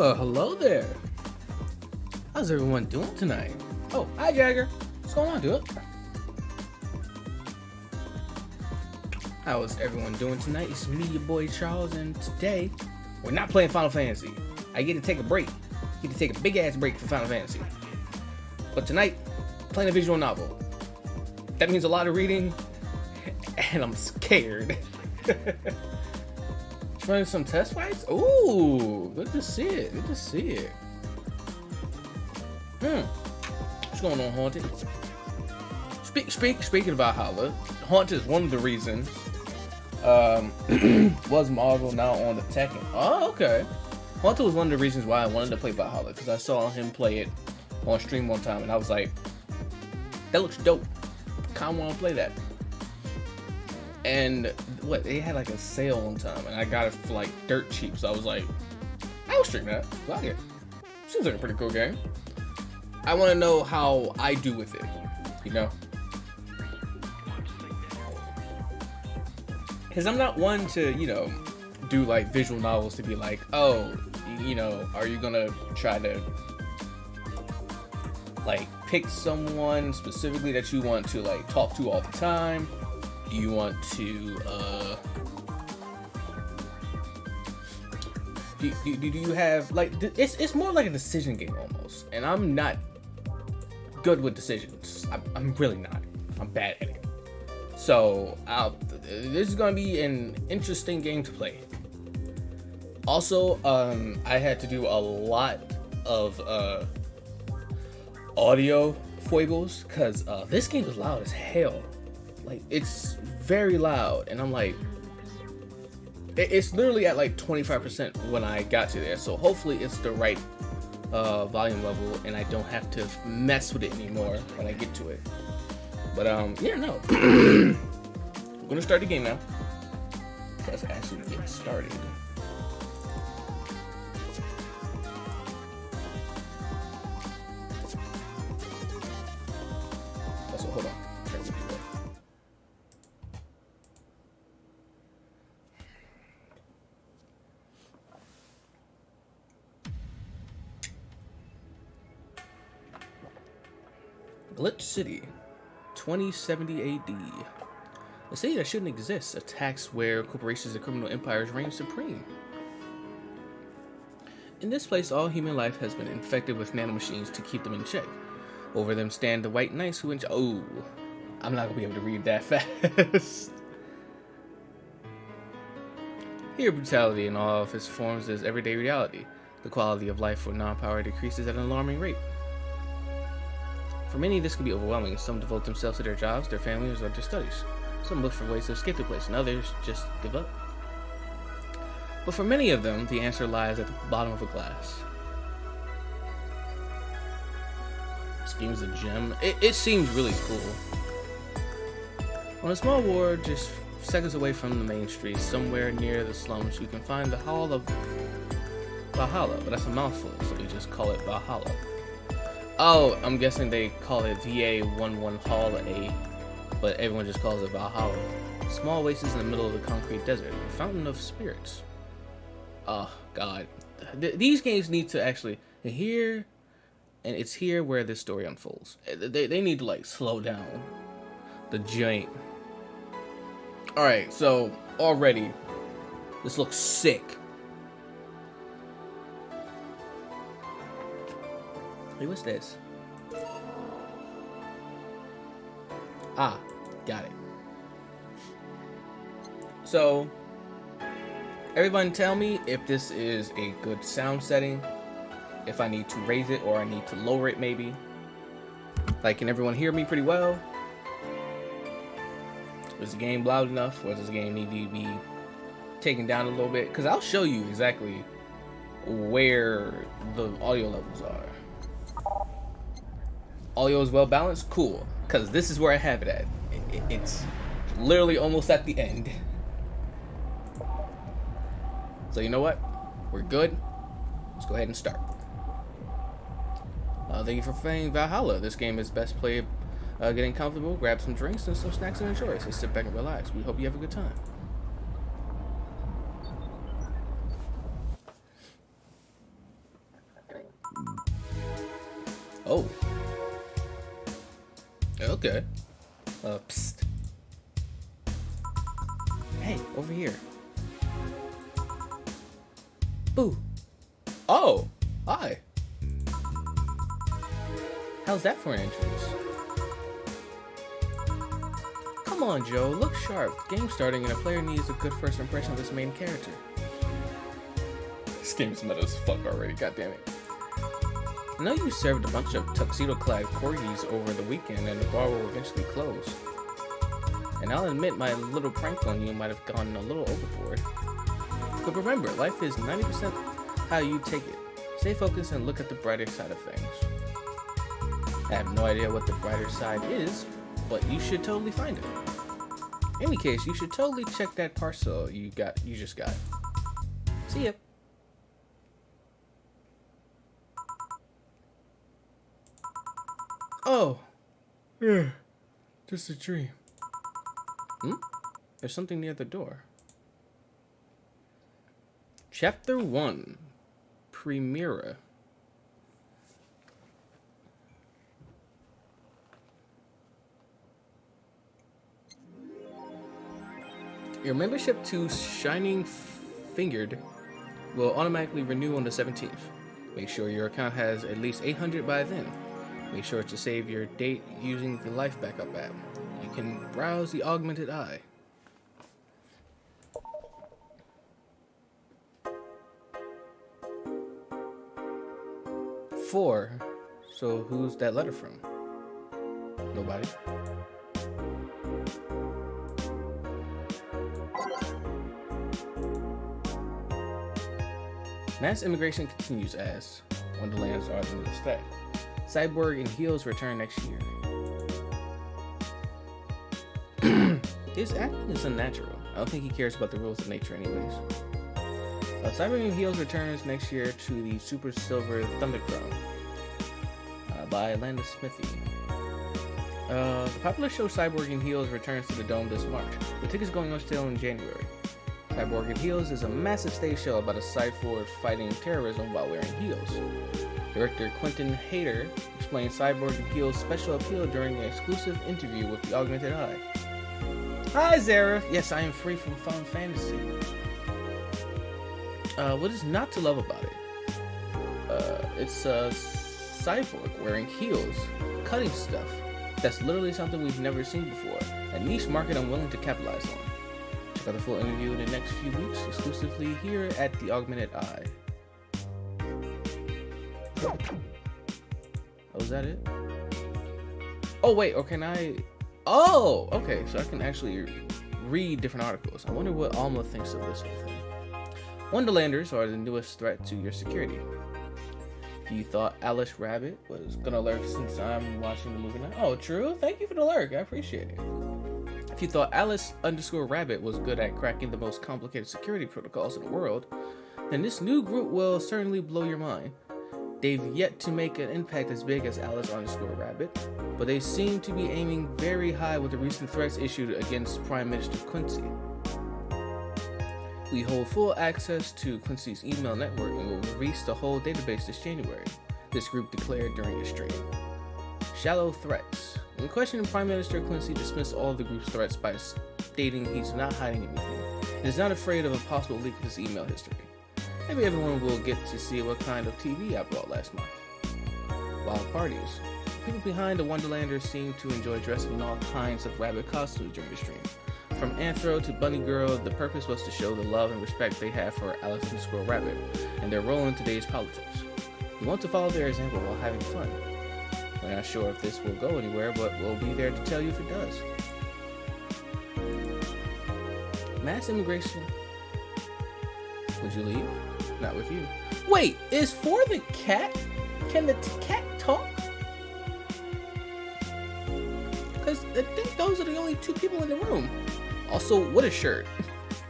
Well, hello there. How's everyone doing tonight? Oh, hi Jagger. What's going on, dude? How is everyone doing tonight? It's me, your boy Charles, and today we're not playing Final Fantasy. I get to take a break. I get to take a big ass break for Final Fantasy. But tonight, playing a visual novel. That means a lot of reading, and I'm scared. Trying some test fights? Ooh, good to see it. Good to see it. What's going on, Haunted? Speaking of Valhalla, Haunted is one of the reasons. Was Marvel now on the Tekken? Oh, okay. Haunted was one of the reasons why I wanted to play Valhalla, because I saw him play it on stream one time, and I was like, that looks dope. Kinda want to play that. And what, they had like a sale one time, and I got it for like dirt cheap, so I was like, I'll stream that. Like it. Seems like a pretty cool game. I want to know how I do with it, you know? Because I'm not one to, you know, do like visual novels to be like, oh, you know, are you gonna try to like pick someone specifically that you want to like talk to all the time? Do you want to do you have like it's more like a decision game almost, and I'm not good with decisions. I'm really not. I'm bad at it. So this is gonna be an interesting game to play. Also, I had to do a lot of audio foibles because this game is loud as hell. Like, it's very loud, and I'm like, it's literally at like 25% when I got to there. So hopefully it's the right volume level, and I don't have to mess with it anymore when I get to it. But yeah, no. I'm gonna start the game now. Let's actually get started. Also, hold on. Glitch City, 2070 AD. A city that shouldn't exist, attacks where corporations and criminal empires reign supreme. In this place, all human life has been infected with nanomachines to keep them in check. Over them stand the white knights who oh, I'm not gonna be able to read that fast. Here, brutality in all of its forms is everyday reality. The quality of life for non-power decreases at an alarming rate. For many, this can be overwhelming. Some devote themselves to their jobs, their families, or their studies. Some look for ways to escape the place, and others just give up. But for many of them, the answer lies at the bottom of a glass. This game's a gem. It seems really cool. On a small ward, just seconds away from the main street, somewhere near the slums, you can find the Hall of Valhalla, but that's a mouthful, so we just call it Valhalla. Oh, I'm guessing they call it VA-11 Hall A, but everyone just calls it Valhalla. Small oasis in the middle of the concrete desert, a fountain of spirits. Oh, God. These games need to actually, here, and it's here where this story unfolds. They need to, like, slow down the joint. Alright, so, already, this looks sick. Hey, what's this? Ah, got it. So, everyone tell me if this is a good sound setting, if I need to raise it or I need to lower it maybe. Like, can everyone hear me pretty well? Is the game loud enough, or does the game need to be taken down a little bit? Because I'll show you exactly where the audio levels are. Audio is well balanced? Cool. Because this is where I have it at. It's literally almost at the end. So you know what? We're good. Let's go ahead and start. Thank you for playing Valhalla. This game is best played getting comfortable, grab some drinks and some snacks and enjoy. So sit back and relax. We hope you have a good time. Oh. Okay. Psst. Hey, over here. Boo. Oh, hi. How's that for an entrance? Come on, Joe, look sharp. Game's starting and a player needs a good first impression of his main character. This game's meta as fuck already, goddammit. I know you served a bunch of tuxedo-clad corgis over the weekend and the bar will eventually close. And I'll admit my little prank on you might have gone a little overboard. But remember, life is 90% how you take it. Stay focused and look at the brighter side of things. I have no idea what the brighter side is, but you should totally find it. In any case, you should totally check that parcel you just got. See ya. Oh, yeah, just a dream. There's something near the door. Chapter 1, Premiera. Your membership to Shining Fingered will automatically renew on the 17th. Make sure your account has at least 800 by then. Make sure to save your date using the Life Backup app. You can browse the Augmented Eye. Four. So who's that letter from? Nobody. Mass immigration continues as Wonderlands are the new stack. Cyborg and Heels return next year. His acting is unnatural. I don't think he cares about the rules of nature anyways. Cyborg and Heels returns next year to the Super Silver Thunderchrome by Landa Smithy. The popular show Cyborg and Heels returns to the Dome this March, with tickets going on sale in January. Cyborg and Heels is a massive stage show about a cyborg fighting terrorism while wearing heels. Director Quentin Hayter explained Cyborg and Heels' special appeal during an exclusive interview with the Augmented Eye. Hi, Zareth. Yes, I am free from Final Fantasy. What is not to love about it? It's a cyborg wearing heels, cutting stuff. That's literally something we've never seen before. A niche market I'm willing to capitalize on. Check out the full interview in the next few weeks, exclusively here at the Augmented Eye. Oh, is that it? Oh, wait, or can I... Oh, okay, so I can actually read different articles. I wonder what Alma thinks of this whole thing. Wonderlanders are the newest threat to your security. If you thought Alice Rabbit was gonna lurk since I'm watching the movie now. Oh, true? Thank you for the lurk, I appreciate it. If you thought Alice_Rabbit was good at cracking the most complicated security protocols in the world, then this new group will certainly blow your mind. They've yet to make an impact as big as Alice_Rabbit, but they seem to be aiming very high with the recent threats issued against Prime Minister Quincy. We hold full access to Quincy's email network and will release the whole database this January, this group declared during a stream. Shallow threats. When questioning Prime Minister Quincy dismissed all of the group's threats by stating he's not hiding anything and is not afraid of a possible leak of his email history. Maybe everyone will get to see what kind of TV I brought last month. Wild parties. People behind the Wonderlanders seem to enjoy dressing in all kinds of rabbit costumes during the stream. From Anthro to Bunny Girl, the purpose was to show the love and respect they have for Alice_Rabbit and their role in today's politics. We want to follow their example while having fun. We're not sure if this will go anywhere, but we'll be there to tell you if it does. Mass immigration. Would you leave? Not with you. Wait, is for the cat? Can the cat talk? Because I think those are the only two people in the room. Also, what a shirt.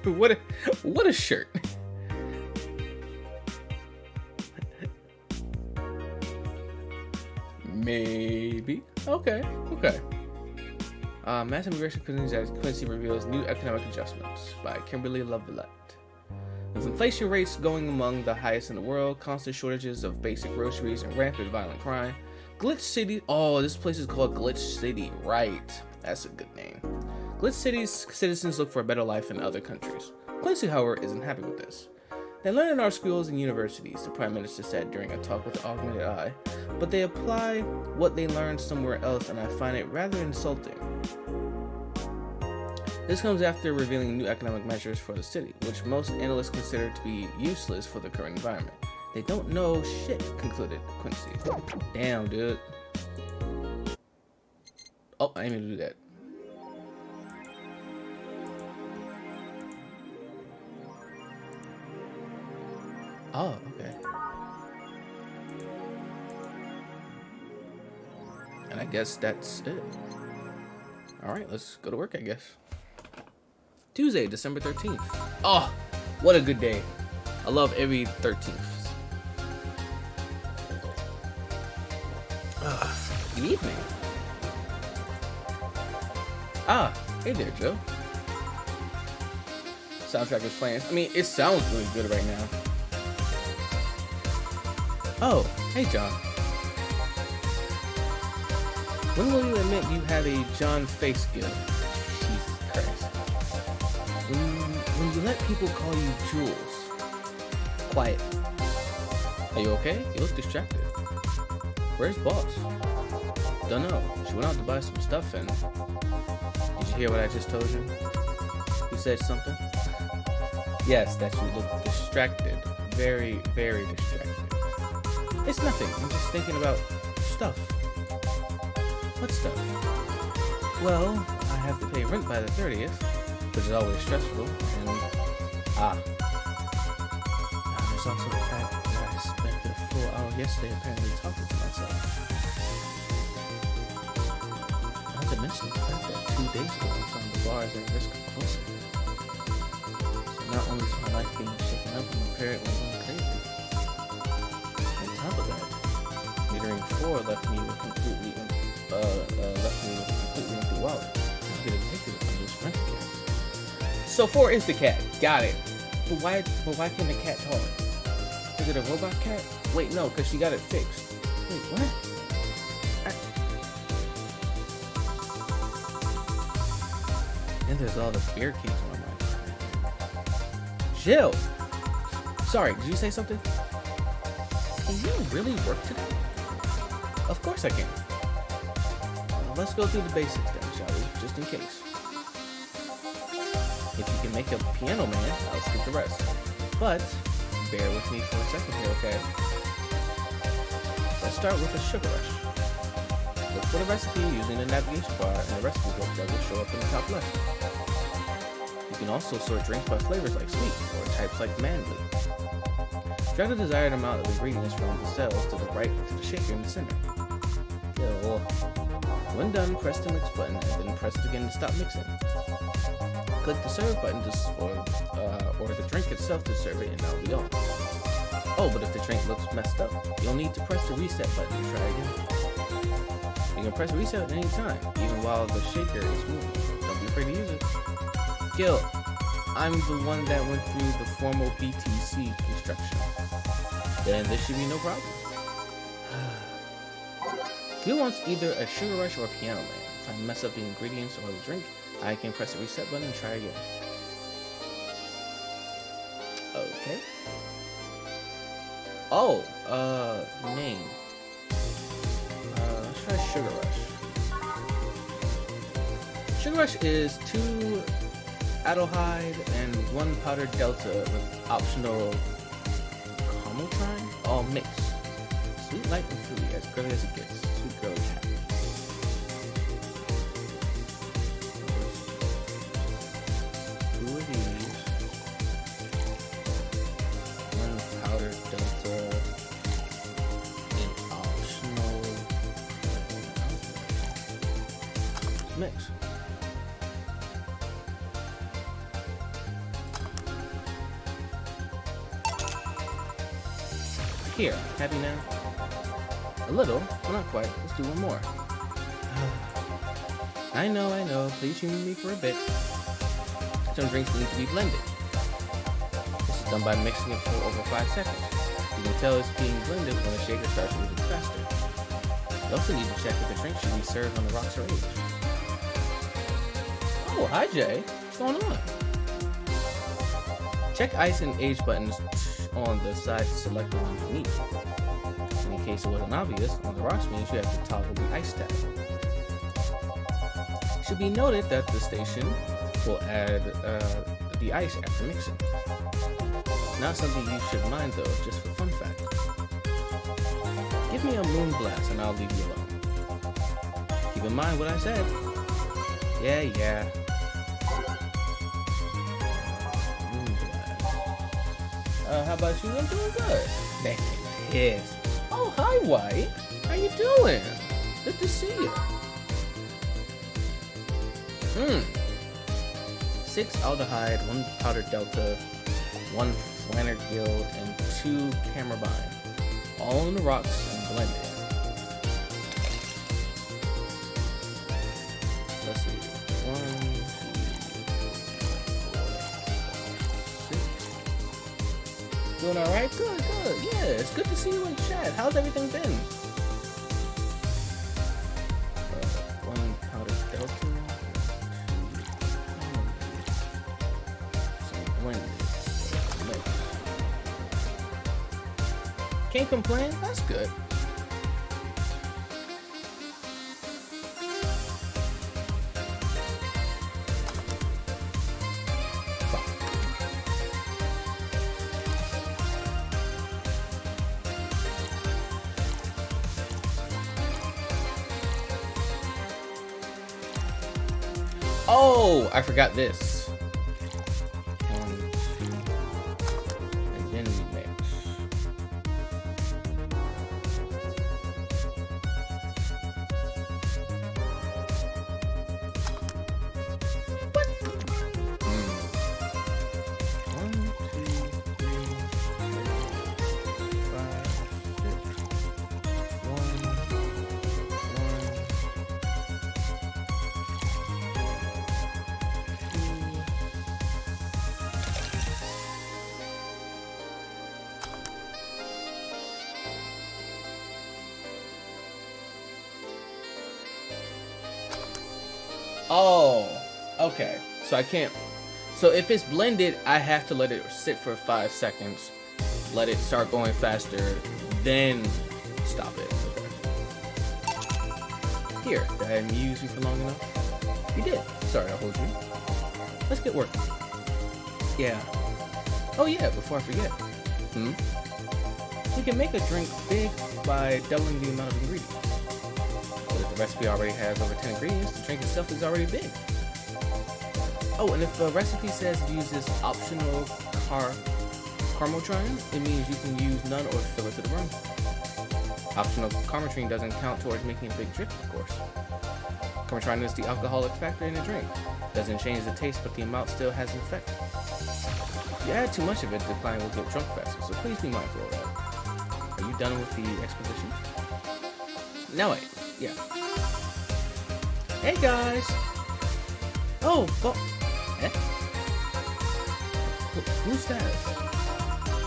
What a shirt. Maybe. Okay. Mass immigration continues as Quincy reveals new economic adjustments by Kimberly Lovelett. With inflation rates going among the highest in the world, constant shortages of basic groceries, and rampant violent crime, Glitch City. Oh, this place is called Glitch City, right? That's a good name. Glitch City's citizens look for a better life in other countries. Quincy, however, isn't happy with this. They learn in our schools and universities, the Prime Minister said during a talk with the Augmented Eye, but they apply what they learned somewhere else, and I find it rather insulting. This comes after revealing new economic measures for the city, which most analysts consider to be useless for the current environment. They don't know shit, concluded Quincy. Damn, dude. Oh, I didn't even do that. Oh, okay. And I guess that's it. Alright, let's go to work, I guess. Tuesday, December 13th. Oh, what a good day. I love every 13th. Good evening. Ah, hey there, Joe. Soundtrack is playing. I mean, it sounds really good right now. Oh, hey, John. When will you admit you have a John face gift? Jesus Christ. When you let people call you Jules. Quiet. Are you okay? You look distracted. Where's Boss? Don't know. She went out to buy some stuff and... Did you hear what I just told you? You said something? Yes, that you look distracted. Very, very distracted. It's nothing. I'm just thinking about stuff. What stuff? Well, I have to pay rent by the 30th, which is always stressful, and... there's also the fact that I spent a full hour yesterday apparently talking to myself. Not to mention the fact that 2 days ago I found the bar is at risk of closing. So not only is my life being shaken up, I'm apparently going crazy. On top of that, metering 4 left me with completely empty wallet. I'm getting addicted to this rent again. So 4 is the cat. Got it. But why can't the cat talk? Is it a robot cat? Wait, no, because she got it fixed. Wait, what? And there's all the beer keys on my mind. Jill! Sorry, did you say something? Can you really work today? Of course I can. Let's go through the basics then, shall we? Just in case. If you can make a piano man, I'll skip the rest. But, bear with me for a second here, okay? Let's start with a sugar rush. Look for the recipe using the navigation bar and the recipe book that will show up in the top left. You can also sort drinks by flavors like sweet, or types like manly. Drag the desired amount of ingredients from the cells to the right to the shaker in the center. When done, press the mix button and then press it again to stop mixing. Click the serve button or the drink itself to serve it, and that'll be all. Oh, but if the drink looks messed up, you'll need to press the reset button to try again. You can press reset at any time, even while the shaker is moving. Don't be afraid to use it. Gil, I'm the one that went through the formal BTC instruction. Then this should be no problem. Gil wants either a sugar rush or a piano man. If I mess up the ingredients or the drink, I can press the reset button and try again. Okay. Oh, name. Let's try Sugar Rush. Sugar Rush is 2 Adelhyde and 1 powdered delta with optional Comotrine, all mixed. Sweet, light, and fruity, as girly as it gets. Sweet girly cat. Two of these. 1 powdered delta and optional mix. Here, happy now? A little, but not quite. Let's do one more. I know. Please humor me for a bit. Some drinks need to be blended. This is done by mixing it for over 5 seconds. You can tell it's being blended when the shaker starts moving faster. You also need to check if the drink should be served on the rocks or age. Oh, hi Jay. What's going on? Check ice and age buttons on the side to select the one you need. In case it wasn't obvious, on the rocks means you have to toggle the ice tab. It should be noted that the station will add the ice after mixing. Not something you should mind though, just for fun fact. Give me a moon blast and I'll leave you alone. Keep in mind what I said. Yeah. Moon blast. How about you? I'm doing good. Man, pissed. Oh, hi White. How you doing? Good to see you. 6 aldehyde, 1 powdered delta, 1 flanner guild, and 2 camerbine. All in the rocks and blended. Let's see. 1, 2, 3, 4, 5, 6. Doing alright? Good. Yeah, it's good to see you in chat. How's everything been? 1 powdered delta. Can't complain, that's good. Oh, I forgot this. 1, 2, and then we mix. What? 1, 2, 3, 4, Oh, okay. So I can't. So if it's blended, I have to let it sit for 5 seconds, let it start going faster, then stop it. Okay. Here, did I amuse you for long enough? You did. Sorry, I'll hold you. Let's get working. Yeah. Oh yeah, before I forget. You can make a drink big by doubling the amount of ingredients. But if the recipe already has over 10 ingredients, the drink itself is already big. Oh, and if the recipe says it uses optional carmotrine, it means you can use none or fill it to the brim. Optional carmotrine doesn't count towards making a big drink, of course. Carmotrine is the alcoholic factor in the drink. Doesn't change the taste, but the amount still has an effect. If you add too much of it, the client will get drunk faster, so please be mindful of that. Are you done with the exposition? Now wait, yeah. Hey guys! Oh, well, who's that?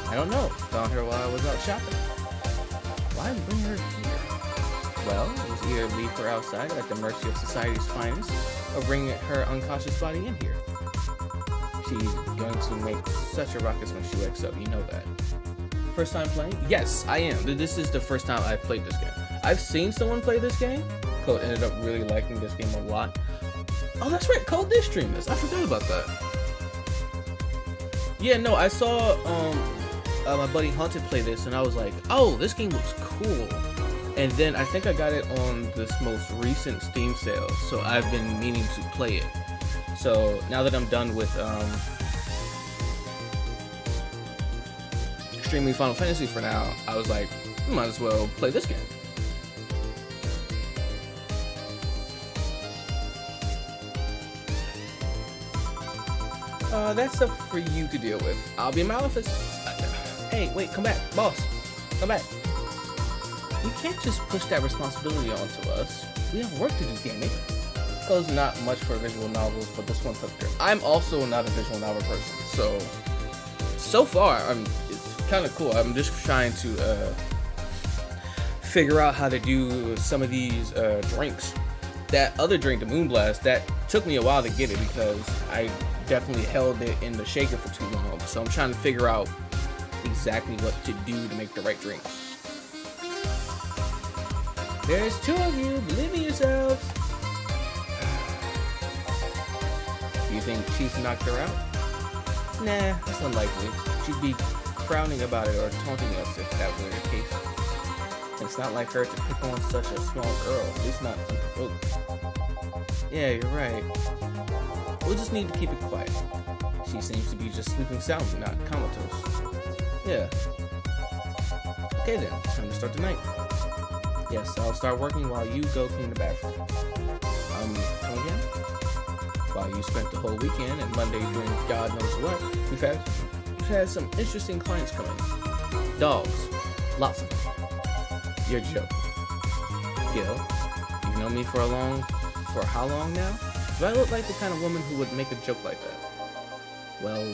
I don't know. Found her while I was out shopping. Why bring her here? Well, it was either leave her outside at the mercy of society's finest, or bring her unconscious body in here. She's going to make such a ruckus when she wakes up, you know that. First time playing? Yes, I am. This is the first time I've played this game. I've seen someone play this game. Code ended up really liking this game a lot. Oh, that's right, Code did stream this. I forgot about that. Yeah, no, I saw my buddy Haunted play this, and I was like, oh, this game looks cool. And then I think I got it on this most recent Steam sale, so I've been meaning to play it. So now that I'm done with streaming Final Fantasy for now, I was like, might as well play this game. That's up for you to deal with. I'll be in my office. Hey, wait, come back. Boss, come back. You can't just push that responsibility onto us. We have work to do, damn it. Code's not much for visual novels, but this one hooked her. I'm also not a visual novel person, so far, it's kind of cool. I'm just trying to figure out how to do some of these drinks. That other drink, the Moonblast, that took me a while to get it because I definitely held it in the shaker for too long. So I'm trying to figure out exactly what to do to make the right drink. There's two of you, believe in yourselves. Do you think Chief knocked her out? Nah, that's unlikely. She'd be frowning about it or taunting us if that were the case. It's not like her to pick on such a small girl, at least not unprovoked. Yeah, you're right. We'll just need to keep it quiet. She seems to be just sleeping soundly, not comatose. Yeah. Okay then, time to start the night. Yes, I'll start working while you go clean the bathroom. Come again? While you spent the whole weekend and Monday doing God knows what, we've had some interesting clients come in. Dogs. Lots of them. You're joking. Gil, you've known me for how long now? Do I look like the kind of woman who would make a joke like that? Well,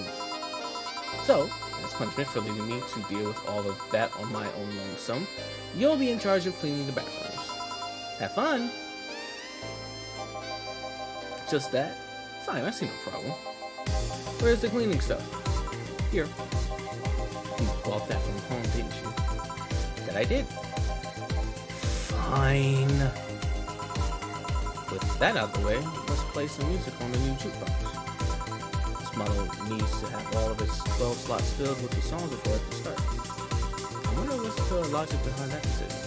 so, as punishment for leaving me to deal with all of that on my own lonesome, you'll be in charge of cleaning the bathrooms. Have fun! Just that? Fine, I see no problem. Where's the cleaning stuff? Here. You bought that from home, didn't you? That I did. Fine. With that out of the way, let's play some music on the new jukebox. This model needs to have all of its 12 slots filled with the songs before it can start. I wonder what's the logic behind that decision.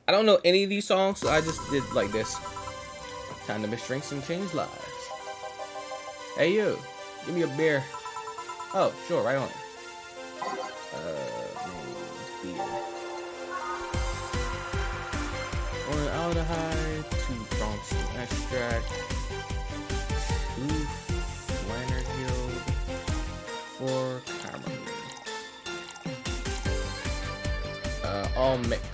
I don't know any of these songs, so I just did like this. Time to mix drinks and change lives. Hey you, give me a beer. Oh, sure, right on. Beer. One aldehyde, 2 Bronson extract, 2 Lantern Hill, 4 caramel. All mix.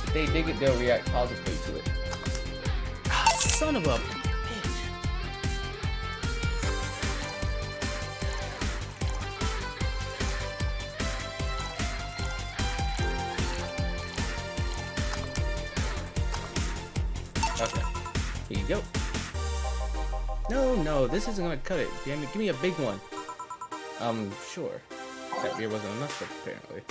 If they dig it, they'll react positively to it. Ah, son of a bitch. Okay, here you go. No, this isn't gonna cut it. Damn it, give me a big one. Sure. That beer wasn't enough, apparently.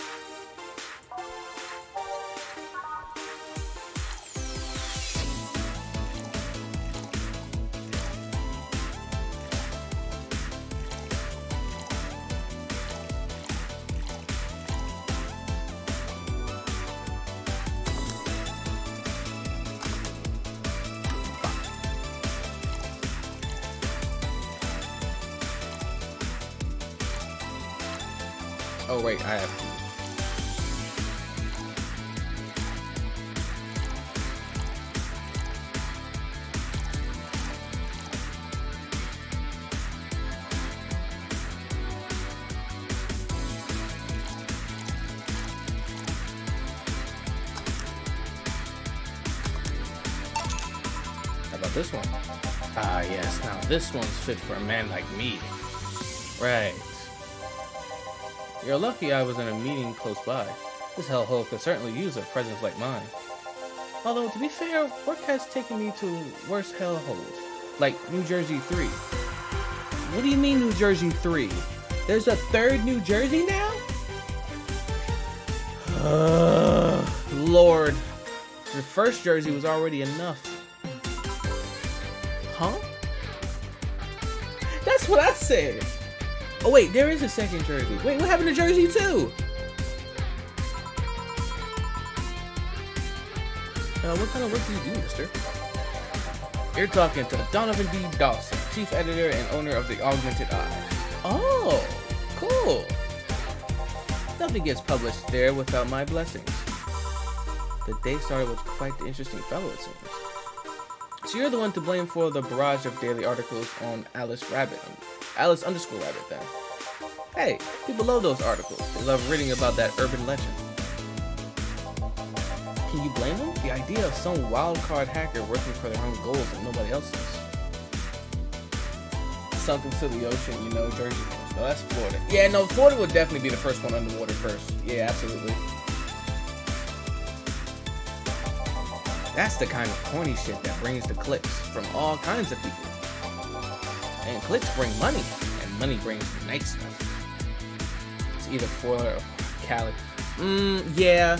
Oh wait, I have to. How about this one? Ah yes, now this one's fit for a man like me. Right. You're lucky I was in a meeting close by. This hellhole could certainly use a presence like mine. Although, to be fair, work has taken me to worse hellholes, like New Jersey 3. What do you mean New Jersey 3? There's a third New Jersey now? Lord. The first Jersey was already enough. Huh? That's what I said! Oh wait, there is a second Jersey. Wait, what happened to Jersey 2? What kind of work do you do, mister? You're talking to Donovan D. Dawson, chief editor and owner of the Augmented Eye. Oh, cool. Nothing gets published there without my blessings. the day started with quite the interesting fellow, it seems. So you're the one to blame for the barrage of daily articles on Alice Rabbit. Alice underscore Rabbit, then. Hey, people love those articles. They love reading about that urban legend. Can you blame them? The idea of some wild card hacker working for their own goals and nobody else's. Sunk into the ocean, you know, Jersey. No, that's Florida. Yeah, no, Florida would definitely be the first one underwater first. Yeah, absolutely. That's the kind of corny shit that brings the clicks from all kinds of people. And clicks bring money, and money brings nice stuff. It's either Florida or Cali. Yeah.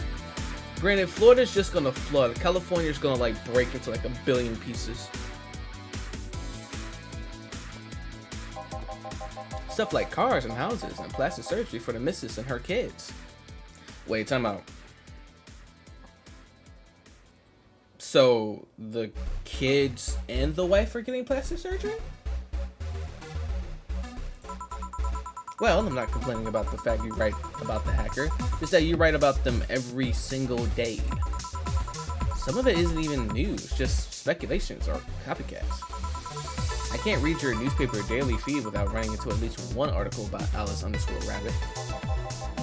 Granted, Florida's just gonna flood. California's gonna like break into like a billion pieces. Stuff like cars and houses and plastic surgery for the missus and her kids. Wait, time out. So the kids and the wife are getting plastic surgery? Well, I'm not complaining about the fact you write about the hacker, just that you write about them every single day. Some of it isn't even news, just speculations or copycats. I can't read your newspaper daily feed without running into at least one article about Alice underscore Rabbit.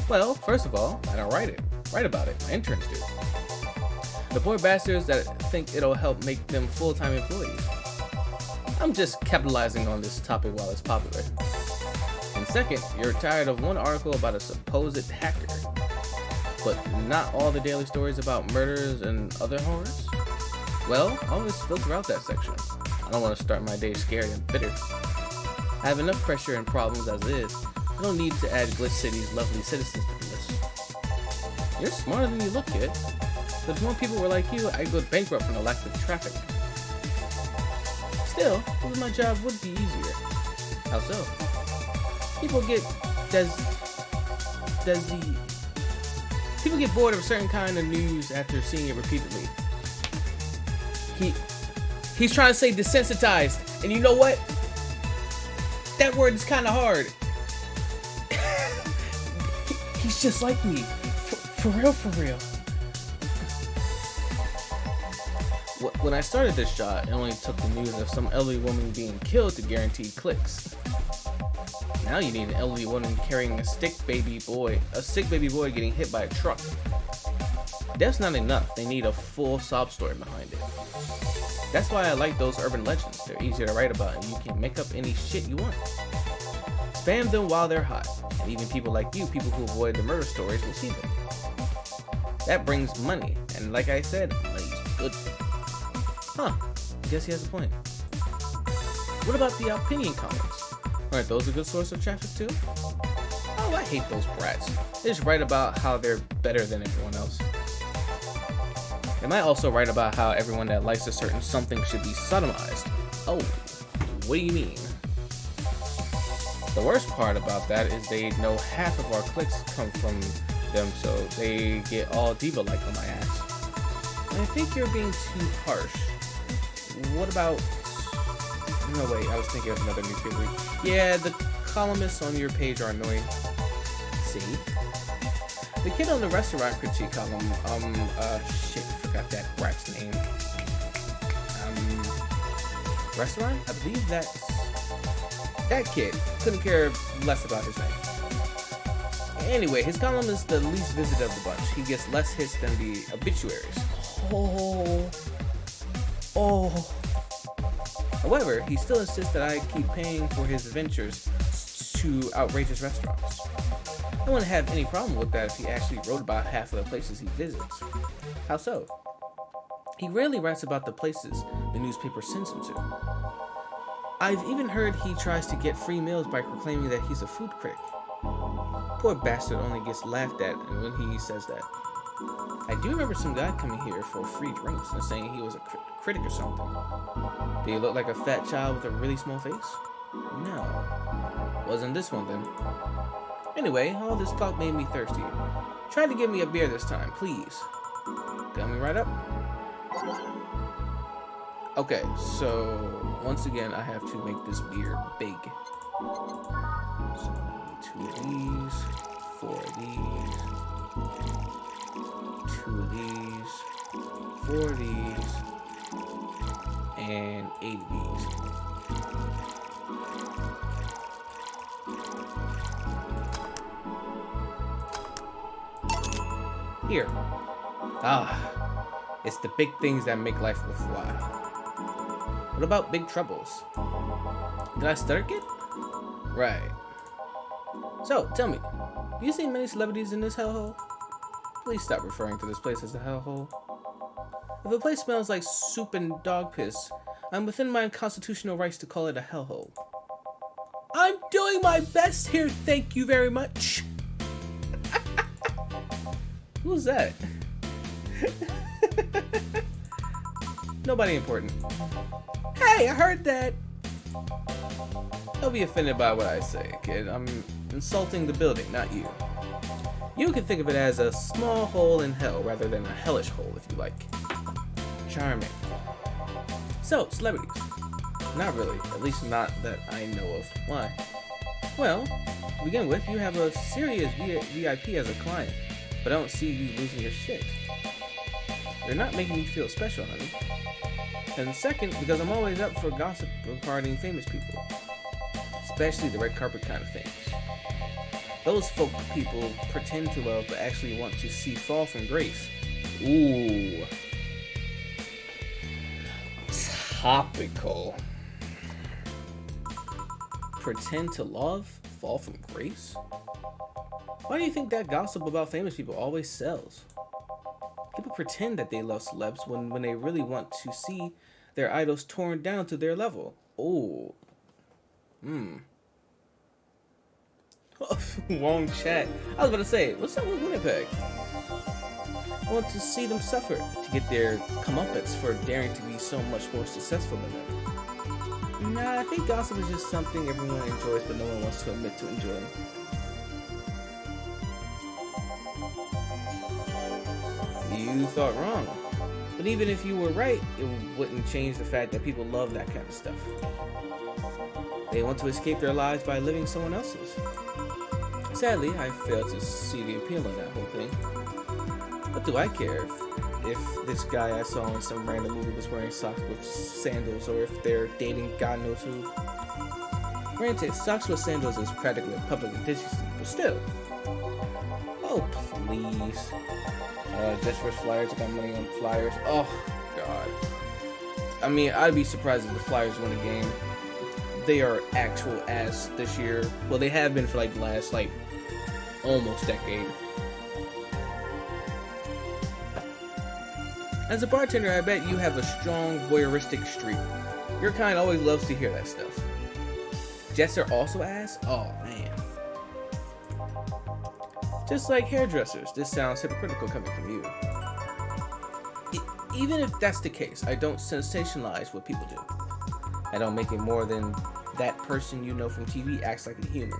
Well, first of all, I don't write about it, my interns do. The poor bastards that think it'll help make them full-time employees. I'm just capitalizing on this topic while it's popular. And second, you're tired of one article about a supposed hacker, but not all the daily stories about murders and other horrors? Well, always filter out that section. I don't want to start my day scared and bitter. I have enough pressure and problems as it is. I don't need to add Glitch City's lovely citizens to the list. You're smarter than you look, kid. But if more people were like you, I'd go bankrupt from the lack of traffic. Still, maybe my job would be easier. How so? People get people get bored of a certain kind of news after seeing it repeatedly. He's trying to say desensitized, and you know what? That word is kind of hard. He's just like me, for real. When I started this shot, it only took the news of some elderly woman being killed to guarantee clicks. Now you need an elderly woman carrying a sick baby boy getting hit by a truck. That's not enough. They need a full sob story behind it. That's why I like those urban legends. They're easier to write about and you can make up any shit you want. Spam them while they're hot. And even people like you, people who avoid the murder stories, will see them. That brings money. And like I said, money's good. Huh, I guess he has a point. What about the opinion comments? Aren't those a good source of traffic too? Oh, I hate those brats. They just write about how they're better than everyone else. They might also write about how everyone that likes a certain something should be sodomized. Oh, what do you mean? The worst part about that is they know half of our clicks come from them, so they get all diva-like on my ass. I think you're being too harsh. What about... No, wait, I was thinking of another newspaper. Yeah, the columnists on your page are annoying. See? The kid on the restaurant critique column, shit, forgot that brat's name. Restaurant? I believe that's... That kid. Couldn't care less about his name. Anyway, his column is the least visited of the bunch. He gets less hits than the obituaries. Oh. However, he still insists that I keep paying for his ventures to outrageous restaurants. I wouldn't have any problem with that if he actually wrote about half of the places he visits. How so? He rarely writes about the places the newspaper sends him to. I've even heard he tries to get free meals by proclaiming that he's a food critic. Poor bastard only gets laughed at when he says that. I do remember some guy coming here for free drinks and saying he was a critic or something. Did he look like a fat child with a really small face? No. Wasn't this one then. Anyway, all this talk made me thirsty. Try to give me a beer this time, please. Coming right up. Okay, so once again, I have to make this beer big. So I need 2 of these, 4 of these. 2 of these, 4 of these, and 8 of these. Here. Ah, it's the big things that make life worthwhile. What about big troubles? Did I stutter, kid? Right. So, tell me, do you see many celebrities in this hellhole? Please stop referring to this place as a hellhole. If a place smells like soup and dog piss, I'm within my constitutional rights to call it a hellhole. I'm doing my best here, thank you very much. Who's that? Nobody important. Hey, I heard that. Don't be offended by what I say, kid. I'm insulting the building, not you. You can think of it as a small hole in hell rather than a hellish hole, if you like. Charming. So, celebrities. Not really, at least not that I know of. Why? Well, to begin with, you have a serious VIP as a client, but I don't see you losing your shit. You're not making me feel special, honey. And second, because I'm always up for gossip regarding famous people. Especially the red carpet kind of things. Those folk people pretend to love but actually want to see fall from grace. Ooh. Topical. Pretend to love? Fall from grace? Why do you think that gossip about famous people always sells? People pretend that they love celebs when they really want to see their idols torn down to their level. Oh. Wrong chat. I was about to say, what's up with Winnipeg? I want to see them suffer to get their comeuppance for daring to be so much more successful than them. Nah, I think gossip is just something everyone enjoys but no one wants to admit to enjoying. You thought wrong. But even if you were right, it wouldn't change the fact that people love that kind of stuff. They want to escape their lives by living someone else's. Sadly, I fail to see the appeal in that whole thing. What do I care if this guy I saw in some random movie was wearing socks with sandals, or if they're dating God knows who? Granted, socks with sandals is practically a public indecency, but still. Oh, please. Just for Flyers, I got money on Flyers. Oh, God. I mean, I'd be surprised if the Flyers win a game. They are actual ass this year. Well, they have been for like the last, almost decade. As a bartender, I bet you have a strong voyeuristic streak. Your kind always loves to hear that stuff. Jets are also ass? Oh, man. Just like hairdressers, this sounds hypocritical coming from you. Even if that's the case, I don't sensationalize what people do. I don't make it more than that person you know from TV acts like a human.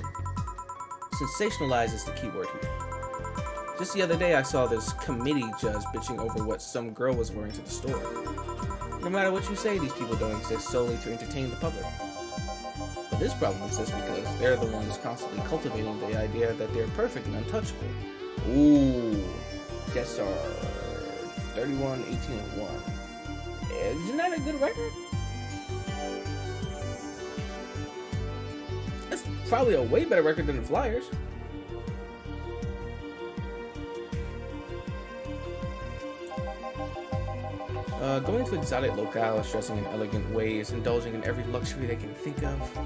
Sensationalize is the key word here. Just the other day, I saw this committee judge bitching over what some girl was wearing to the store. No matter what you say, these people don't exist solely to entertain the public. But this problem exists because they're the ones constantly cultivating the idea that they're perfect and untouchable. Ooh, Jets are 31, 18, and 1. Isn't that a good record? That's probably a way better record than the Flyers. Going to exotic locales, dressing in elegant ways, indulging in every luxury they can think of.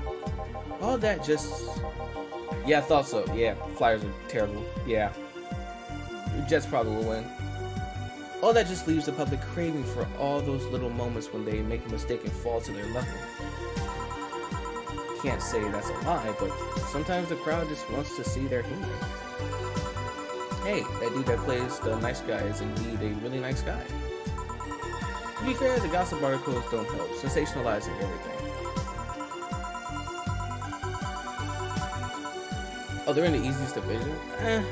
All that just... Yeah, I thought so. Yeah, Flyers are terrible. Yeah. Jets probably will win. All that just leaves the public craving for all those little moments when they make a mistake and fall to their level. Can't say that's a lie, but sometimes the crowd just wants to see their humor. Hey, that dude that plays the nice guy is indeed a really nice guy. To be fair, the gossip articles don't help, sensationalizing everything. Oh, they're in the easiest division? I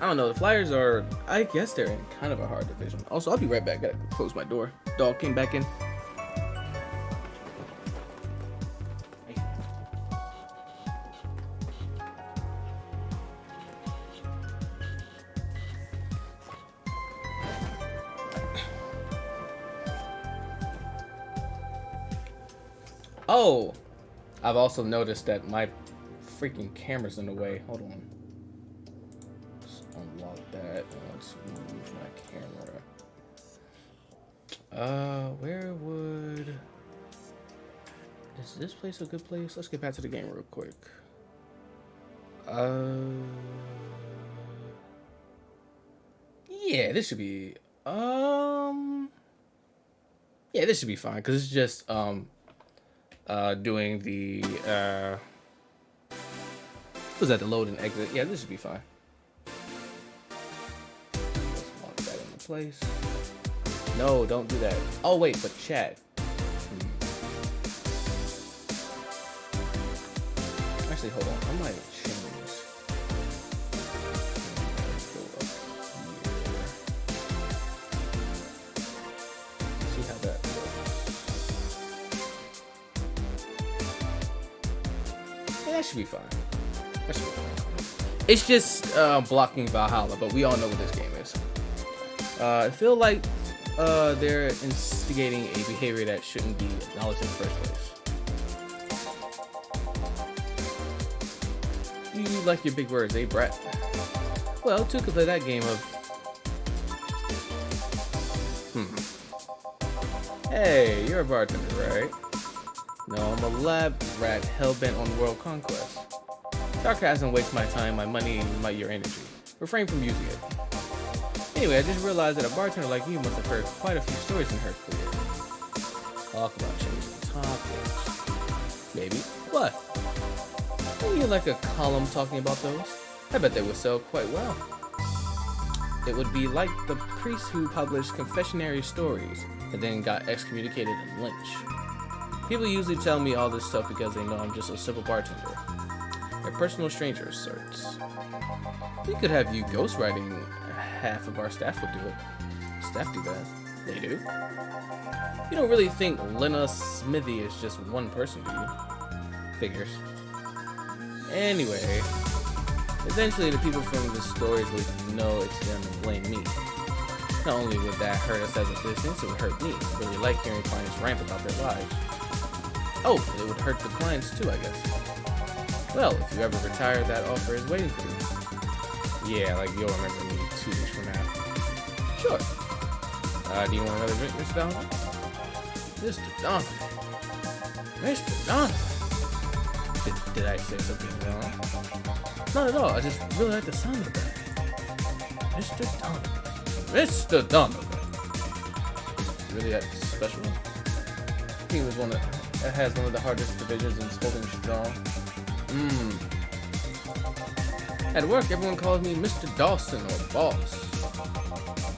don't know, the Flyers are, I guess they're in kind of a hard division. Also, I'll be right back, gotta close my door. Dog came back in. Oh, I've also noticed that my freaking camera's in the way. Hold on. Let's unlock that. Let's move my camera. Where would... Is this place a good place? Let's get back to the game real quick. Yeah, this should be... Yeah, this should be fine, because it's just, doing the, was that the load and exit? Yeah, this should be fine. Let's lock that into place. No, don't do that. Oh, wait, but chat. Actually, hold on. I might change. See how that works. Yeah, that should be fine. That should be fine. It's just blocking Valhalla, but we all know what this game is. I feel like they're instigating a behavior that shouldn't be acknowledged in the first place. You like your big words, eh, brat? Well, two could play that game of... Hey, you're a bartender, right? No, I'm a lab rat hell-bent on world conquest. Sarcasm wastes my time, my money, and your energy. Refrain from using it. Anyway, I just realized that a bartender like you must have heard quite a few stories in her career. Talk about changing topics. Maybe. What? Wouldn't you like a column talking about those? I bet they would sell quite well. It would be like the priest who published confessionary stories and then got excommunicated and lynched. People usually tell me all this stuff because they know I'm just a simple bartender. They're personal strangers, sorts. We could have you ghostwriting. Half of our staff would do it. Staff do that. They do. You don't really think Lena Smithy is just one person, do you? Figures. Anyway, eventually the people from the stories would know it's them and blame me. Not only would that hurt us as a business, it would hurt me. I really like hearing clients rant about their lives. Oh, it would hurt the clients too, I guess. Well, if you ever retire, that offer is waiting for you. Yeah, like you'll remember me 2 weeks from now. Sure. Do you want another drink, Mr. Donovan? Mr. Donovan. Mr. Donovan. Did I say something wrong? Not at all. I just really like the sound of that. Mr. Donovan. Mr. Donovan. Really that special? He was one that has one of the hardest divisions and spoken strong. At work, everyone calls me Mr. Dawson or Boss.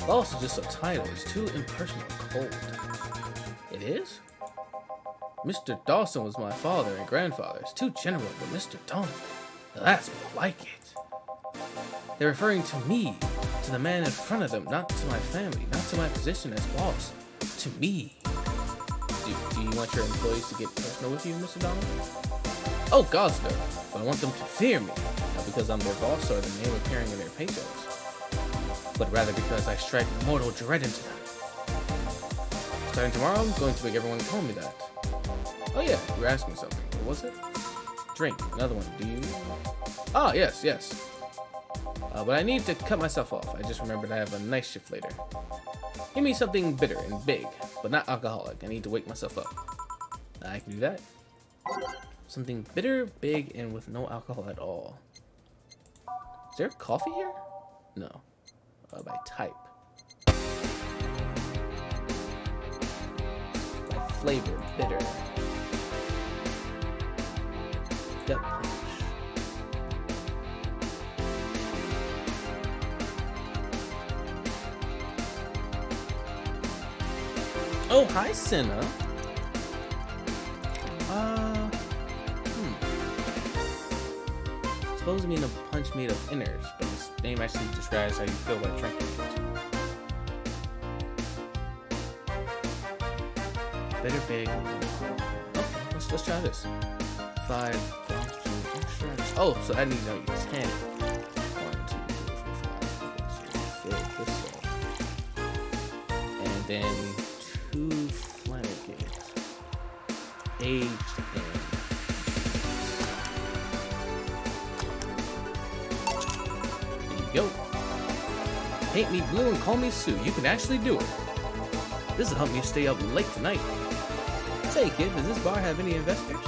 Boss is just a title. It's too impersonal, cold. It is? Mr. Dawson was my father and grandfather. It's too general, but Mr. Donovan, that's more like it. They're referring to me, to the man in front of them, not to my family, not to my position as boss. To me. Do you want your employees to get personal with you, Mr. Donovan? Oh, gods no. But I want them to fear me. Not because I'm their boss or the name appearing in their paychecks. But rather because I strike mortal dread into them. Starting tomorrow, I'm going to make everyone call me that. Oh yeah, you were asking something. What was it? Drink. Another one. Do you? Ah, yes. But I need to cut myself off. I just remembered I have a night shift later. Give me something bitter and big, but not alcoholic. I need to wake myself up. I can do that. Something bitter, big, and with no alcohol at all. Is there coffee here? No. By type. By flavor, bitter. Gut punch. Oh, hi, Senna. Supposed to mean a punch made of innards, but this name actually describes how you feel like drinking it. Bitter big. Okay, let's try this. 5, 2 extracts. Oh, so that needs to know you 10. 1, 2, 3, 4, 5. Fill this off. And then 2 flannel cakes. aged in. There you go. Paint me blue and call me Sue. You can actually do it. This will help me stay up late tonight. Say, kid, does this bar have any investors?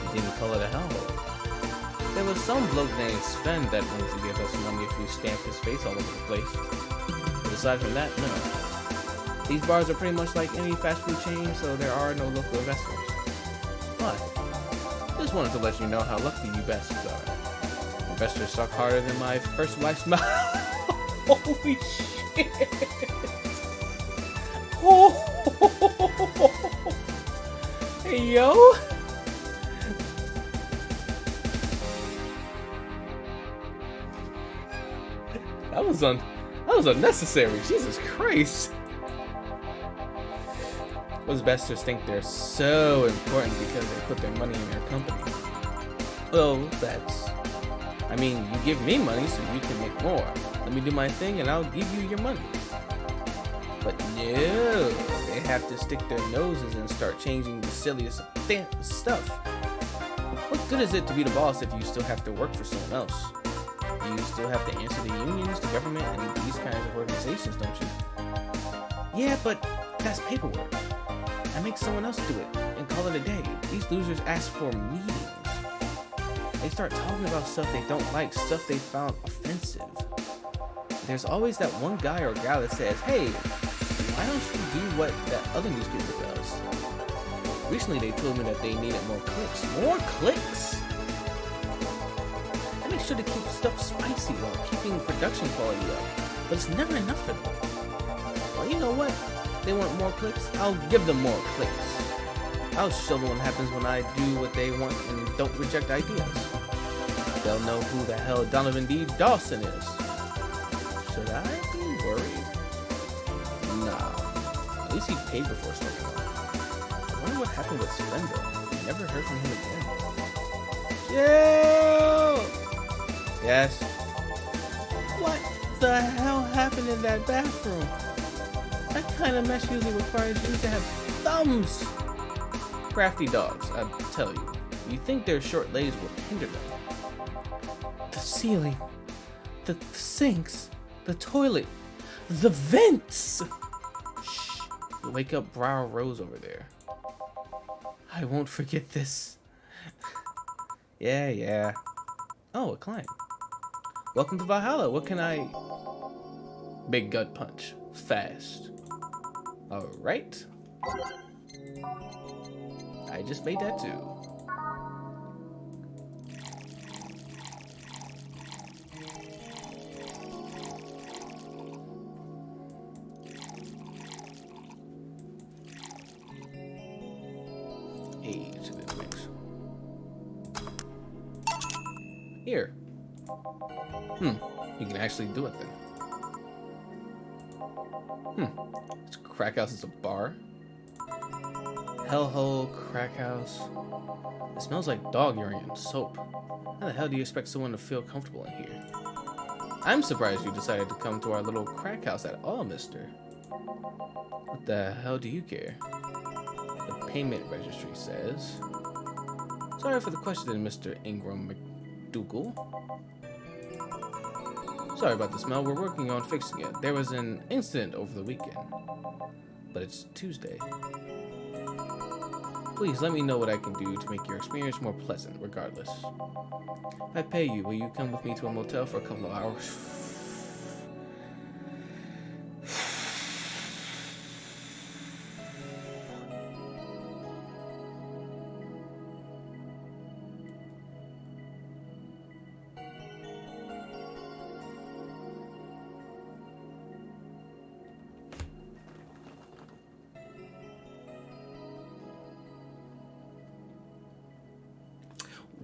You didn't call it a hellhole. There was some bloke named Sven that wanted to give us money if we stamped his face all over the place. But aside from that, no. These bars are pretty much like any fast food chain, so there are no local investors. But, just wanted to let you know how lucky you bastards are. Investors suck harder than my first wife's mouth. Holy shit! Oh! Hey, yo! That was unnecessary. Jesus Christ. Those bastards think they're so important because they put their money in your company. Well, I mean, you give me money so you can make more. Let me do my thing and I'll give you your money. But no, they have to stick their noses and start changing the silliest stuff. What good is it to be the boss if you still have to work for someone else? You still have to answer the unions, the government, and these kinds of organizations, don't you? Yeah, but that's paperwork. I make someone else do it and call it a day. These losers ask for meetings. They start talking about stuff they don't like, stuff they found offensive. There's always that one guy or gal that says, hey, why don't you do what that other newspaper does? Recently they told me that they needed more clicks. More clicks? They make sure to keep stuff spicy while keeping production quality up. But it's never enough for them. Well, you know what? They want more clicks? I'll give them more clicks. I'll show them what happens when I do what they want and don't reject ideas. They'll know who the hell Donovan D. Dawson is. Should I be worried? Nah. At least he paid before starting off. I wonder what happened with Splendor. Never heard from him again. Yo! Yes? What the hell happened in that bathroom? That kind of mess usually requires you to have thumbs. Crafty dogs, I tell you. You think their short legs will hinder them. The ceiling, the sinks, the toilet, the vents. Shh, you'll wake up Brow Rose over there. I won't forget this. Yeah. Oh, a client. Welcome to Valhalla. What can I... Big gut punch. Fast. Alright. I just made that too. Age of the mix. Here. You can actually do it then. This crack house is a bar. Hellhole, crack house. It smells like dog urine and soap. How the hell do you expect someone to feel comfortable in here? I'm surprised you decided to come to our little crack house at all, mister. What the hell do you care? The payment registry says. Sorry for the question, Mr. Ingram McDougal. Sorry about the smell. We're working on fixing it. There was an incident over the weekend. But it's Tuesday. Please let me know what I can do to make your experience more pleasant, regardless. If I pay you, will you come with me to a motel for a couple of hours?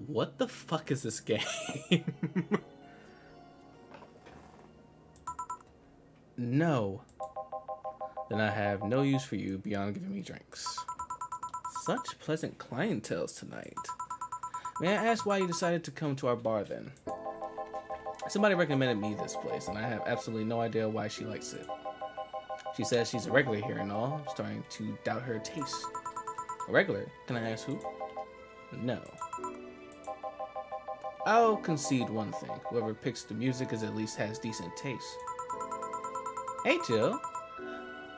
What the fuck is this game? No. Then I have no use for you beyond giving me drinks. Such pleasant clientele tonight. May I ask why you decided to come to our bar then? Somebody recommended me this place, and I have absolutely no idea why she likes it. She says she's a regular here and all, I'm starting to doubt her taste. Regular? Can I ask who? No. I'll concede one thing. Whoever picks the music at least has decent taste. Hey, Jill.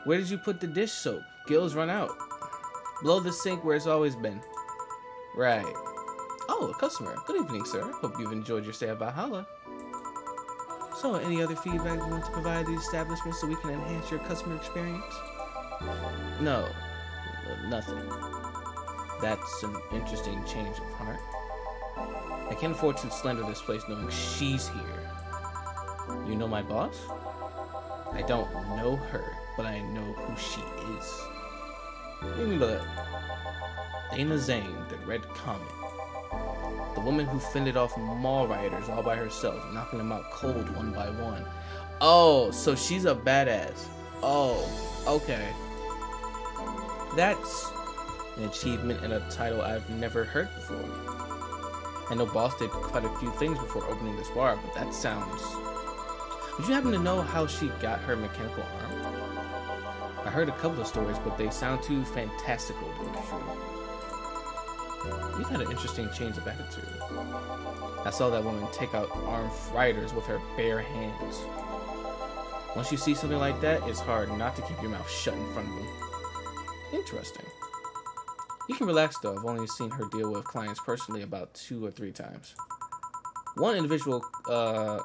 Where did you put the dish soap? Gil's run out. Below the sink where it's always been. Right. Oh, a customer. Good evening, sir. Hope you've enjoyed your stay at Valhalla. So, any other feedback you want to provide the establishment so we can enhance your customer experience? No, nothing. That's an interesting change of heart. I can't afford to slander this place knowing she's here. You know my boss? I don't know her, but I know who she is. What do you mean by that? Dana Zane, the Red Comet. The woman who fended off mall rioters all by herself, knocking them out cold one by one. Oh, so she's a badass. Oh, okay. That's an achievement and a title I've never heard before. I know Boss did quite a few things before opening this bar, but that sounds... Would you happen to know how she got her mechanical arm? I heard a couple of stories, but they sound too fantastical to be true. You've had an interesting change of attitude. I saw that woman take out armed rioters with her bare hands. Once you see something like that, it's hard not to keep your mouth shut in front of them. Interesting. You can relax though, I've only seen her deal with clients personally about 2 or 3 times. One individual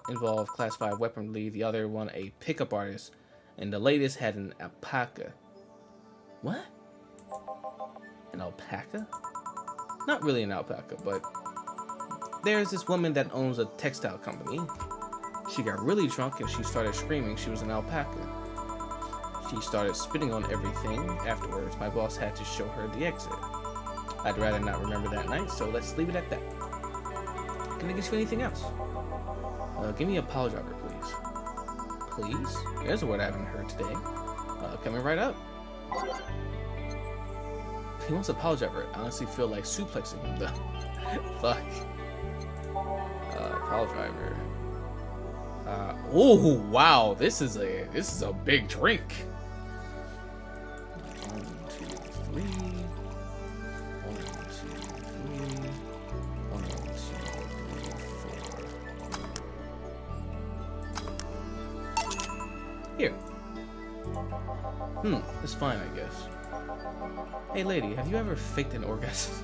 involved Class 5 weaponry, the other one a pickup artist, and the latest had an alpaca. What? An alpaca? Not really an alpaca, but there's this woman that owns a textile company. She got really drunk and she started screaming she was an alpaca. She started spitting on everything. Afterwards, my boss had to show her the exit. I'd rather not remember that night, so let's leave it at that. Can I get you anything else? Give me a pile driver, please. Please? There's a word I haven't heard today. Coming right up. He wants a pile driver. I honestly feel like suplexing him though. Fuck. Pile driver. Oh wow, this is a big drink. 1, 2, 3. 1, 2, 3. 1, 2, 3, 4. Here. It's fine, I guess. Hey lady, have you ever faked an orgasm?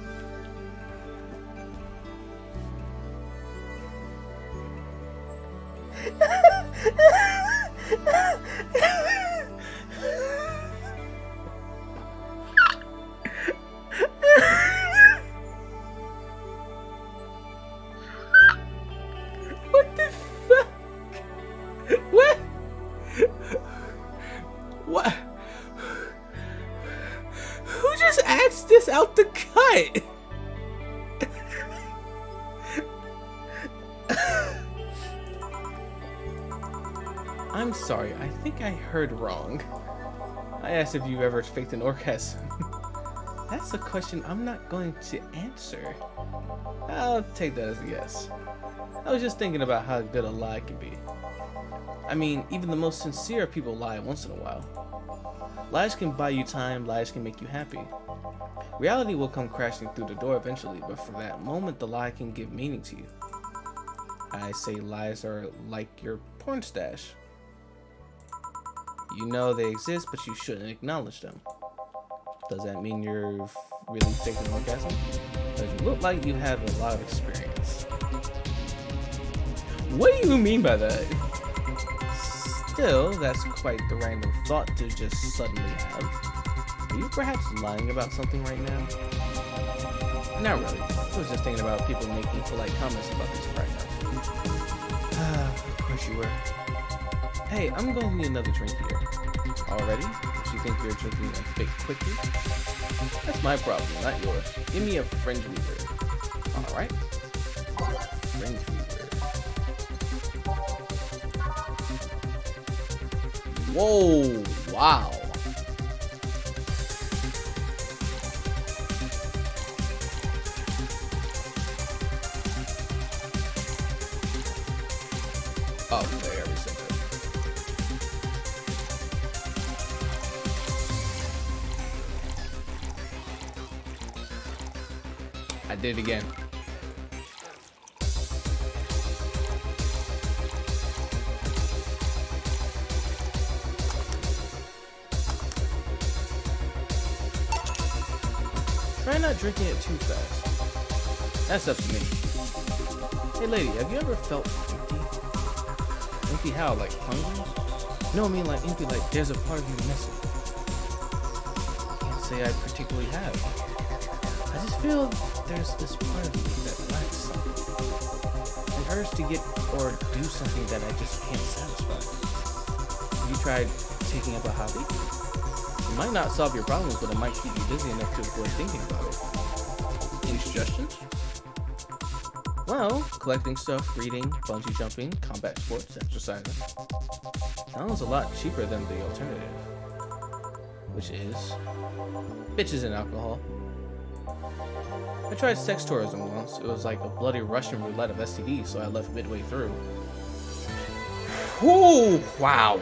What the fuck? What? What? Who just asked this out the cut? I'm sorry, I think I heard wrong. I asked if you ever faked an orgasm. That's a question I'm not going to answer. I'll take that as a yes. I was just thinking about how good a lie can be. I mean, even the most sincere people lie once in a while. Lies can buy you time, lies can make you happy. Reality will come crashing through the door eventually, but for that moment the lie can give meaning to you. I say lies are like your porn stash. You know they exist, but you shouldn't acknowledge them. Does that mean you're really faking an orgasm? Because you look like you have a lot of experience. What do you mean by that? Still, that's quite the random thought to just suddenly have. Are you perhaps lying about something right now? Not really. I was just thinking about people making polite comments about this right now. Of course you were. Hey, I'm going to need another drink here. Already? If you think you're drinking a bit quickly? That's my problem, not yours. Give me a fringe weaver. Alright. Fringe weaver. Whoa! Wow. Oh, there we said that. I did it again. Try not drinking it too fast. That's up to me. Hey lady, have you ever felt empty? Empty how? Like hungry? No, I mean like empty, like there's a part of you missing. Can't say I particularly have. I just feel there's this part of me that lacks something. An urge to get or do something that I just can't satisfy. Have you tried taking up a hobby? It might not solve your problems, but it might keep you busy enough to avoid thinking about it. Any suggestions? Well, collecting stuff, reading, bungee jumping, combat sports, exercising. Sounds a lot cheaper than the alternative. Which is bitches and alcohol. I tried sex tourism once. It was like a bloody Russian roulette of STDs, so I left midway through. Ooh, wow.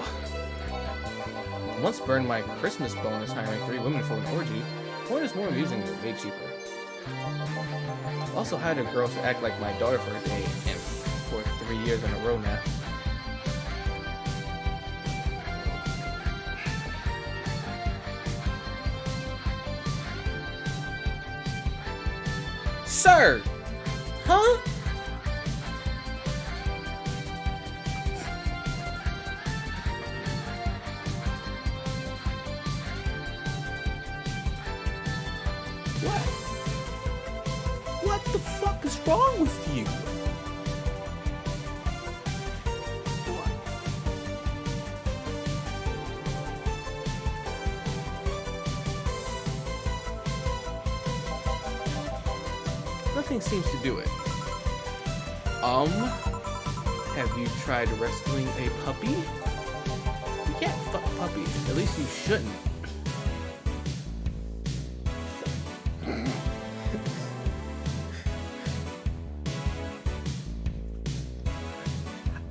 Once burned my Christmas bonus hiring 3 women for an orgy. Porn is more amusing and way cheaper. Also hired a girl to act like my daughter for a day, and for 3 years in a row now. Sir! Huh? What? What the fuck is wrong with you? Nothing seems to do it. Have you tried rescuing a puppy? You can't fuck puppies. At least you shouldn't.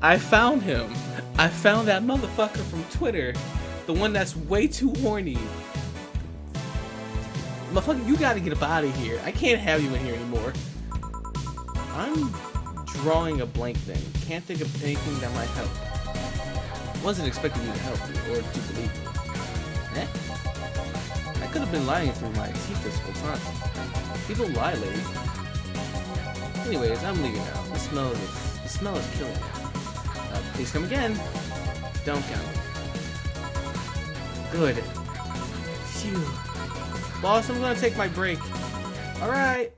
I found him. I found that motherfucker from Twitter. The one that's way too horny. Motherfucker, you gotta get up out of here. I can't have you in here anymore. I'm drawing a blank thing. Can't think of anything that might help. Wasn't expecting you to help me or to believe me. Eh? I could have been lying through my teeth this whole time. People lie, lady. Anyways, I'm leaving now. The smell is killing me. Please come again. Don't count. Good. Phew. Boss, I'm gonna take my break. Alright.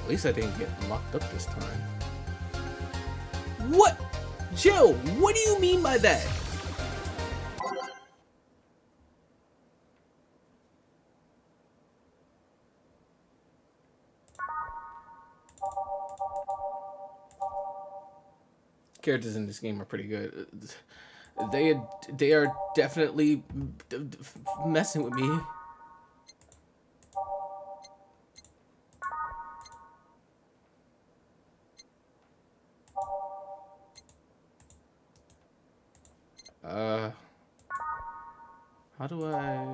At least I didn't get locked up this time. What? Joe, what do you mean by that? Characters in this game are pretty good. They are definitely messing with me. How do I...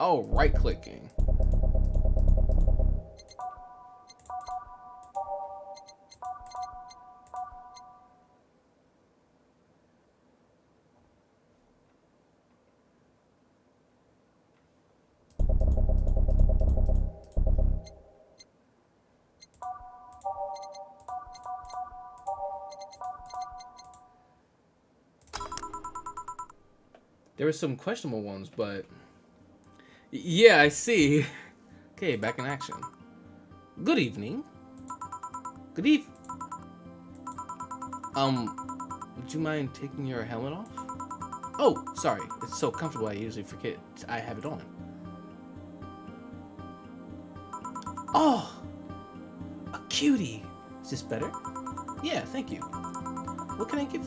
Oh, right-clicking. There were some questionable ones, but yeah, I see. Okay, back in action. Good evening. Good eve. Would you mind taking your helmet off? Oh, sorry. It's so comfortable I usually forget I have it on. Oh, a cutie. Is this better? Yeah, thank you. What can I give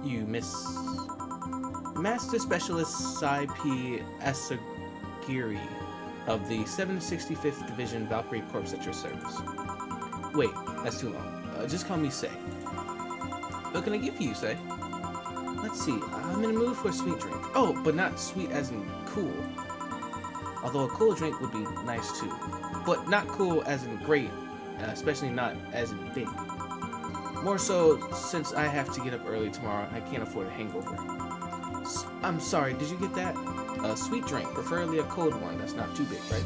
you, Miss Master Specialist Sai P. Asagiri of the 765th Division Valkyrie Corps at your service? Wait, that's too long. Just call me Say. What can I give you, Say? Let's see, I'm in the mood for a sweet drink. Oh, but not sweet as in cool. Although a cool drink would be nice too. But not cool as in great, especially not as in big. More so, since I have to get up early tomorrow, I can't afford a hangover. I'm sorry, did you get that? A sweet drink, preferably a cold one that's not too big, right?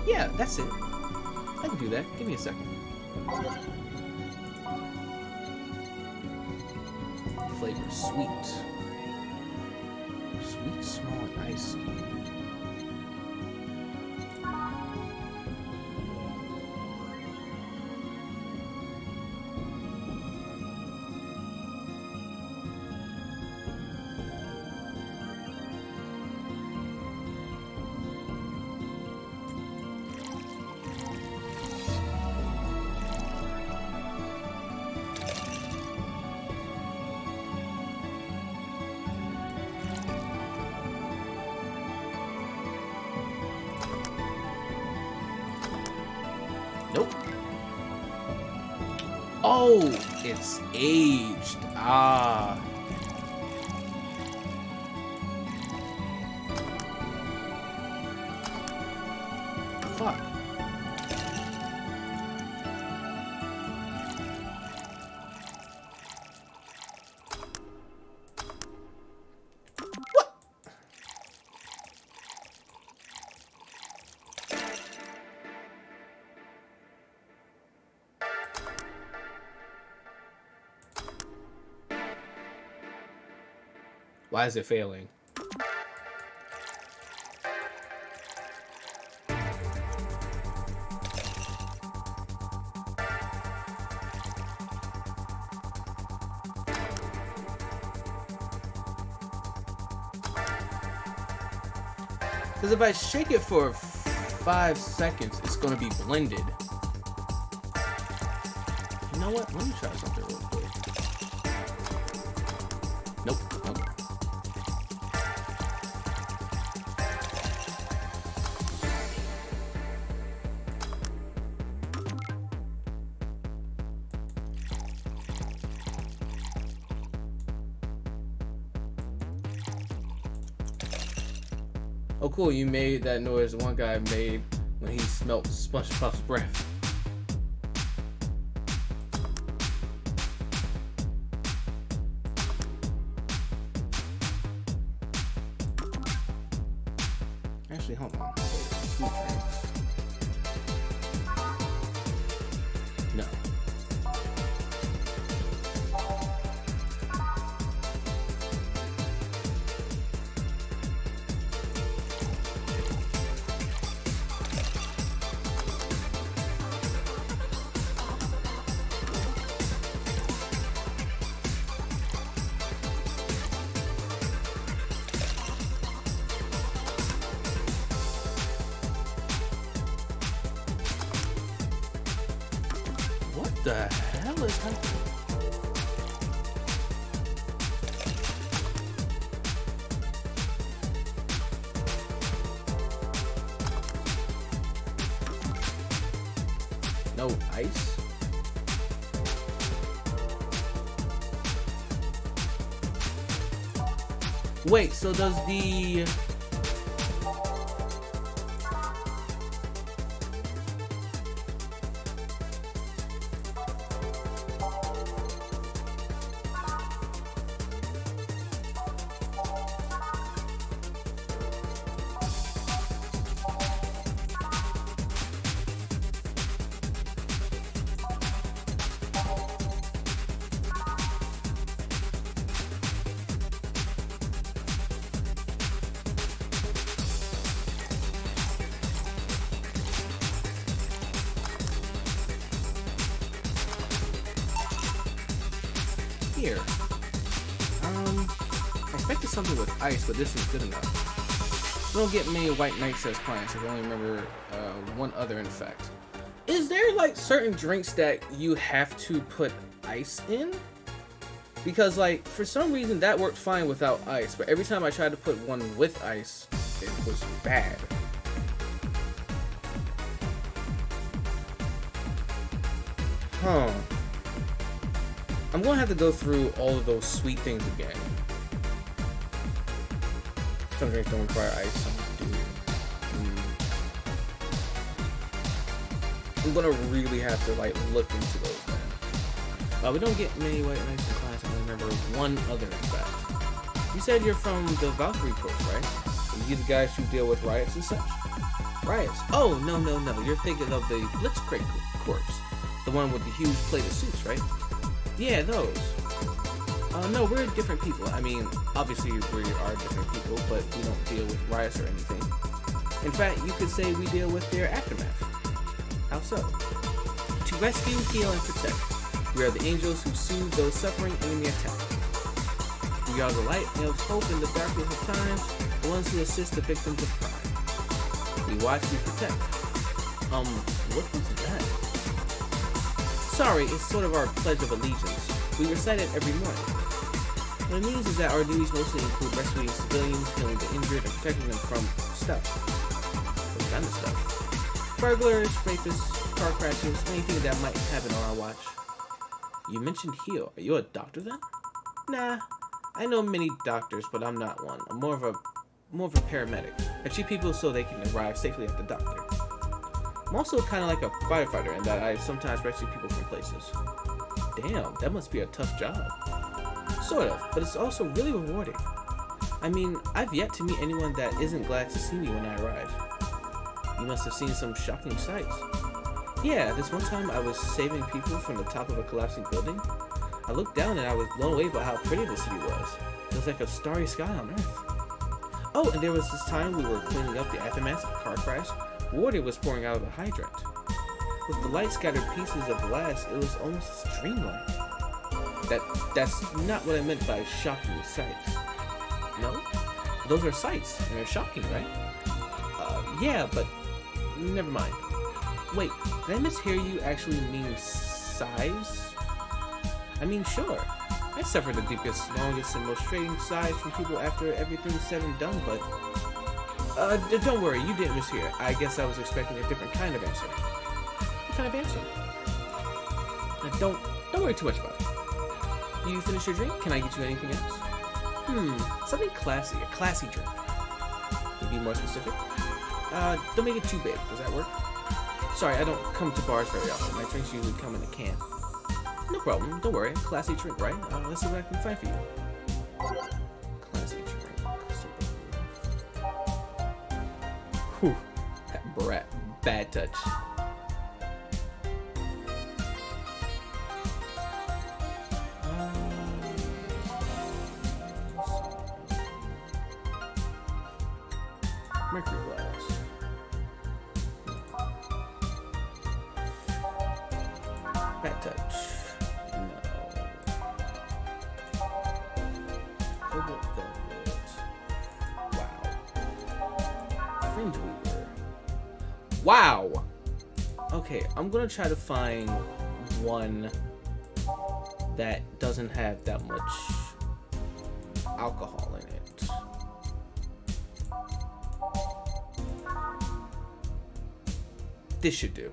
Yeah, that's it. I can do that. Give me a second. Flavor sweet. Sweet, small, and icy. Nope. Oh, it's aged. Ah. Fuck. What? Why is it failing? Because if I shake it for 5 seconds, it's going to be blended. You know what? Let me try something real quick. Nope, nope. Oh cool, you made that noise one guy made when he smelt SpongeBob's breath. Actually, hold on. Sweet drinks. No. What the hell is happening? No ice? Wait, so does the... Here. I expected something with ice, but this is good enough. We don't get many white knights as clients. I can only remember one other, in fact. Is there like certain drinks that you have to put ice in? Because like for some reason that worked fine without ice, but every time I tried to put one with ice, it was bad. Huh. I'm gonna have to go through all of those sweet things again. Some drinks don't require ice, some do. I'm gonna really have to like look into those, man. We don't get many white nights in class. I remember one other, in fact. You said you're from the Valkyrie Corps, right? And you the guys who deal with riots and such? Riots? Oh, no. You're thinking of the Blitzkrieg Corps. The one with the huge plate of suits, right? Yeah, those. No, we're different people. I mean, obviously we are different people, but we don't deal with riots or anything. In fact, you could say we deal with their aftermath. How so? To rescue, heal, and protect. We are the angels who soothe those suffering enemy attack. We are the light of hope in the darkness of times, the ones who assist the victims of crime. We watch, we protect. What was that? Sorry, it's sort of our pledge of allegiance. We recite it every morning. What it means is that our duties mostly include rescuing civilians, healing the injured, and protecting them from stuff. What kind of stuff? Burglars, rapists, car crashes, anything that might happen on our watch. You mentioned heal. Are you a doctor then? Nah, I know many doctors, but I'm not one. I'm more of a paramedic. I treat people so they can arrive safely at the doctor. I'm also kind of like a firefighter in that I sometimes rescue people from places. Damn, that must be a tough job. Sort of, but it's also really rewarding. I mean, I've yet to meet anyone that isn't glad to see me when I arrive. You must have seen some shocking sights. Yeah, this one time I was saving people from the top of a collapsing building. I looked down and I was blown away by how pretty the city was. It was like a starry sky on Earth. Oh, and there was this time we were cleaning up the aftermath of a car crash. Water was pouring out of a hydrant. With the light scattered pieces of glass, it was almost dreamlike. That's not what I meant by shocking sights. No? Those are sights, and they're shocking, right? Yeah, but never mind. Wait, did I mishear you actually mean sighs? I mean, sure. I suffered the deepest, longest, and most frustrating sighs from people after everything's said and done, but don't worry, you didn't mishear. I guess I was expecting a different kind of answer. What kind of answer? Don't worry too much about it. You finished your drink? Can I get you anything else? Something classy, a classy drink. Can you be more specific? Don't make it too big. Does that work? Sorry, I don't come to bars very often. My drinks usually come in a can. No problem. Don't worry. Classy drink, right? Let's see what I can find for you. Classy drink. Whew. That bad touch. Mercury glass. Bad touch. No. Cobalt velvet. Wow. Fringe weaver. Wow. Okay, I'm gonna try to find one that doesn't have that much alcohol in it. This should do.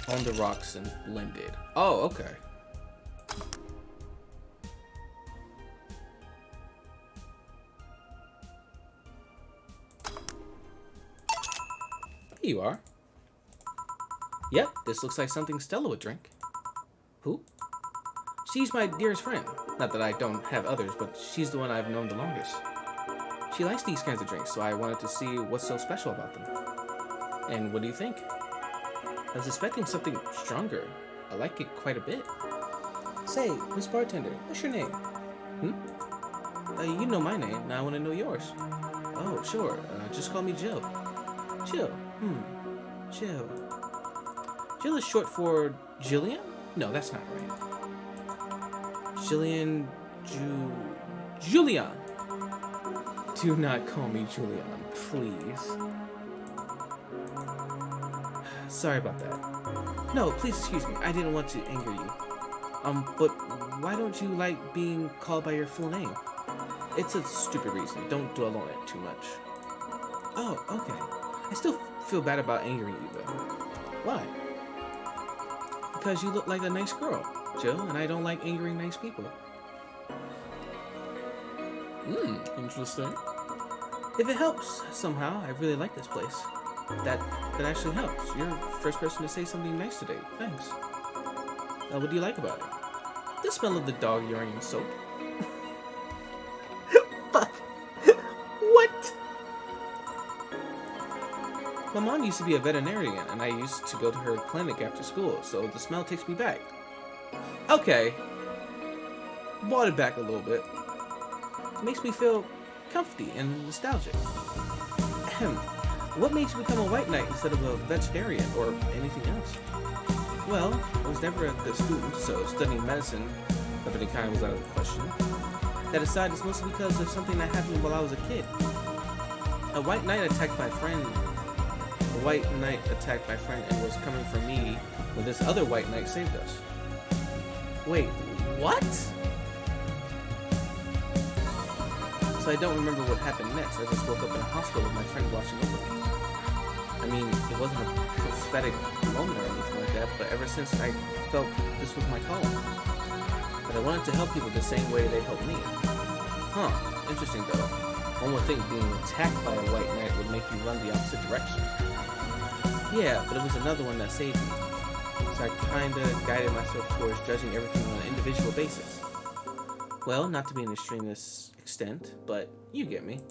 On the rocks and blended. Oh, okay. Here you are. Yep, this looks like something Stella would drink. Who? She's my dearest friend. Not that I don't have others, but she's the one I've known the longest. She likes these kinds of drinks, so I wanted to see what's so special about them. And what do you think? I was expecting something stronger. I like it quite a bit. Say, Miss Bartender, what's your name? You know my name, now I want to know yours. Oh, sure. Just call me Jill. Jill. Jill. Jill is short for Jillian? No, that's not right. Julian. Do not call me Julian, please. Sorry about that. No, please excuse me. I didn't want to anger you. But why don't you like being called by your full name? It's a stupid reason. Don't dwell on it too much. Oh, okay. I still feel bad about angering you, though. Why? Because you look like a nice girl, Jill, and I don't like angering nice people. Interesting. If it helps somehow, I really like this place. That actually helps. You're the first person to say something nice today. Thanks. What do you like about it? The smell of the dog urine and soap. Fuck. What? My mom used to be a veterinarian, and I used to go to her clinic after school, so the smell takes me back. Okay. Brought it back a little bit. It makes me feel comfy and nostalgic. What made you become a white knight instead of a veterinarian or anything else? Well, I was never a good student, so studying medicine of any kind was out of the question. That aside, it's mostly because of something that happened while I was a kid. A white knight attacked my friend and was coming for me when this other white knight saved us. Wait, what? So I don't remember what happened next. I just woke up in a hospital with my friend watching over me. I mean, it wasn't a prophetic moment or anything like that, but ever since I felt this was my calling. But I wanted to help people the same way they helped me. Huh, interesting though. One would think being attacked by a white knight would make you run the opposite direction. Yeah, but it was another one that saved me. So I kinda guided myself towards judging everything on an individual basis. Well, not to be an extremist extent, but you get me.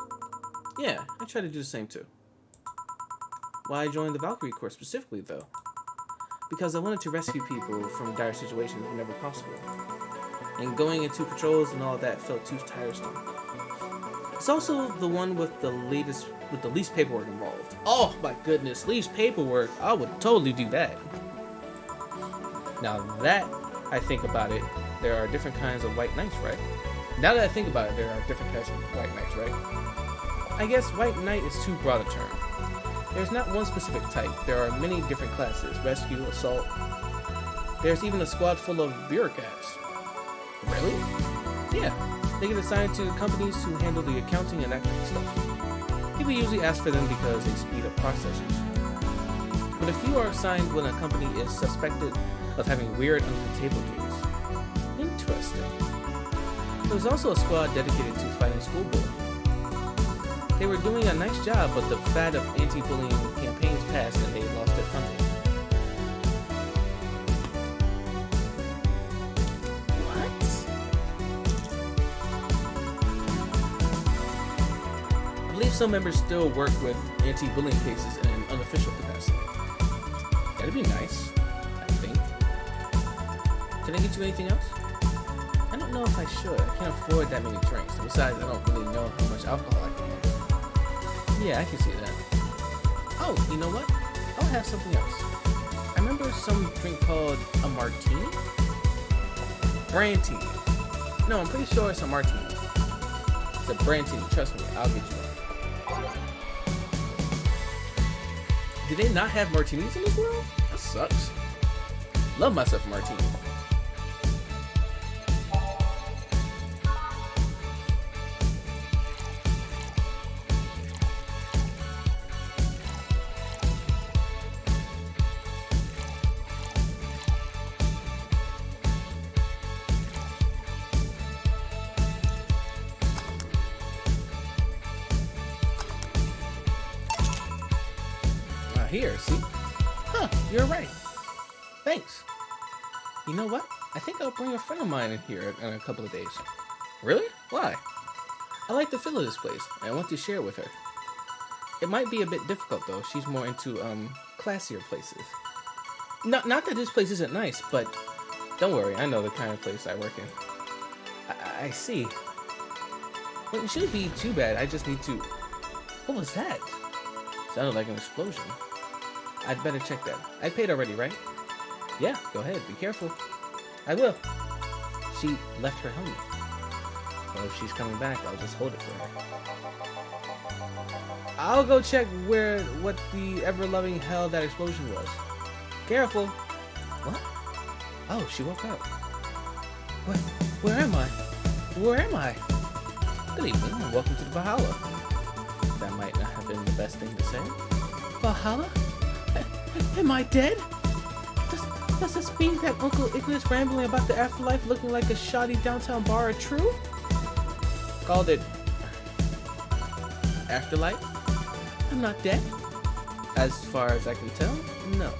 Yeah, I try to do the same too. Why I joined the Valkyrie Corps specifically though? Because I wanted to rescue people from dire situations whenever possible. And going into patrols and all that felt too tiresome. It's also the one with the least paperwork involved. Oh my goodness, least paperwork. I would totally do that. Now that I think about it, there are different kinds of white knights, right? Now that I think about it, there are different kinds of white knights, right? I guess white knight is too broad a term. There's not one specific type. There are many different classes. Rescue, assault. There's even a squad full of bureaucrats. Really? Yeah. They get assigned to companies to handle the accounting and that kind of stuff. People usually ask for them because they speed up processes. But a few are assigned when a company is suspected of having weird under-the-table deals. Interesting. There was also a squad dedicated to fighting school bullying. They were doing a nice job, but the fad of anti-bullying campaigns passed and they lost their funding. What? I believe some members still work with anti-bullying cases in an unofficial capacity. That'd be nice, I think. Can I get you anything else? I don't know if I should. I can't afford that many drinks. And besides, I don't really know how much alcohol I can handle. Yeah, I can see that. Oh, you know what? I'll have something else. I remember some drink called a martini? Brantini. No, I'm pretty sure it's a martini. It's a brantini. Trust me, I'll get you one. Do they not have martinis in this world? That sucks. Love myself a martini. Here, see? Huh, you're right. Thanks. You know what? I think I'll bring a friend of mine in here in a couple of days. Really? Why? I like the feel of this place, and I want to share it with her. It might be a bit difficult, though. She's more into, classier places. Not that this place isn't nice, but don't worry, I know the kind of place I work in. I see. Well, it shouldn't be too bad. I just need to... What was that? Sounded like an explosion. I'd better check that. I paid already, right? Yeah, go ahead. Be careful. I will. She left her helmet. Well, if she's coming back, I'll just hold it for her. I'll go check what the ever-loving hell that explosion was. Careful. What? Oh, she woke up. Where am I? Where am I? Good evening and welcome to the Valhalla. That might not have been the best thing to say. Valhalla? Am I dead? Does this mean that Uncle Ignis rambling about the afterlife looking like a shoddy downtown bar are true? Called it afterlife? I'm not dead. As far as I can tell, no.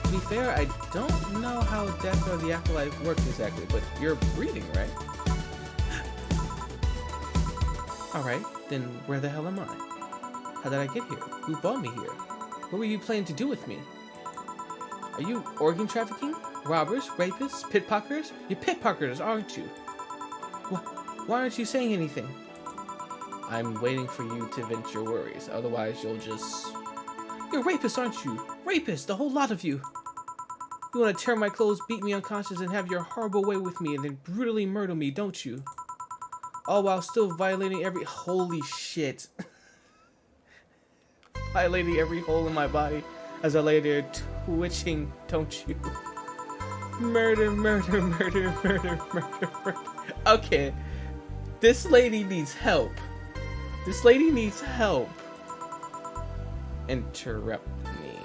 To be fair, I don't know how death or the afterlife works exactly, but you're breathing, right? Alright, then where the hell am I? How did I get here? Who brought me here? What were you planning to do with me? Are you organ trafficking? Robbers? Rapists? Pickpocketers? You're pickpocketers, aren't you? Why aren't you saying anything? I'm waiting for you to vent your worries, otherwise you'll just... You're rapists, aren't you? Rapists, the whole lot of you! You want to tear my clothes, beat me unconscious, and have your horrible way with me, and then brutally murder me, don't you? All while still violating every... Holy shit. Violating every hole in my body as I lay there twitching, don't you? Murder, murder, murder, murder, murder, murder. Okay. This lady needs help. This lady needs help. Interrupt me.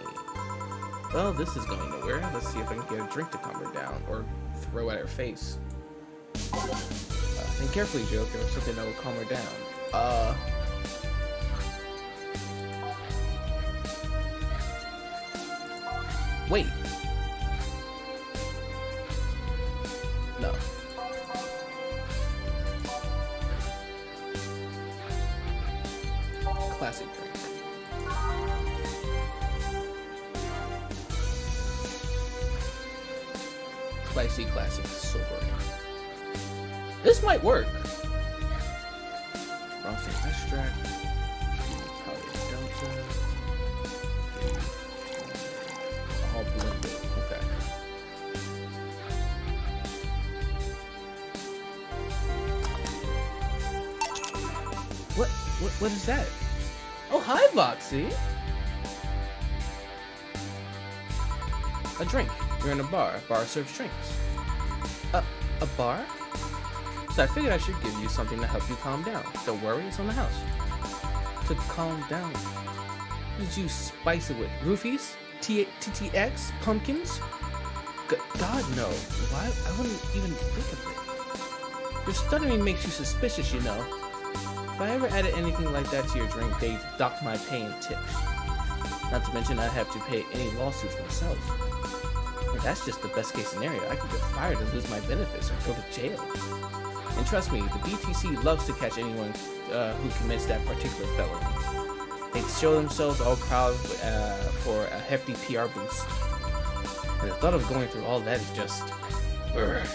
Well, this is going nowhere. Let's see if I can get a drink to calm her down or throw at her face. Think carefully, Joker. Something that will calm her down. Wait. No. Classic drink. Spicy classic sober. This might work. Frosting extract. Delta. All blended. Okay. What is that? Oh, hi, Voxy. A drink. You're in a bar. Bar serves drinks. A bar? So I figured I should give you something to help you calm down. Don't worry, it's on the house. To calm down. Did you spice it with roofies? TTX? Pumpkins? God, no. Why? I wouldn't even think of it. Your stuttering makes you suspicious, you know. If I ever added anything like that to your drink, they'd dock my pay in tips. Not to mention I'd have to pay any lawsuits myself. And that's just the best case scenario. I could get fired and lose my benefits or go to jail. And trust me, the BTC loves to catch anyone who commits that particular felony. They show themselves all proud for a hefty PR boost. And the thought of going through all that is just... Urgh.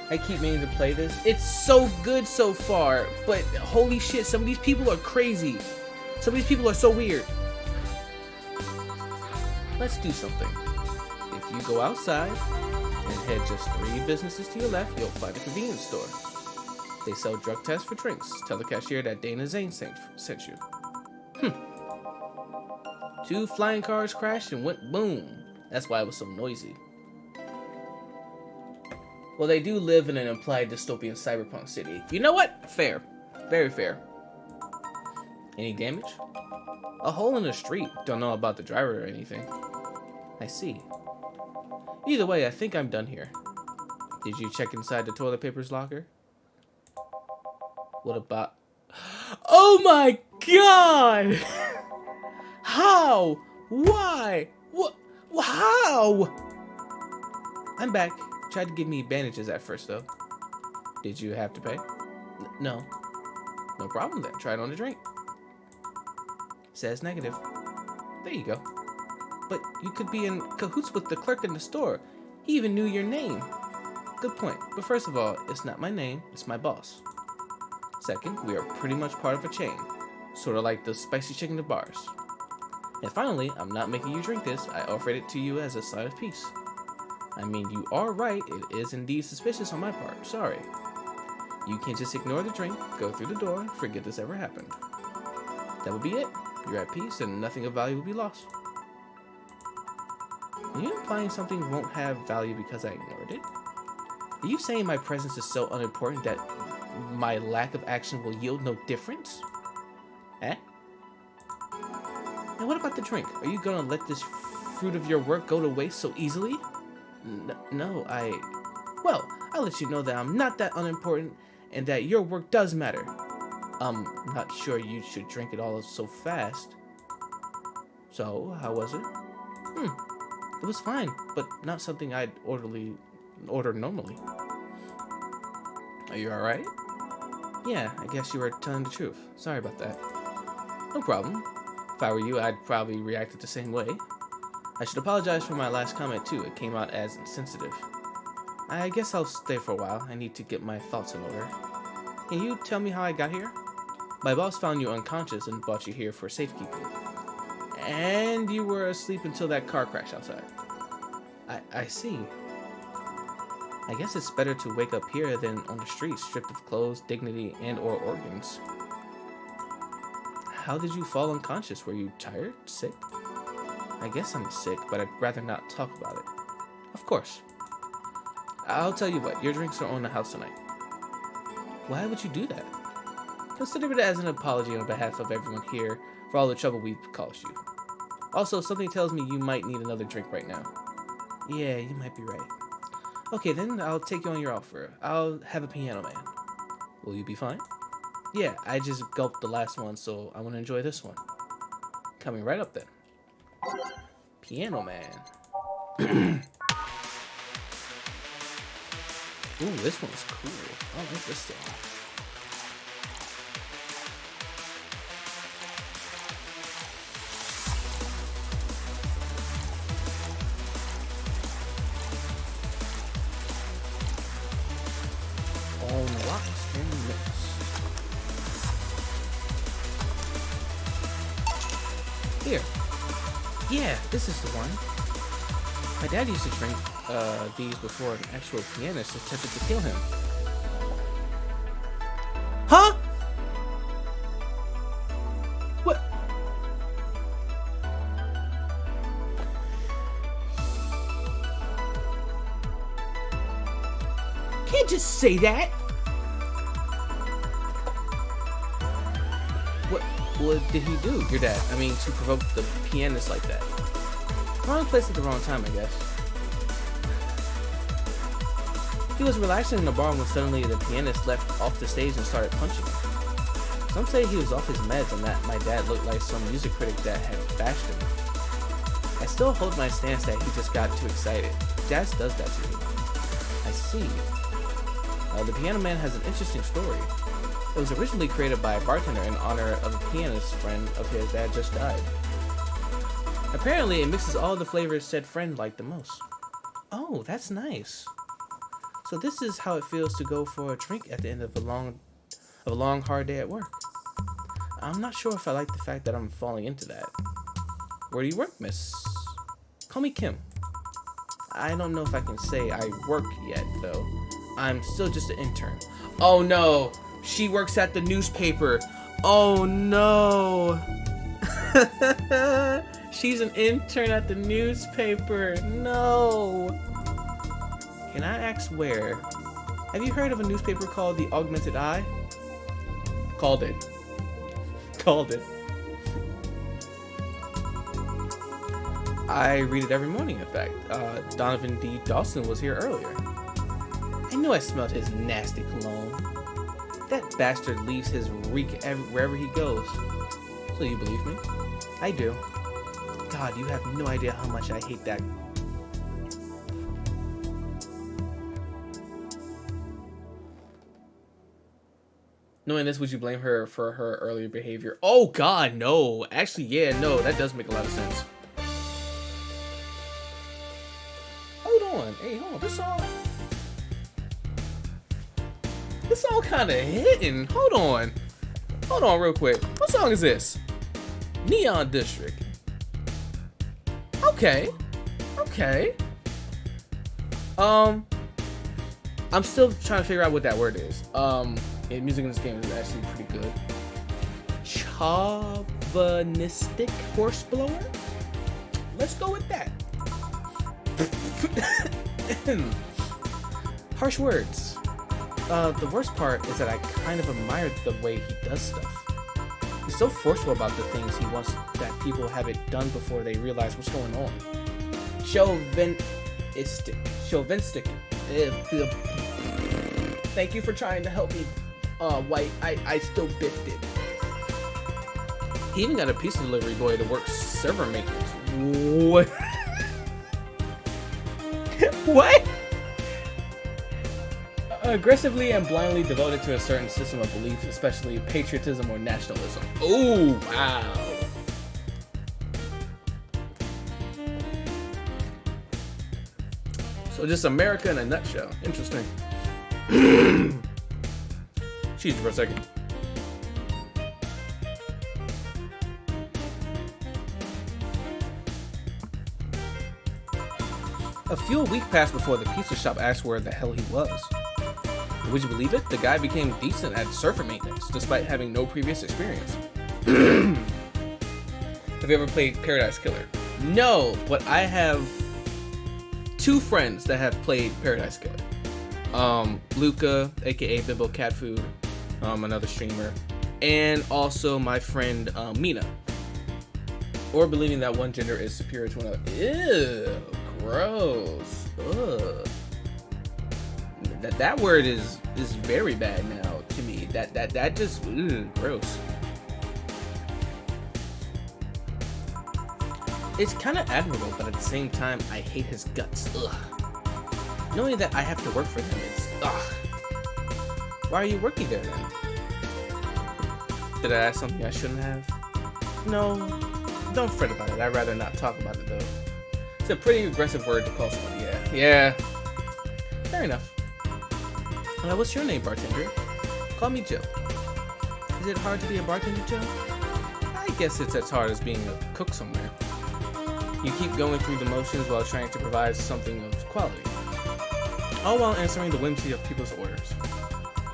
I keep meaning to play this. It's so good so far, but holy shit, some of these people are crazy. Some of these people are so weird. Let's do something. If you go outside and head just 3 businesses to your left, you'll find a convenience store. They sell drug tests for drinks. Tell the cashier that Dana Zane sent you. 2 flying cars crashed and went boom. That's why it was so noisy. Well, they do live in an implied dystopian cyberpunk city. You know what? Fair. Very fair. Any damage? A hole in the street. Don't know about the driver or anything. I see. Either way, I think I'm done here. Did you check inside the toilet paper's locker? What about... Oh my god! How? Why? What? How? I'm back. Tried to give me bandages at first, though. Did you have to pay? No. No problem then. Try it on the drink. Says negative. There you go. But you could be in cahoots with the clerk in the store. He even knew your name. Good point. But first of all, it's not my name, it's my boss. Second, we are pretty much part of a chain. Sort of like the spicy chicken to bars. And finally, I'm not making you drink this. I offered it to you as a sign of peace. I mean, you are right. It is indeed suspicious on my part. Sorry. You can't just ignore the drink, go through the door, and forget this ever happened. That will be it. You're at peace, and nothing of value will be lost. Are you implying something won't have value because I ignored it? Are you saying my presence is so unimportant that my lack of action will yield no difference? Eh? And what about the drink? Are you gonna let this fruit of your work go to waste so easily? No, Well, I'll let you know that I'm not that unimportant and that your work does matter. I'm not sure you should drink it all so fast. So, how was it? It was fine, but not something I'd order normally. Are you alright? Yeah, I guess you were telling the truth. Sorry about that. No problem. If I were you, I'd probably reacted the same way. I should apologize for my last comment too. It came out as insensitive. I guess I'll stay for a while. I need to get my thoughts in order. Can you tell me how I got here? My boss found you unconscious and brought you here for safekeeping. And you were asleep until that car crash outside. I see. I guess it's better to wake up here than on the street, stripped of clothes, dignity, and or organs. How did you fall unconscious? Were you tired? Sick? I guess I'm sick, but I'd rather not talk about it. Of course. I'll tell you what, your drinks are on the house tonight. Why would you do that? Consider it as an apology on behalf of everyone here for all the trouble we've caused you. Also, something tells me you might need another drink right now. Yeah, you might be right. Okay, then I'll take you on your offer. I'll have a piano man. Will you be fine? Yeah, I just gulped the last one, so I want to enjoy this one. Coming right up then. Piano man. Ooh, this one's cool. I like this thing. On rocks and mix. Here. Yeah, this is the one. My dad used to drink these before an actual pianist attempted to kill him. Huh? What? Can't just say that. What did he do, your dad? I mean, to provoke the pianist like that. Wrong place at the wrong time, I guess. He was relaxing in the bar when suddenly the pianist left off the stage and started punching him. Some say he was off his meds and that my dad looked like some music critic that had bashed him. I still hold my stance that he just got too excited. Jazz does that to me. I see. The Piano Man has an interesting story. It was originally created by a bartender in honor of a pianist friend of his that had just died. Apparently, it mixes all the flavors said friend liked the most. Oh, that's nice. So this is how it feels to go for a drink at the end of a long, hard day at work. I'm not sure if I like the fact that I'm falling into that. Where do you work, miss? Call me Kim. I don't know if I can say I work yet, though. I'm still just an intern. Oh no! She works at the newspaper. Oh no! She's an intern at the newspaper. No! Can I ask where? Have you heard of a newspaper called The Augmented Eye? Called it. I read it every morning, in fact. Donovan D. Dawson was here earlier. I knew I smelled his nasty cologne. That bastard leaves his reek wherever he goes. So you believe me? I do. God, you have no idea how much I hate that. Knowing this, would you blame her for her earlier behavior? Oh God, no. Actually, yeah, no, that does make a lot of sense. Hold on. Hey, hold on. This song kind of hitting. Hold on real quick. What song is this? Neon District. Okay. I'm still trying to figure out what that word is. Music in this game is actually pretty good. Chauvinistic horseblower? Let's go with that. Harsh words. The worst part is that I kind of admire the way he does stuff. He's so forceful about the things he wants that people have it done before they realize what's going on. Chauvinistic. Thank you for trying to help me, White. I still biffed it. He even got a pizza delivery boy to work server maintenance. What? What? Aggressively and blindly devoted to a certain system of beliefs, especially patriotism or nationalism. Oh, wow. So just America in a nutshell. Interesting. Excuse me for a second. A few weeks passed before the pizza shop asked where the hell he was. Would you believe it? The guy became decent at server maintenance, despite having no previous experience. Have you ever played Paradise Killer? No, but I have 2 friends that have played Paradise Killer. Luca, aka Bimbo Cat Food, another streamer, and also my friend Mina. Or believing that one gender is superior to another. Ew, gross. Ugh. That word is very bad now to me. That just gross. It's kind of admirable, but at the same time, I hate his guts. Ugh. Knowing that I have to work for him, it's ugh. Why are you working there then? Did I ask something I shouldn't have? No, don't fret about it. I'd rather not talk about it though. It's a pretty aggressive word to call someone. Yeah. Fair enough. What's your name, bartender? Call me Joe. Is it hard to be a bartender, Joe? I guess it's as hard as being a cook somewhere. You keep going through the motions while trying to provide something of quality, all while answering the whimsy of people's orders.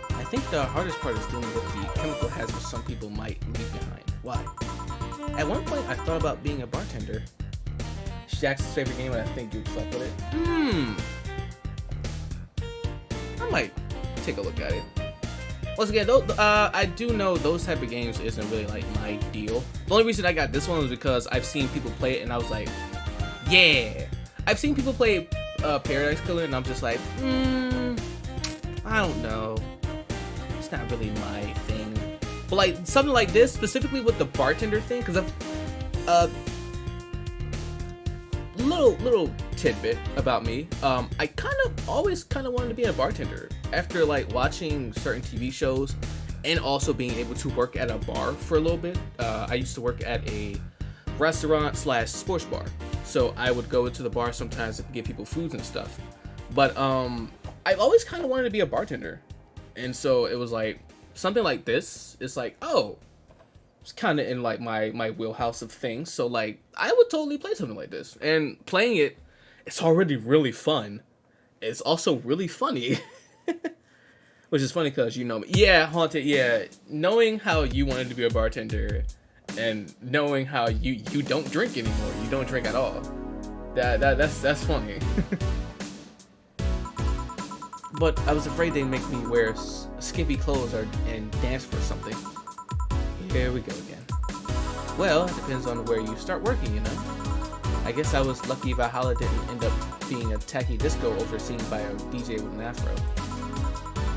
I think the hardest part is dealing with the chemical hazards some people might leave behind. Why? At one point, I thought about being a bartender. Shaq's favorite game, and I think you'd fuck with it. I might take a look at it. Once again, I do know those type of games isn't really like my deal. The only reason I got this one was because I've seen people play it and I was like, yeah. I've seen people play Paradise Killer and I'm just like, I don't know. It's not really my thing. But like something like this, specifically with the bartender thing, because I've little tidbit about me. I always wanted to be a bartender after like watching certain TV shows and also being able to work at a bar for a little bit. I used to work at a restaurant / sports bar, so I would go into the bar sometimes to give people foods and stuff. But I've always kind of wanted to be a bartender, and so it was like something like this. It's like, oh, it's kind of in like my wheelhouse of things. So like I would totally play something like this, and playing it, it's already really fun. It's also really funny. Which is funny because you know me. Yeah, Haunted, yeah. Knowing how you wanted to be a bartender and knowing how you don't drink anymore. You don't drink at all. That's funny. But I was afraid they'd make me wear skimpy clothes and dance for something. Here we go again. Well, it depends on where you start working, you know. I guess I was lucky Valhalla didn't end up being a tacky disco overseen by a DJ with an afro.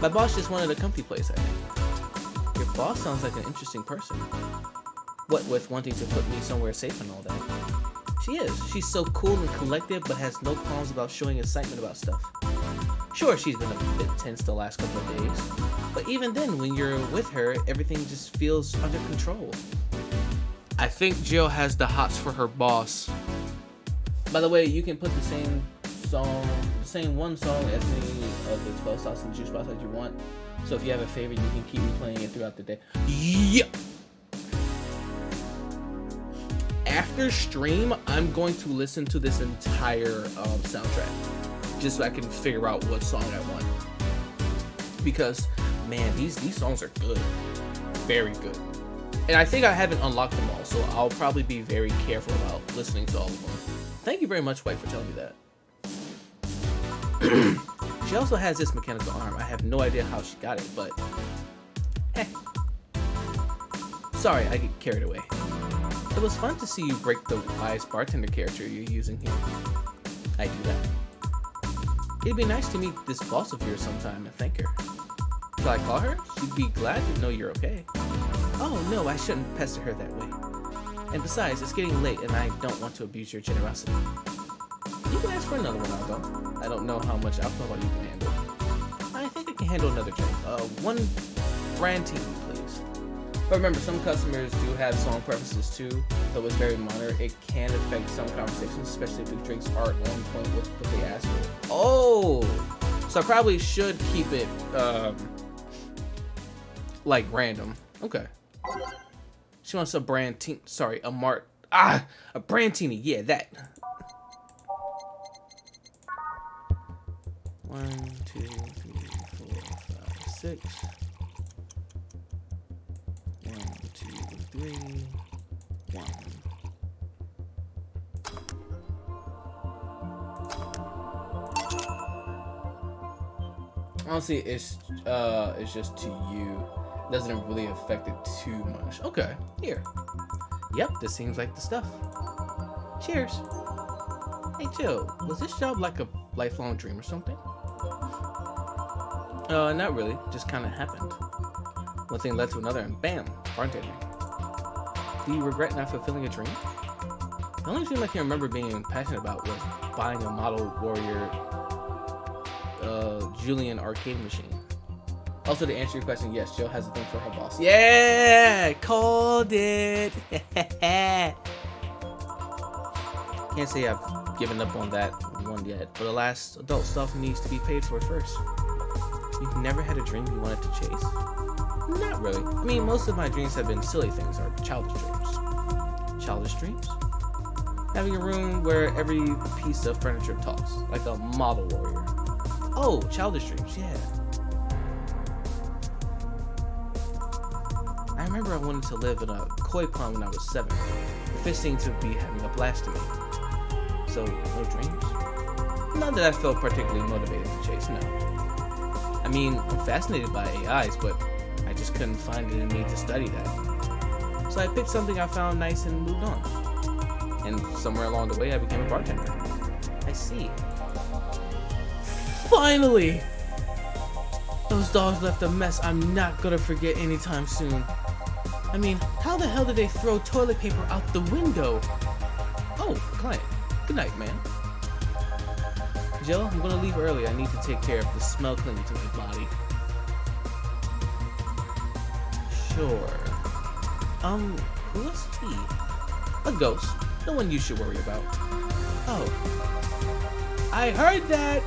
My boss just wanted a comfy place, I think. Your boss sounds like an interesting person. What with wanting to put me somewhere safe and all that. She is. She's so cool and collected, but has no qualms about showing excitement about stuff. Sure, she's been a bit tense the last couple of days, but even then, when you're with her, everything just feels under control. I think Jill has the hots for her boss. By the way, you can put the same one song as many of the 12 sauce and juice box that you want. So if you have a favorite, you can keep replaying it throughout the day. Yep. After stream, I'm going to listen to this entire soundtrack. just so I can figure out what song I want. Because, man, these songs are good. Very good. And I think I haven't unlocked them all, so I'll probably be very careful about listening to all of them. Thank you very much, White, for telling me that. She also has this mechanical arm. I have no idea how she got it, but heck. Sorry, I get carried away. It was fun to see you break the wise bartender character you're using here. I do that. It'd be nice to meet this boss of yours sometime and thank her. Shall I call her? She'd be glad to know you're okay. Oh no, I shouldn't pester her that way. And besides, it's getting late and I don't want to abuse your generosity. You can ask for another one, Aldo. I don't know how much alcohol you can handle. I think I can handle another drink. One brandy, please. But remember, some customers do have song preferences too, though it's very minor. It can affect some conversations, especially if the drinks aren't on point with what they ask for. Oh! So I probably should keep it, like random. Okay. She wants a brandini. Sorry, a brandini. Yeah, that. 1, 2, 3, 4, 5, 6. 1, 2, 3, 1. Honestly, it's just to you. Doesn't really affect it too much. Okay, here. Yep, this seems like the stuff. Cheers. Hey, Jill, was this job like a lifelong dream or something? Not really. Just kind of happened. One thing led to another, and bam, bartending. Do you regret not fulfilling a dream? The only dream I can remember being passionate about was buying a model warrior Julian arcade machine. Also, to answer your question, yes, Jill has a thing for her boss. Yeah, called it. Can't say I've given up on that one yet, but alas, adult stuff needs to be paid for first. You've never had a dream you wanted to chase? Not really. I mean, most of my dreams have been silly things, or childish dreams. Childish dreams? Having a room where every piece of furniture talks, like a model warrior. Oh, childish dreams, yeah. I remember I wanted to live in a koi pond when I was 7. The fish seemed to be having a blast to me. So, no dreams? Not that I felt particularly motivated to chase, no. I mean, I'm fascinated by AIs, but I just couldn't find it in me to study that. So I picked something I found nice and moved on. And somewhere along the way, I became a bartender. I see. Finally! Those dogs left a mess I'm not gonna forget anytime soon. I mean, how the hell did they throw toilet paper out the window? Oh, client. Good night, man. Jill, I'm gonna leave early. I need to take care of the smell clinging to my body. Sure. Who is he? A ghost. No one you should worry about. Oh. I heard that!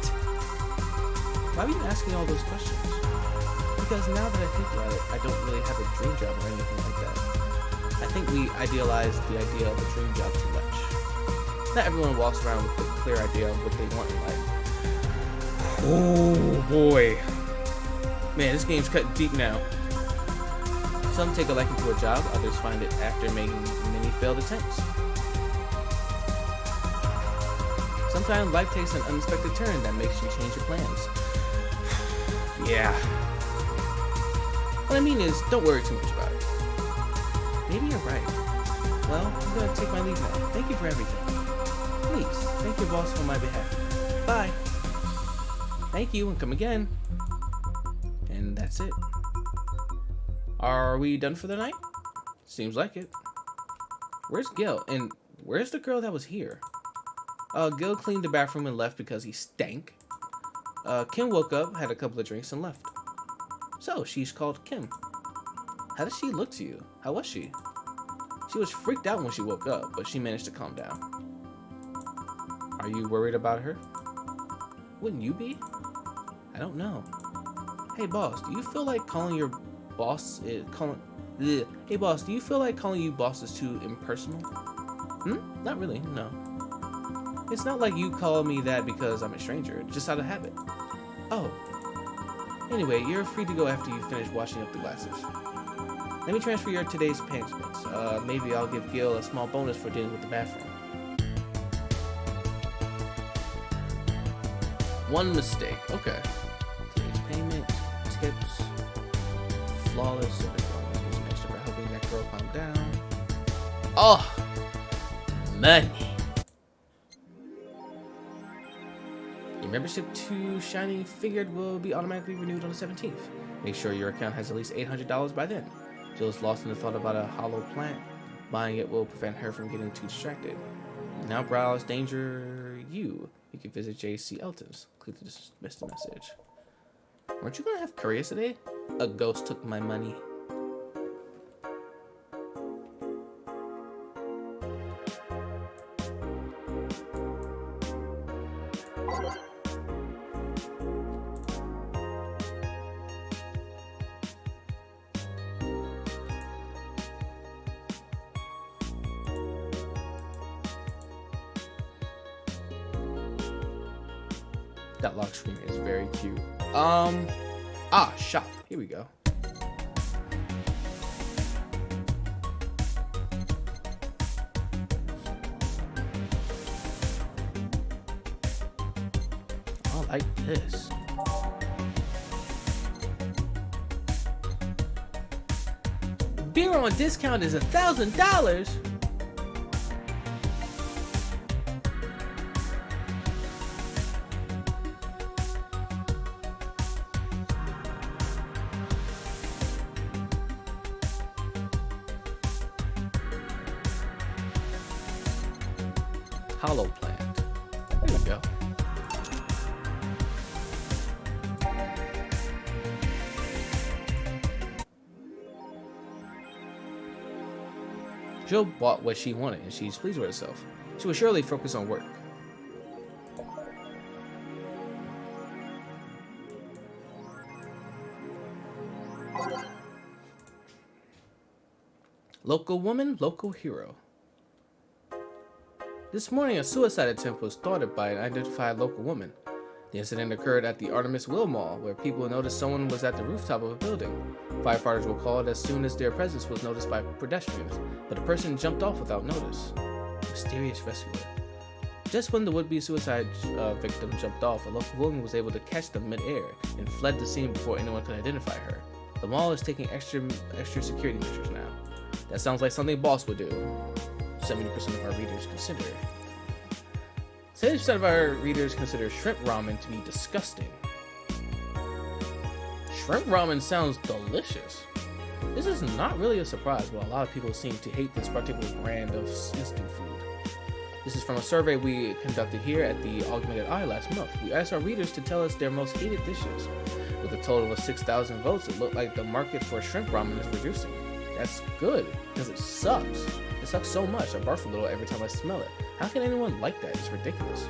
Why are you asking all those questions? Because now that I think about it, I don't really have a dream job or anything like that. I think we idealize the idea of a dream job too much. Not everyone walks around with a clear idea of what they want in life. Oh boy. Man, this game's cutting deep now. Some take a liking to a job, others find it after making many failed attempts. Sometimes life takes an unexpected turn that makes you change your plans. Yeah. What I mean is, don't worry too much about it. Maybe you're right. Well, I'm gonna take my leave now. Thank you for everything. Please, thank your boss on my behalf. Bye. Thank you, and come again. And that's it. Are we done for the night? Seems like it. Where's Gil? And where's the girl that was here? Gil cleaned the bathroom and left because he stank. Kim woke up, had a couple of drinks, and left. So, she's called Kim. How did she look to you? How was she? She was freaked out when she woke up, but she managed to calm down. Are you worried about her? Wouldn't you be? I don't know. Hey boss, do you feel like calling your boss is Hey boss, do you feel like calling you boss is too impersonal? Not really, no. It's not like you call me that because I'm a stranger, just out of habit. Oh. Anyway, you're free to go after you finish washing up the glasses. Let me transfer your today's payments. Maybe I'll give Gil a small bonus for dealing with the bathroom. One mistake. Okay. Today's payment, tips, flawless. So there's an extra for helping that girl calm down. Oh, money. Your membership to Shining Figured will be automatically renewed on the 17th. Make sure your account has at least $800 by then. Jill's lost in the thought about a hollow plant. Buying it will prevent her from getting too distracted. Now browse Danger You. You can visit J.C. Elton's. Click to dismiss the message. Weren't you gonna have curious today? A ghost took my money. That lock screen is very cute. Shop. Here we go. I like this. Beer on discount is $1,000. Hollow plant. There we go. Jill bought what she wanted and she's pleased with herself. She will surely focus on work. Local woman, local hero. This morning, a suicide attempt was started by an identified local woman. The incident occurred at the Artemis Will Mall, where people noticed someone was at the rooftop of a building. Firefighters were called as soon as their presence was noticed by pedestrians, but a person jumped off without notice. Mysterious rescuer. Just when the would-be suicide victim jumped off, a local woman was able to catch them mid-air and fled the scene before anyone could identify her. The mall is taking extra security measures now. That sounds like something Boss would do. 70% of our readers consider. 70% of our readers consider shrimp ramen to be disgusting. Shrimp ramen sounds delicious. This is not really a surprise, but a lot of people seem to hate this particular brand of instant food. This is from a survey we conducted here at the Augmented Eye last month. We asked our readers to tell us their most hated dishes. With a total of 6,000 votes, it looked like the market for shrimp ramen is reducing. That's good, because it sucks. It sucks so much, I barf a little every time I smell it. How can anyone like that? It's ridiculous.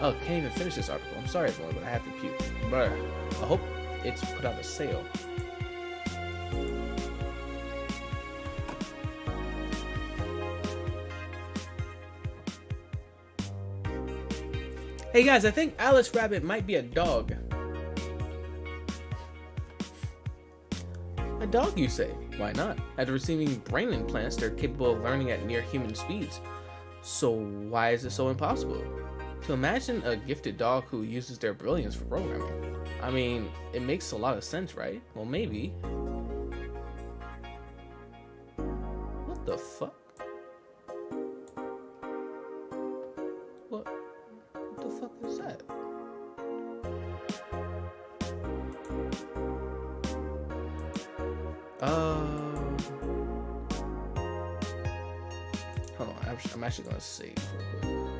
Oh, can't even finish this article. I'm sorry everyone, but I have to puke. Brr. I hope it's put out a sale. Hey guys, I think Alice Rabbit might be a dog. A dog, you say? Why not? After receiving brain implants, they're capable of learning at near human speeds. So why is it so impossible? To imagine a gifted dog who uses their brilliance for programming. I mean, it makes a lot of sense, right? Well, maybe. What the fuck? What the fuck is that? Hold on, I'm actually gonna save real quick.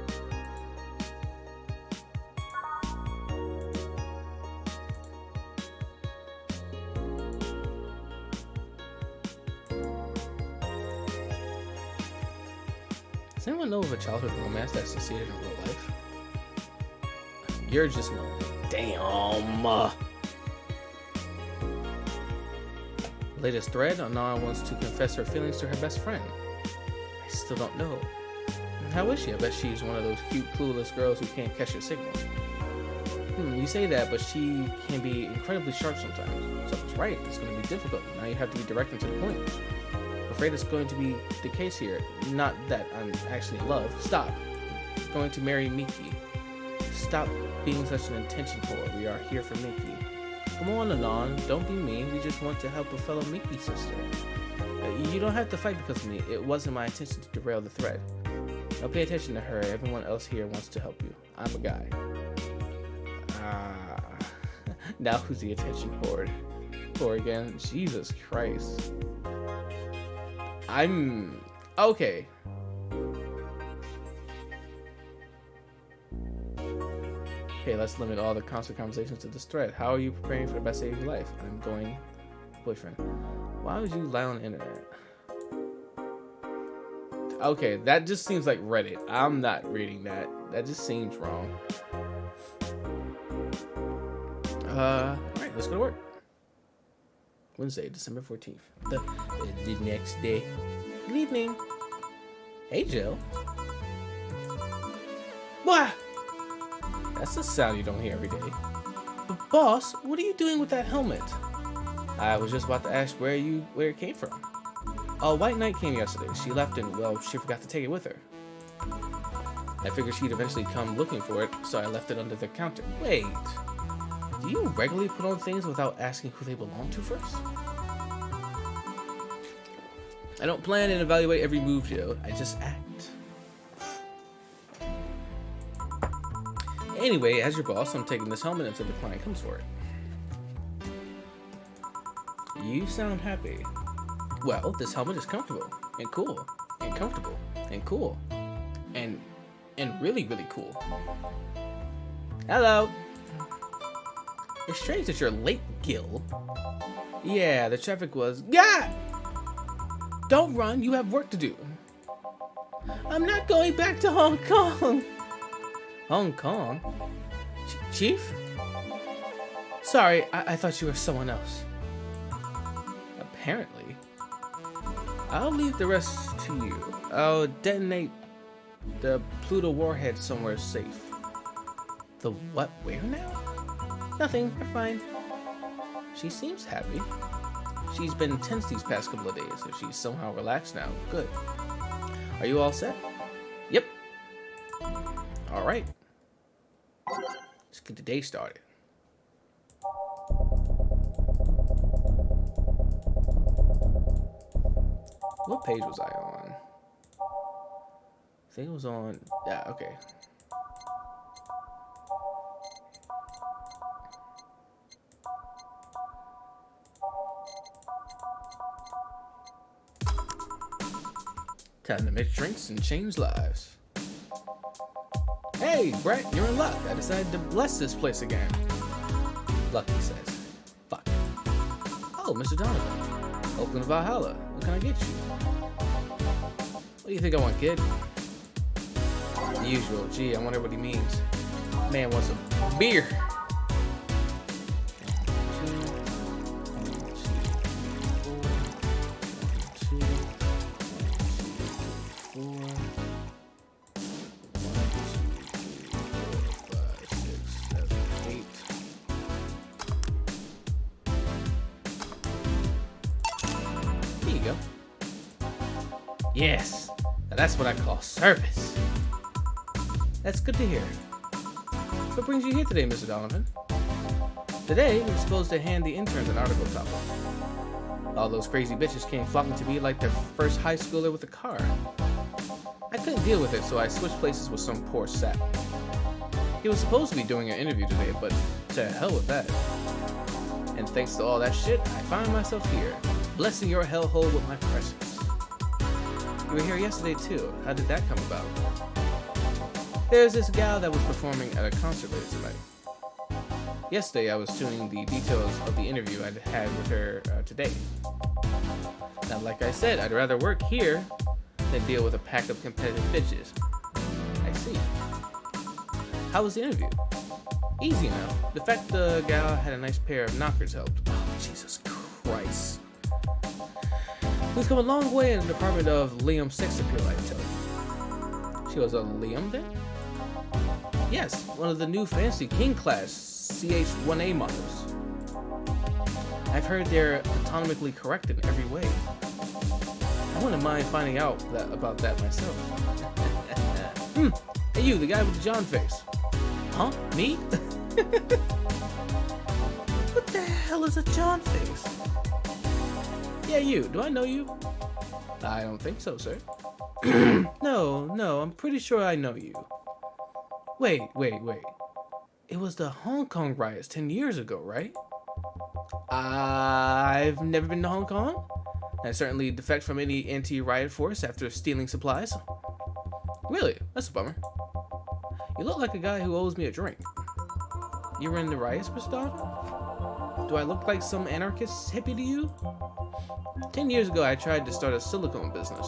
Does anyone know of a childhood romance that succeeded in real life? You're just lonely. Damn. Latest thread, Anna wants to confess her feelings to her best friend. I still don't know. How is she? I bet she's one of those cute, clueless girls who can't catch your signal. You say that, but she can be incredibly sharp sometimes. So it's right, it's going to be difficult. Now you have to be direct and to the point. I'm afraid it's going to be the case here. Not that I'm actually in love. Stop. I'm going to marry Miki. Stop being such an attention whore. We are here for Miki. Come on, Anon. Don't be mean. We just want to help a fellow Miki sister. You don't have to fight because of me. It wasn't my intention to derail the thread. Now pay attention to her. Everyone else here wants to help you. I'm a guy. Now who's the attention whore? Whore again? Jesus Christ. I'm... Okay. Okay, let's limit all the constant conversations to this thread. How are you preparing for the best day of your life? I'm going... Boyfriend. Why would you lie on the internet? Okay, that just seems like Reddit. I'm not reading that. That just seems wrong. Alright, let's go to work. Wednesday, December 14th. The next day. Good evening. Hey, Jill. What? That's a sound you don't hear every day. But boss, what are you doing with that helmet? I was just about to ask where it came from. A white knight came yesterday. She left and, well, she forgot to take it with her. I figured she'd eventually come looking for it, so I left it under the counter. Wait. Do you regularly put on things without asking who they belong to first? I don't plan and evaluate every move, Joe. I just act. Anyway, as your boss, I'm taking this helmet until the client comes for it. You sound happy. Well, this helmet is comfortable and cool and comfortable and cool and really, really cool. Hello. It's strange that you're late, Gil. Yeah, the traffic was... God! Don't run, you have work to do. I'm not going back to Hong Kong. Hong Kong? Chief? Sorry, I thought you were someone else. Apparently. I'll leave the rest to you. I'll detonate the Pluto warhead somewhere safe. The what? Where now? Nothing. You're fine. She seems happy. She's been tense these past couple of days. If she's somehow relaxed now, good. Are you all set? Yep. All right. Let's get the day started. What page was I on? I think it was on... Yeah, okay. Time to mix drinks and change lives. Hey, Brett, you're in luck. I decided to bless this place again. Lucky says. Fuck. Oh, Mr. Donovan. Open Valhalla. What can I get you? What do you think I want, kid? The usual. Gee, I wonder what he means. Man wants a beer. Yes, now that's what I call service. That's good to hear. What brings you here today, Mr. Donovan? Today, we're supposed to hand the interns an article topic. All those crazy bitches came flocking to me like their first high schooler with a car. I couldn't deal with it, so I switched places with some poor sap. He was supposed to be doing an interview today, but to hell with that. And thanks to all that shit, I find myself here, blessing your hellhole with my presence. You were here yesterday too. How did that come about? There's this gal that was performing at a concert later tonight. Yesterday I was tuning the details of the interview I'd had with her today. Now, like I said, I'd rather work here than deal with a pack of competitive bitches. I see. How was the interview? Easy enough. The fact the gal had a nice pair of knockers helped. Oh, Jesus Christ. We've come a long way in the department of Liam sex appeal, I tell you. She was a Liam then? Yes, one of the new fancy King class CH-1A models. I've heard they're autonomically correct in every way. I wouldn't mind finding out about that myself. Hey you, the guy with the John face. Huh? Me? What the hell is a John face? Yeah, you. Do I know you? I don't think so, sir. No, I'm pretty sure I know you. Wait. It was the Hong Kong riots 10 years ago, right? I've never been to Hong Kong. I certainly defect from any anti-riot force after stealing supplies. Really? That's a bummer. You look like a guy who owes me a drink. You were in the riots, Mr. Donovan? Do I look like some anarchist hippie to you? 10 years ago, I tried to start a silicone business.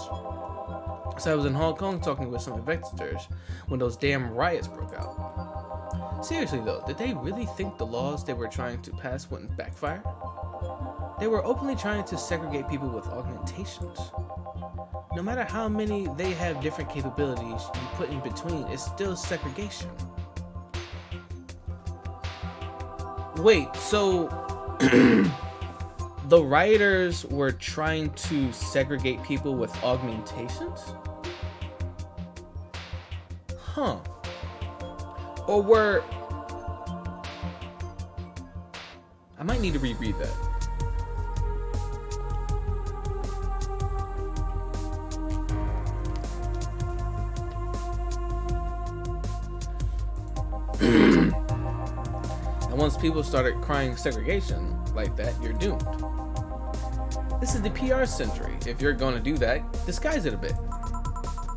So I was in Hong Kong talking with some investors when those damn riots broke out. Seriously though, did they really think the laws they were trying to pass wouldn't backfire? They were openly trying to segregate people with augmentations. No matter how many they have different capabilities you put in between, it's still segregation. Wait, so the rioters were trying to segregate people with augmentations? Huh. Or were... I might need to reread that. And once people started crying segregation like that, you're doomed. This is the PR century. If you're gonna do that, disguise it a bit.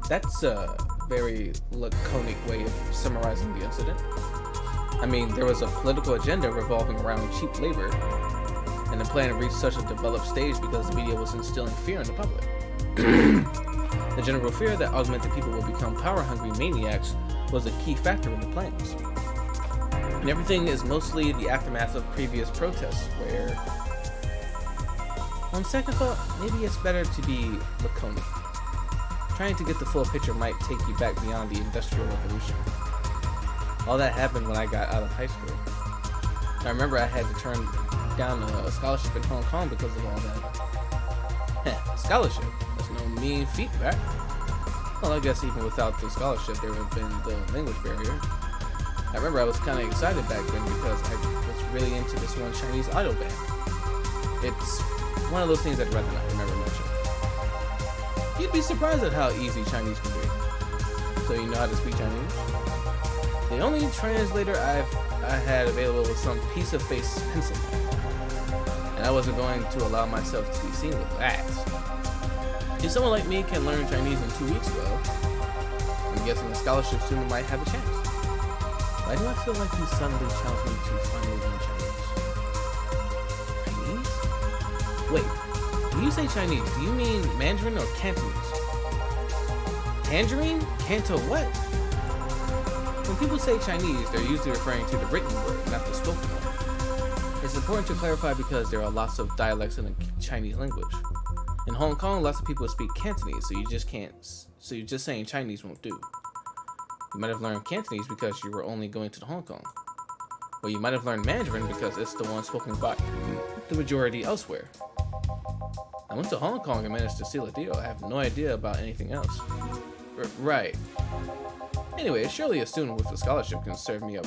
That's a very laconic way of summarizing the incident. I mean, there was a political agenda revolving around cheap labor, and the plan to reach such a developed stage because the media was instilling fear in the public. The general fear that augmented people will become power-hungry maniacs was a key factor in the plans. And everything is mostly the aftermath of previous protests where, on second thought, maybe it's better to be laconic. Trying to get the full picture might take you back beyond the Industrial Revolution. All that happened when I got out of high school. I remember I had to turn down a scholarship in Hong Kong because of all that. Scholarship? That's no mean feat, right? Well, I guess even without the scholarship, there would have been the language barrier. I remember I was kind of excited back then because I was really into this one Chinese idol band. It's one of those things I'd rather not remember much of. You'd be surprised at how easy Chinese can be. So you know how to speak Chinese? The only translator I had available was some piece of face pencil. And I wasn't going to allow myself to be seen with that. If someone like me can learn Chinese in 2 weeks, well, I'm guessing a scholarship student might have a chance. Why do I feel like you suddenly challenged me to finally learn Chinese? Chinese? Wait, when you say Chinese, do you mean Mandarin or Cantonese? Tangerine? Canto what? When people say Chinese, they're usually referring to the written word, not the spoken one. It's important to clarify because there are lots of dialects in the Chinese language. In Hong Kong, lots of people speak Cantonese, so you're just saying Chinese won't do. You might have learned Cantonese because you were only going to Hong Kong. Or you might have learned Mandarin because it's the one spoken by the majority elsewhere. I went to Hong Kong and managed to seal a deal. I have no idea about anything else. Right. Anyway, surely a student with a scholarship can serve me a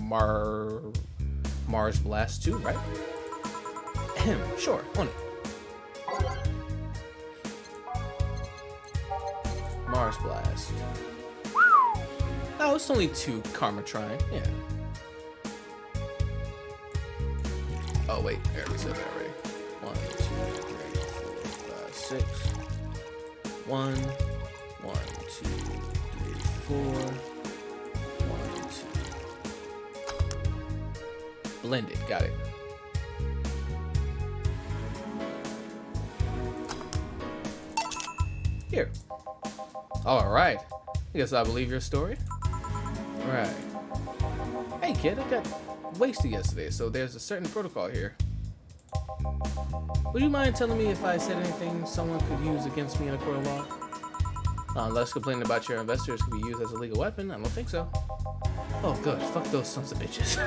Mars Blast too, right? Sure, on it. Mars Blast. Oh, it's only 2 Karma Trine, yeah. Oh wait, I already said that already. 1, 2, 3, 4, 5, 6. 1, 1, 2, 3, 4. 1, 2. Blended, got it. Here. Alright. I guess I believe your story. Right. Hey kid, I got wasted yesterday, so there's a certain protocol here. Would you mind telling me if I said anything someone could use against me in a court of law? Unless complaining about your investors can be used as a legal weapon, I don't think so. Oh, good. Fuck those sons of bitches.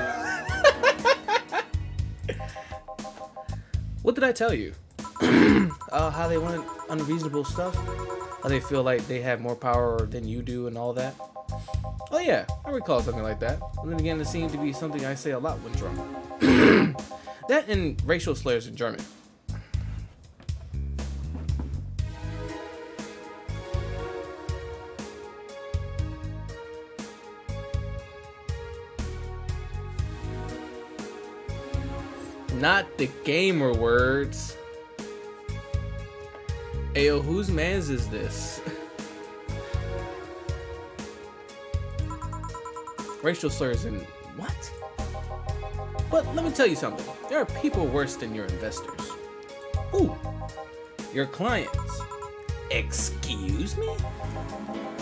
What did I tell you? How they want unreasonable stuff? How they feel like they have more power than you do and all that? Oh yeah, I recall something like that. And then again, it seemed to be something I say a lot when drunk. That and racial slurs in German. Not the gamer words. Ayo, whose mans is this? Racial slurs and what? But let me tell you something. There are people worse than your investors. Who? Your clients. Excuse me?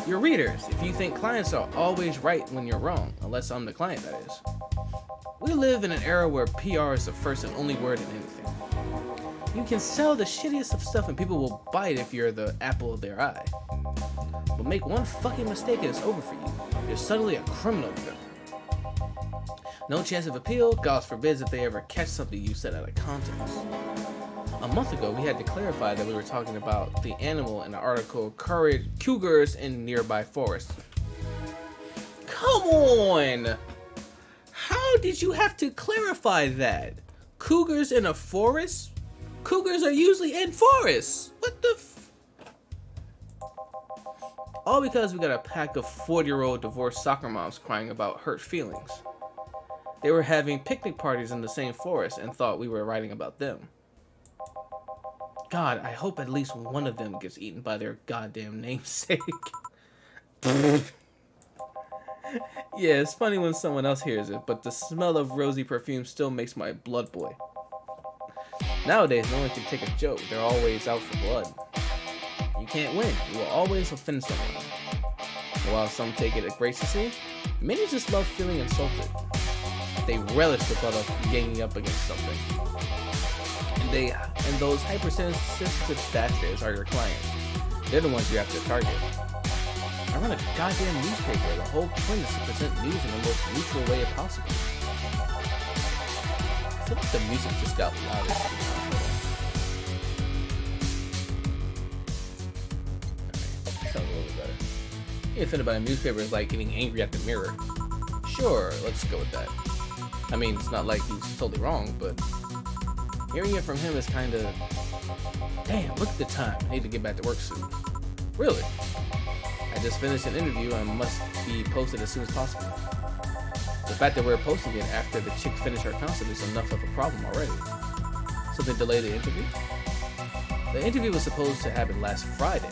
Your readers, if you think clients are always right when you're wrong, unless I'm the client, that is. We live in an era where PR is the first and only word in anything. You can sell the shittiest of stuff and people will buy it if you're the apple of their eye. But make one fucking mistake and it's over for you. You're suddenly a criminal to them. No chance of appeal, God forbids if they ever catch something you said out of context. A month ago, we had to clarify that we were talking about the animal in the article Cougars in Nearby Forest. Come on! How did you have to clarify that? Cougars in a forest? Cougars are usually in forests. What the all because we got a pack of 40-year-old divorced soccer moms crying about hurt feelings. They were having picnic parties in the same forest and thought we were writing about them. God, I hope at least one of them gets eaten by their goddamn namesake. Yeah, it's funny when someone else hears it, but the smell of rosy perfume still makes my blood boil. Nowadays, no one can take a joke. They're always out for blood. You can't win. You will always offend someone. And while some take it graciously, many just love feeling insulted. They relish the thought of ganging up against something. And those hypersensitive bastards are your clients. They're the ones you have to target. I run a goddamn newspaper. The whole point is to present news in the most neutral way possible. I feel like the music just got louder. Alright, sounds a little bit better. The thing about a newspaper is like getting angry at the mirror. Sure, let's go with that. I mean, it's not like he's totally wrong, but hearing it from him is kind of... Damn, look at the time. I need to get back to work soon. Really? I just finished an interview and must be posted as soon as possible. The fact that we're posting it after the chick finished her concert is enough of a problem already. So they delayed the interview? The interview was supposed to happen last Friday.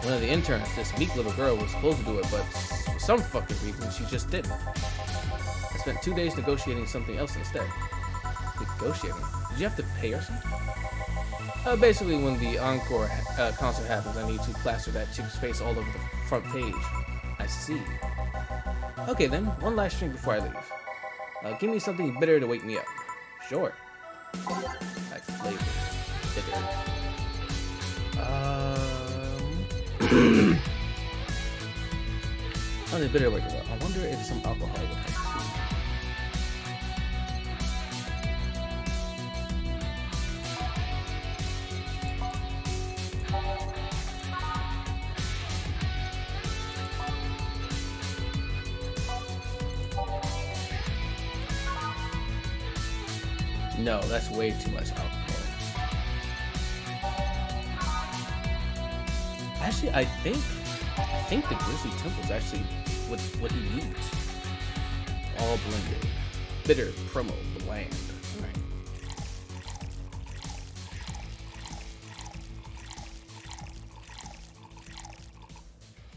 One of the interns, this meek little girl, was supposed to do it, but for some fucking reason, she just didn't. I spent 2 days negotiating something else instead. Negotiating? Did you have to pay or something? Basically, when the encore concert happens, I need to plaster that chick's face all over the front page. I see. Okay then, one last drink before I leave. Give me something bitter to wake me up. Sure. Like flavor. Bitter. Something bitter to wake me up. I wonder if some alcohol would help. No, that's way too much alcohol. Actually, I think the Grizzly Temple is actually what he needs. All blended. Bitter, promo, bland. Alright.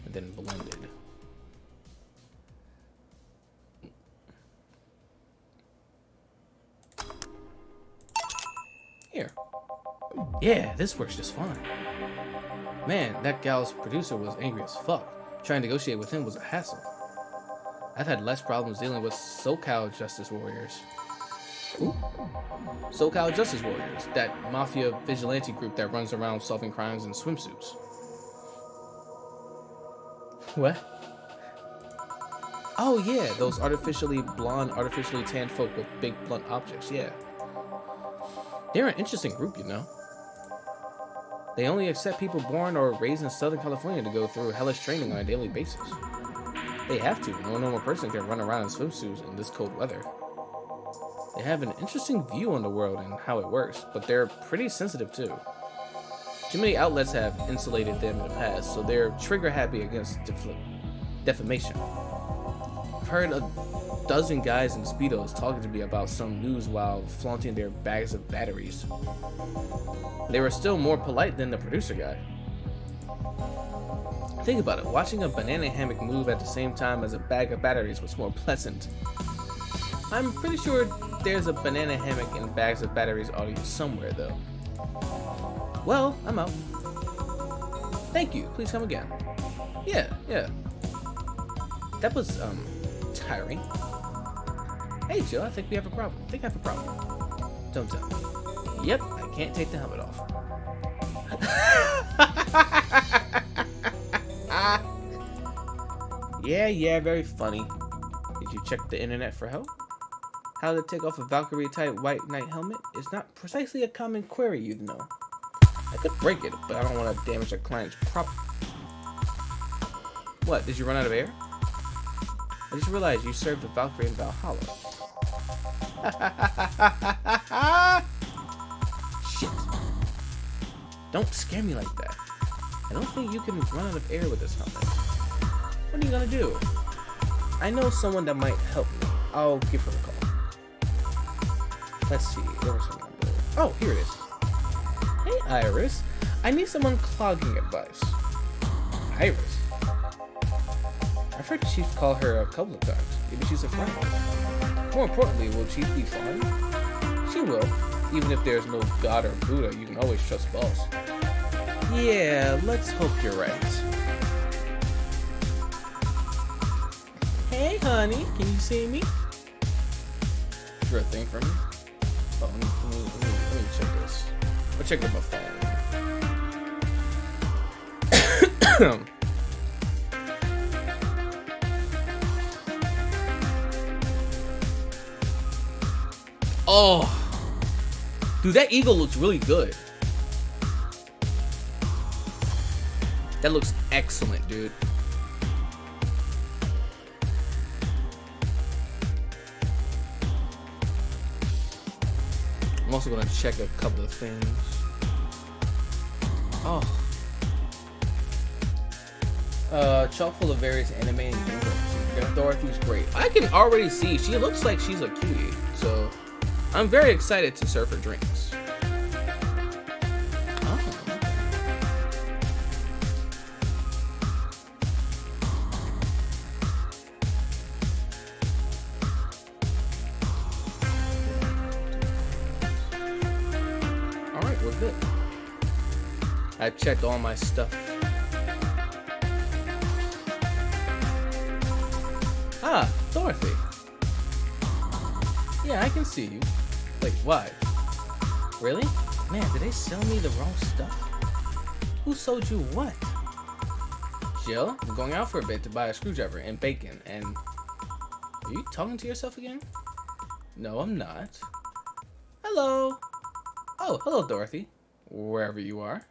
And then blended. Here. Yeah, this works just fine. Man, that gal's producer was angry as fuck. Trying to negotiate with him was a hassle. I've had less problems dealing with SoCal Justice Warriors. Ooh. SoCal Justice Warriors, that mafia vigilante group that runs around solving crimes in swimsuits. What? Oh yeah, those artificially blonde, artificially tanned folk with big blunt objects, yeah. They're an interesting group, you know. They only accept people born or raised in Southern California to go through hellish training on a daily basis. They have to. No normal person can run around in swimsuits in this cold weather. They have an interesting view on the world and how it works, but they're pretty sensitive too. Too many outlets have insulated them in the past, so they're trigger happy against defamation. I've heard a dozen guys in Speedos talking to me about some news while flaunting their bags of batteries. They were still more polite than the producer guy. Think about it, watching a banana hammock move at the same time as a bag of batteries was more pleasant. I'm pretty sure there's a banana hammock and bags of batteries audio somewhere though. Well, I'm out. Thank you, please come again. Yeah. That was, tiring. Hey Jill, I think we have a problem. Don't tell me. Yep, I can't take the helmet off. Yeah, very funny. Did you check the internet for help? How to take off a Valkyrie type white knight helmet is not precisely a common query, you know. I could break it, but I don't want to damage a client's property. What, did you run out of air? I just realized you served the Valkyrie in Valhalla. Shit. Don't scare me like that. I don't think you can run out of air with this helmet. What are you gonna do? I know someone that might help me. I'll give her a call. Let's see. There was some number. Oh, here it is. Hey, Iris. I need someone clogging advice. Iris? I've heard Chief call her a couple of times. Maybe she's a friend. More importantly, will Chief be fine? She will. Even if there's no God or Buddha, you can always trust boss. Yeah, let's hope you're right. Hey, honey, can you see me? Is there a thing for me? Oh, let me check this. I'll check with my phone. Oh, dude, that eagle looks really good. That looks excellent, dude. I'm also gonna check a couple of things. Oh. Chock full of various anime and gameplay. Dorothy's great. I can already see she looks like she's a cutie, so I'm very excited to serve her drinks. Oh. Alright, we're good. I checked all my stuff. Ah, Dorothy. Yeah, I can see you. Wait, why? Really? Man, did they sell me the wrong stuff? Who sold you what? Jill, I'm going out for a bit to buy a screwdriver and bacon, and... Are you talking to yourself again? No, I'm not. Hello. Oh, hello, Dorothy. Wherever you are.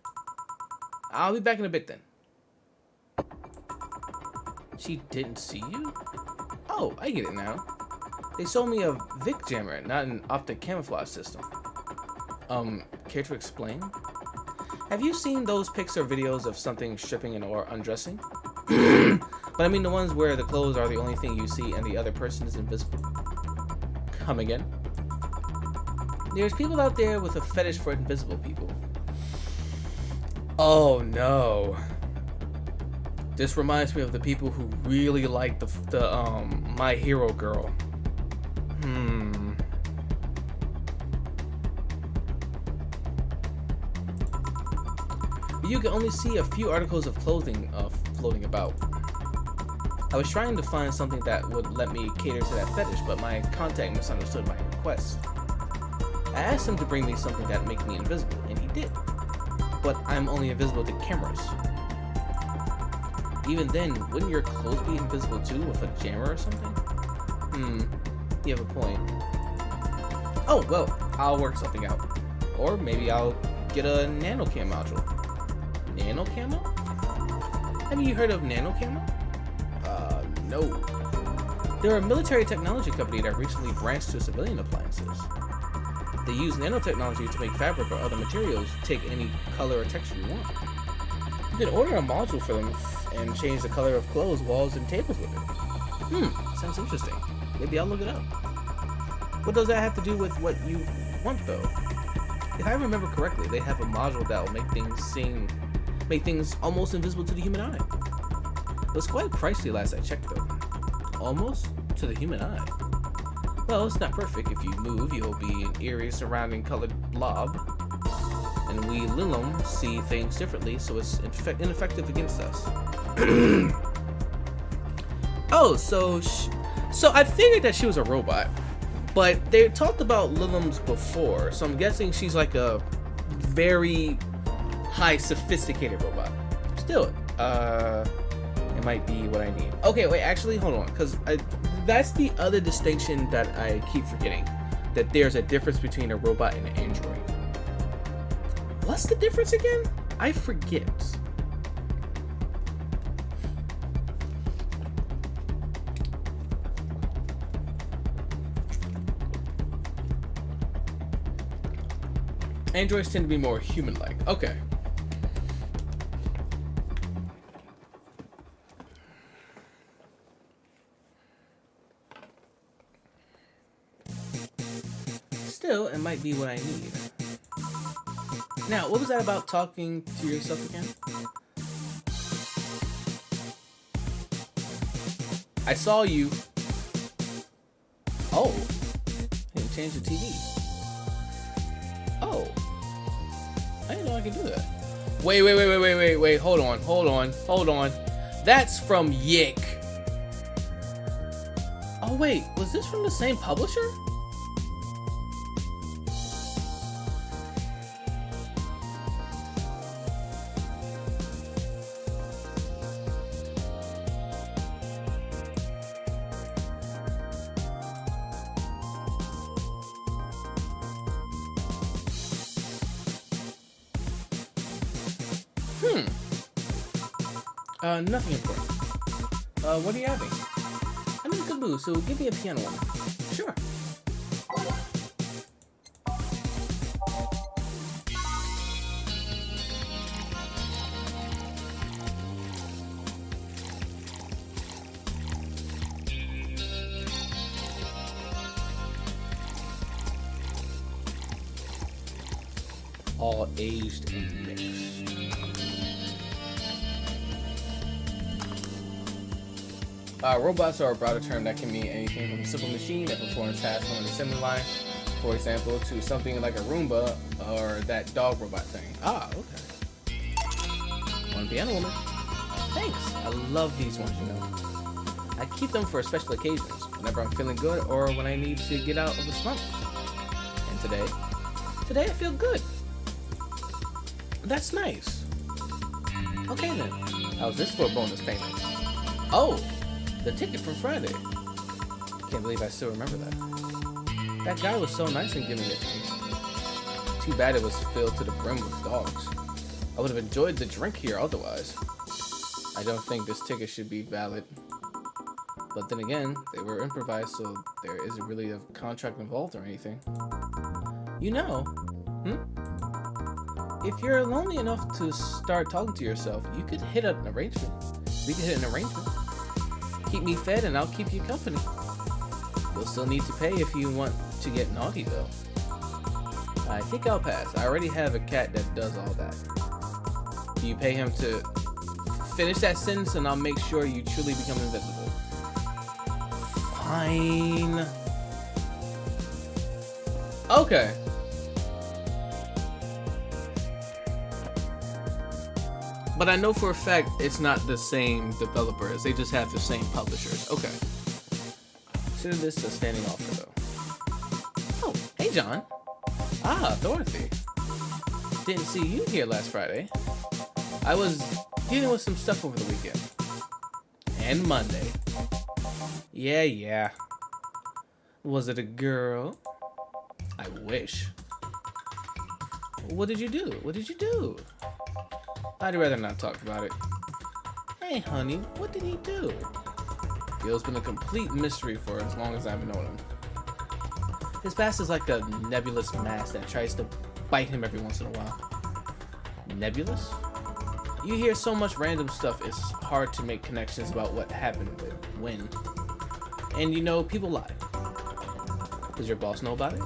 I'll be back in a bit then. She didn't see you? Oh, I get it now. They sold me a Vic jammer, not an optic camouflage system. Care to explain? Have you seen those pics or videos of something stripping and or undressing? But I mean the ones where the clothes are the only thing you see and the other person is invisible. Come again? There's people out there with a fetish for invisible people. Oh no. This reminds me of the people who really like the My Hero girl. You can only see a few articles of clothing floating about. I was trying to find something that would let me cater to that fetish, but my contact misunderstood my request. I asked him to bring me something that makes me invisible, and he did. But I'm only invisible to cameras. Even then, wouldn't your clothes be invisible too with a jammer or something? You have a point. Oh, well, I'll work something out. Or maybe I'll get a nano cam module. Nano camo? Have you heard of nano camo? No. They're a military technology company that recently branched to civilian appliances. They use nanotechnology to make fabric or other materials take any color or texture you want. You can order a module for them and change the color of clothes, walls, and tables with it. Sounds interesting. Maybe I'll look it up. What does that have to do with what you want, though? If I remember correctly, they have a module that will make things almost invisible to the human eye. It was quite pricey last I checked, though. Almost to the human eye. Well, it's not perfect. If you move, you'll be an eerie surrounding colored blob. And we Lilum see things differently, so it's ineffective against us. Oh, so I figured that she was a robot. But they talked about Lilums before, so I'm guessing she's like a very high sophisticated robot. Still, it might be what I need. Okay, wait, actually, hold on, because that's the other distinction that I keep forgetting. That there's a difference between a robot and an android. What's the difference again? I forget. Androids tend to be more human-like. Okay. Still, it might be what I need. Now, what was that about talking to yourself again? I saw you. Oh. You can change the TV. Oh. I didn't know I could do that. Wait. Hold on. That's from Yick. Oh, wait. Was this from the same publisher? Nothing important. What are you having? I'm in a good mood, so give me a piano one. Sure. All aged and mixed. Robots are a broader term that can mean anything from a simple machine that performs tasks on an assembly line, for example, to something like a Roomba or that dog robot thing. Ah, okay. One piano woman. Thanks. I love these ones, you know. I keep them for special occasions, whenever I'm feeling good or when I need to get out of a slump. And today I feel good. That's nice. Okay then. How's this for a bonus payment? Oh! The ticket from Friday. Can't believe I still remember that. That guy was so nice in giving it to me. Too bad it was filled to the brim with dogs. I would have enjoyed the drink here otherwise. I don't think this ticket should be valid. But then again, they were improvised, so there isn't really a contract involved or anything. You know, if you're lonely enough to start talking to yourself, you could hit an arrangement. We could hit an arrangement. Keep me fed and I'll keep you company. You'll still need to pay if you want to get naughty though. I think I'll pass. I already have a cat that does all that. Do you pay him to finish that sentence and I'll make sure you truly become invisible? Fine. Okay. But I know for a fact it's not the same developers. They just have the same publishers. Okay. Consider this a standing offer, though. Oh, hey, John. Ah, Dorothy. Didn't see you here last Friday. I was dealing with some stuff over the weekend. And Monday. Yeah. Was it a girl? I wish. What did you do? I'd rather not talk about it. Hey, honey, what did he do? Gil's been a complete mystery for as long as I've known him. His past is like a nebulous mass that tries to bite him every once in a while. Nebulous? You hear so much random stuff, it's hard to make connections about what happened when. And you know, people lie. Does your boss know about it?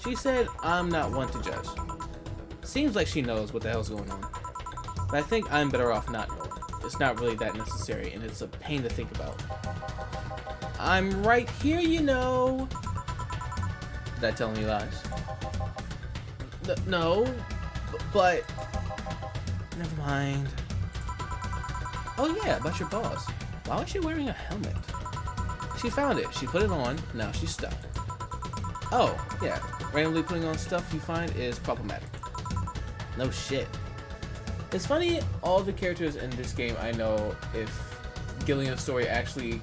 She said, I'm not one to judge. Seems like she knows what the hell's going on. But I think I'm better off not knowing. It's not really that necessary, and it's a pain to think about. I'm right here, you know. Did I tell any lies? No, but never mind. Oh yeah, about your boss. Why was she wearing a helmet? She found it. She put it on. Now she's stuck. Oh yeah, randomly putting on stuff you find is problematic. No shit. It's funny, all the characters in this game, I know if Gillian's story actually...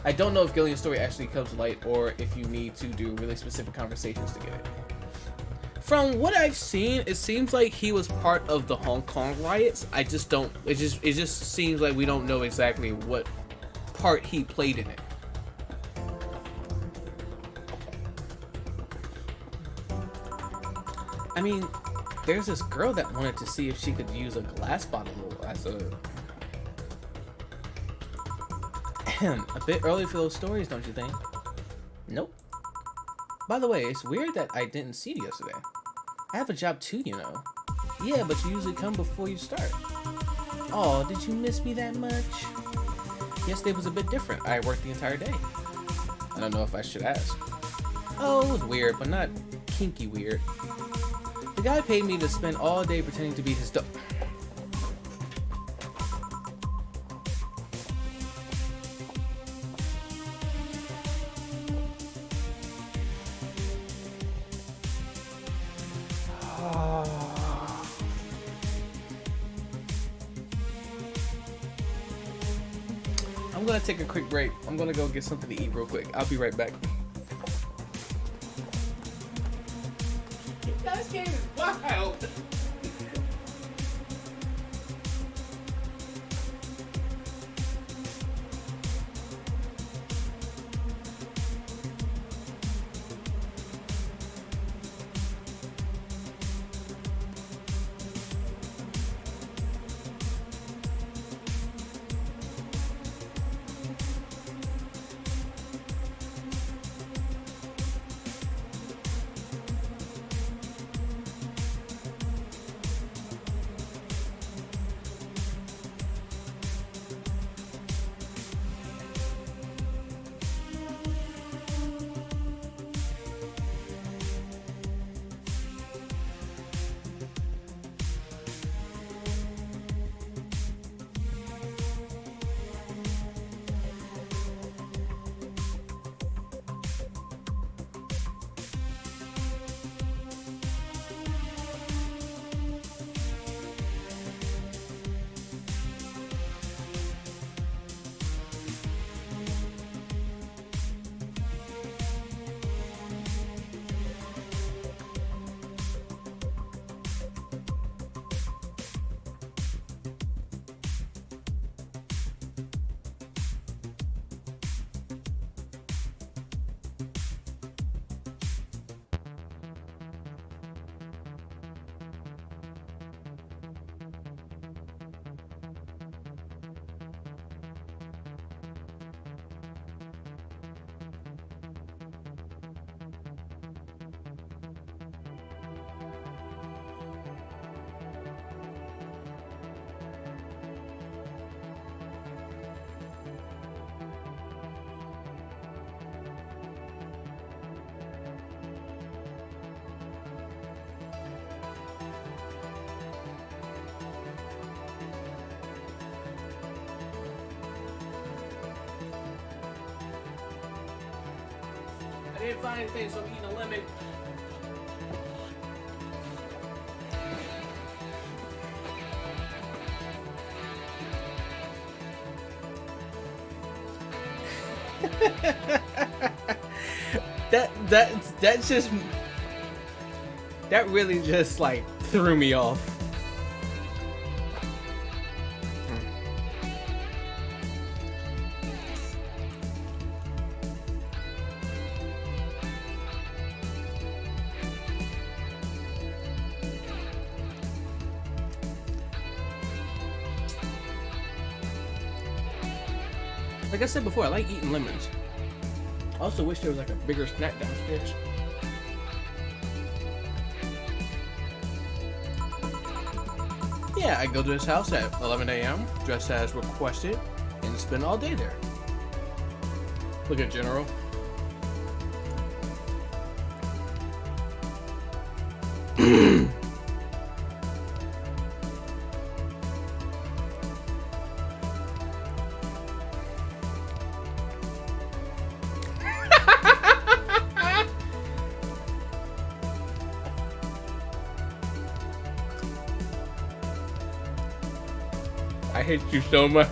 I don't know if Gillian's story actually comes to light or if you need to do really specific conversations to get it. From what I've seen, it seems like he was part of the Hong Kong riots. I just don't... It just seems like we don't know exactly what part he played in it. I mean... There's this girl that wanted to see if she could use a glass bottle as a bit early for those stories, don't you think? Nope. By the way, it's weird that I didn't see you yesterday. I have a job too, you know. Yeah, but you usually come before you start. Oh, did you miss me that much? Yesterday was a bit different. I worked the entire day. I don't know if I should ask. Oh, it was weird, but not kinky weird. The guy paid me to spend all day pretending to be his dog. I'm gonna take a quick break. I'm gonna go get something to eat real quick. I'll be right back. This game is wild. I didn't find anything, so I'm eating a lemon. that really just like threw me off. Like I said before, I like eating lemons. I also wish there was like a bigger snack downstairs. Yeah, I go to his house at 11 a.m., dress as requested, and spend all day there. Look at General. I hate you so much.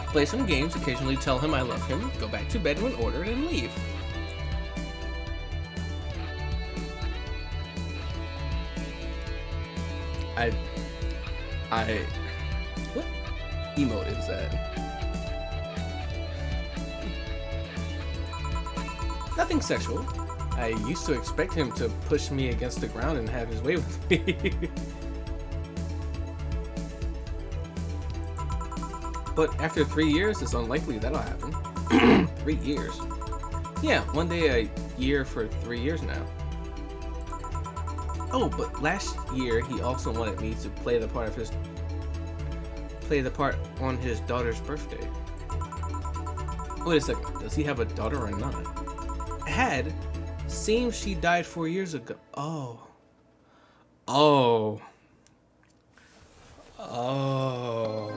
Play some games, occasionally tell him I love him, go back to bed when ordered, and leave. What emote is that? Nothing sexual. I used to expect him to push me against the ground and have his way with me. But after 3 years, it's unlikely that'll happen. 3 years. Yeah, one day a year for 3 years now. Oh, but last year he also wanted me to play the part on his daughter's birthday. Wait a second, does he have a daughter or not? Had. Seems she died 4 years ago. Oh. Oh. Oh.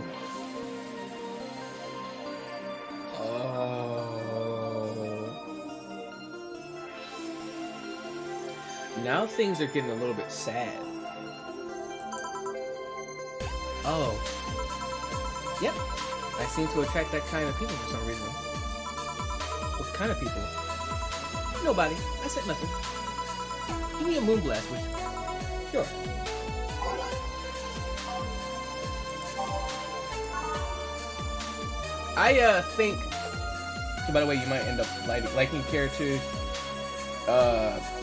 Oh. Now things are getting a little bit sad. Oh. Yep. I seem to attract that kind of people for some reason. What kind of people? Nobody. I said nothing. Give me a moonblast, would you? Sure. I think. So by the way, you might end up liking characters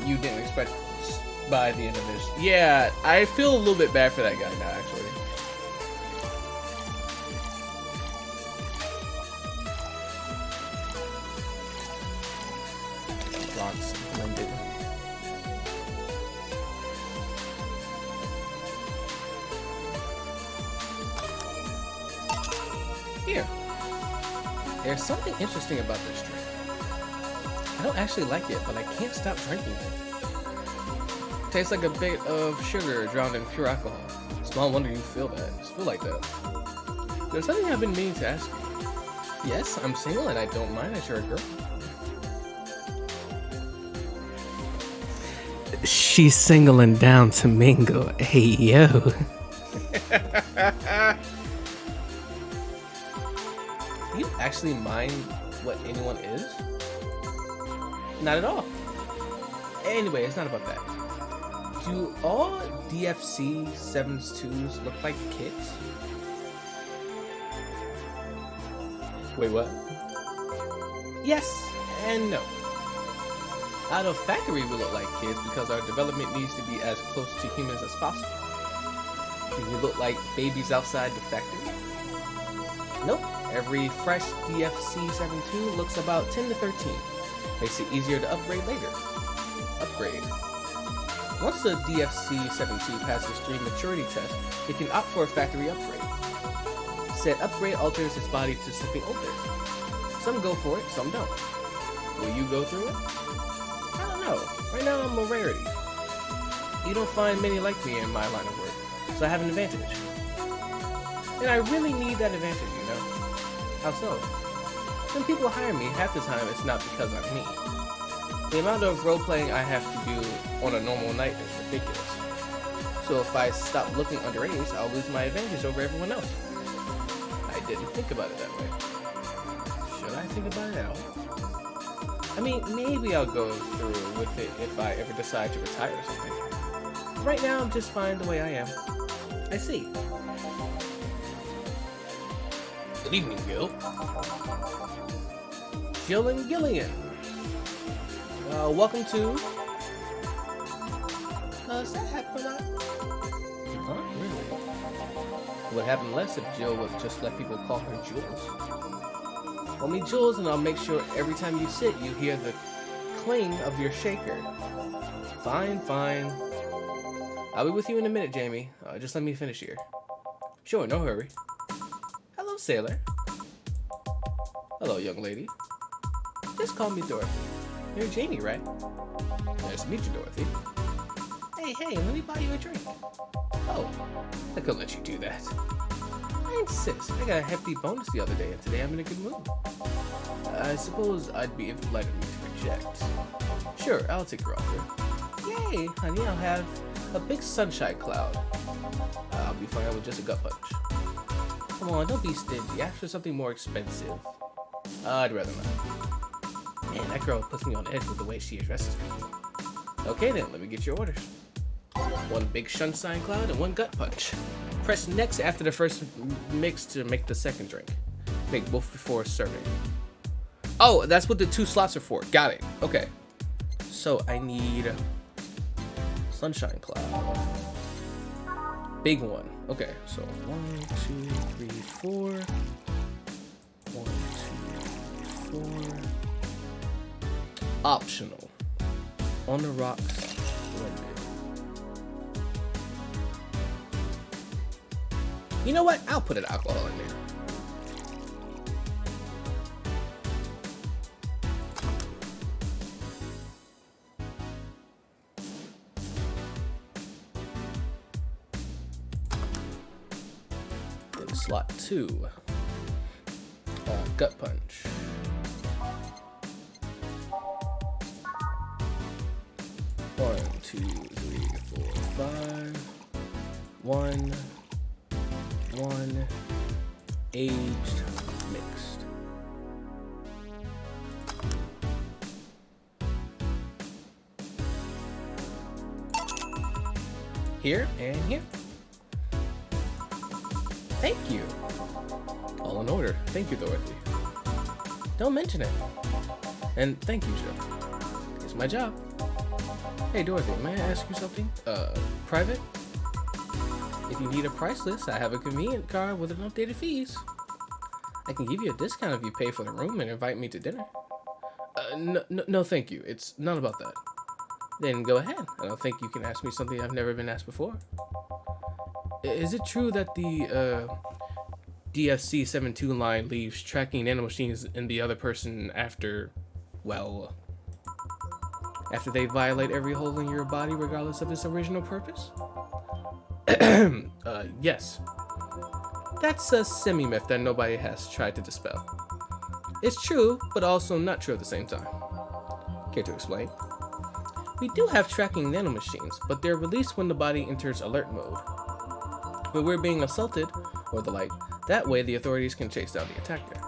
you didn't expect by the end of this. Yeah, I feel a little bit bad for that guy now, actually. Here. There's something interesting about this drink. I don't actually like it, but I can't stop drinking it. Tastes like a bit of sugar drowned in pure alcohol. Small wonder you feel like that. There's something I've been meaning to ask you. Yes, I'm single and I don't mind that you're a girl. She's single and down to mingle. Hey, yo. Do you actually mind what anyone is? Not at all. Anyway, it's not about that. Do all DFC 7-2s look like kids? Wait, what? Yes and no. Out of factory, we look like kids because our development needs to be as close to humans as possible. Do we look like babies outside the factory? Nope. Every fresh DFC 7-2 looks about 10 to 13. Makes it easier to upgrade later. Upgrade. Once the DFC 7-2 passes 3 maturity tests, it can opt for a factory upgrade. Said upgrade alters its body to something older. Some go for it, some don't. Will you go through it? I don't know. Right now I'm a rarity. You don't find many like me in my line of work, so I have an advantage. And I really need that advantage, you know? How so? When people hire me, half the time it's not because I'm me. The amount of role-playing I have to do on a normal night is ridiculous. So if I stop looking underage, I'll lose my advantage over everyone else. I didn't think about it that way. Should I think about it at all? I mean, maybe I'll go through with it if I ever decide to retire or something. Right now, I'm just fine the way I am. I see. Good evening, Gil. Jill and Gillian. Welcome to... Does that happen a lot? Huh? Really? What happened less if Jill would just let people call her Jules? Call me Jules and I'll make sure every time you sit you hear the cling of your shaker. Fine, fine. I'll be with you in a minute, Jamie. Just let me finish here. Sure, no hurry. Hello, sailor. Hello, young lady. Just call me Dorothy. You're Jamie, right? Nice to meet you, Dorothy. Hey, let me buy you a drink. Oh, I couldn't let you do that. I insist. I got a hefty bonus the other day, and today I'm in a good mood. I suppose I'd be impolite of me to reject. Sure, I'll take your offer. Yay, honey, I'll have a big sunshine cloud. I'll be fine with just a gut punch. Come on, don't be stingy. Ask for something more expensive. I'd rather not. Man, that girl puts me on edge with the way she addresses people. Okay then, let me get your orders. One big sunshine cloud and one gut punch. Press next after the first mix to make the second drink. Make both before serving. Oh, that's what the 2 slots are for. Got it. Okay. So I need sunshine cloud. Big one. Okay, so 1, 2, 3, 4. 1, 2, 4. Optional. On the rocks. Limited. You know what? I'll put an alcohol in there. Then slot 2. Gut punch. One, 2, 3, 4, 5. 1. Aged, mixed. Here and here. Thank you. All in order. Thank you, Dorothy. Don't mention it. And thank you, Joe. It's my job. Hey, Dorothy, may I ask you something? Private? If you need a price list, I have a convenient card with an updated fees. I can give you a discount if you pay for the room and invite me to dinner. No, thank you. It's not about that. Then go ahead. I don't think you can ask me something I've never been asked before. Is it true that the DFC 72 line leaves tracking nanomachines in the other person after they violate every hole in your body regardless of its original purpose? Yes. That's a semi-myth that nobody has tried to dispel. It's true, but also not true at the same time. Care to explain? We do have tracking nanomachines, but they're released when the body enters alert mode. When we're being assaulted, or the like, that way the authorities can chase down the attacker.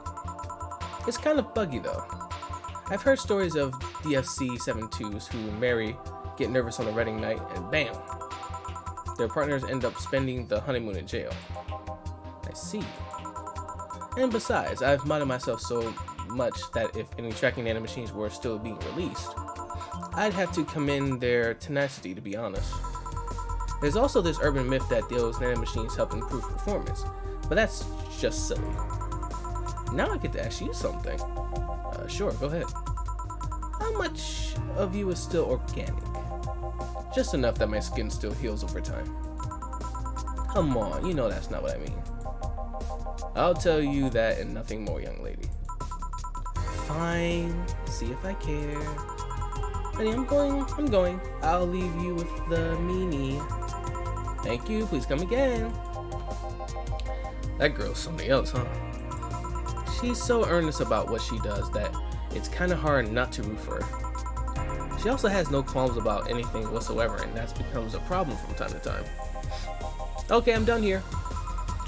It's kind of buggy though. I've heard stories of DFC 72s who marry, get nervous on the wedding night, and bam! Their partners end up spending the honeymoon in jail. I see. And besides, I've modded myself so much that if any tracking nanomachines were still being released, I'd have to commend their tenacity, to be honest. There's also this urban myth that those nanomachines help improve performance, but that's just silly. Now I get to ask you something. Sure, go ahead. How much of you is still organic? Just enough that my skin still heals over time. Come on, you know that's not what I mean. I'll tell you that and nothing more, young lady. Fine, see if I care. Honey, I'm going. I'll leave you with the meanie. Thank you, please come again. That girl's something else, huh? She's so earnest about what she does that it's kind of hard not to root for her. She also has no qualms about anything whatsoever, and that becomes a problem from time to time. Okay, I'm done here.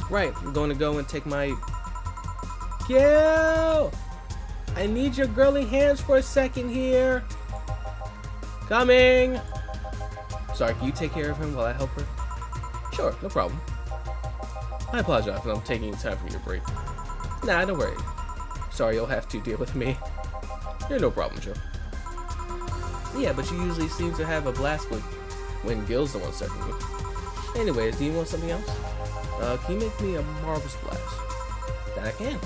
Right, I'm going to go and take my... Gil! I need your girly hands for a second here. Coming! Sorry, can you take care of him while I help her? Sure, no problem. I apologize if I'm taking time from your break. Nah, don't worry. Sorry, you'll have to deal with me. You're no problem, Joe. Yeah, but you usually seem to have a blast with when Gil's the one serving you. Anyways, do you want something else? Can you make me a marble splash? That I can.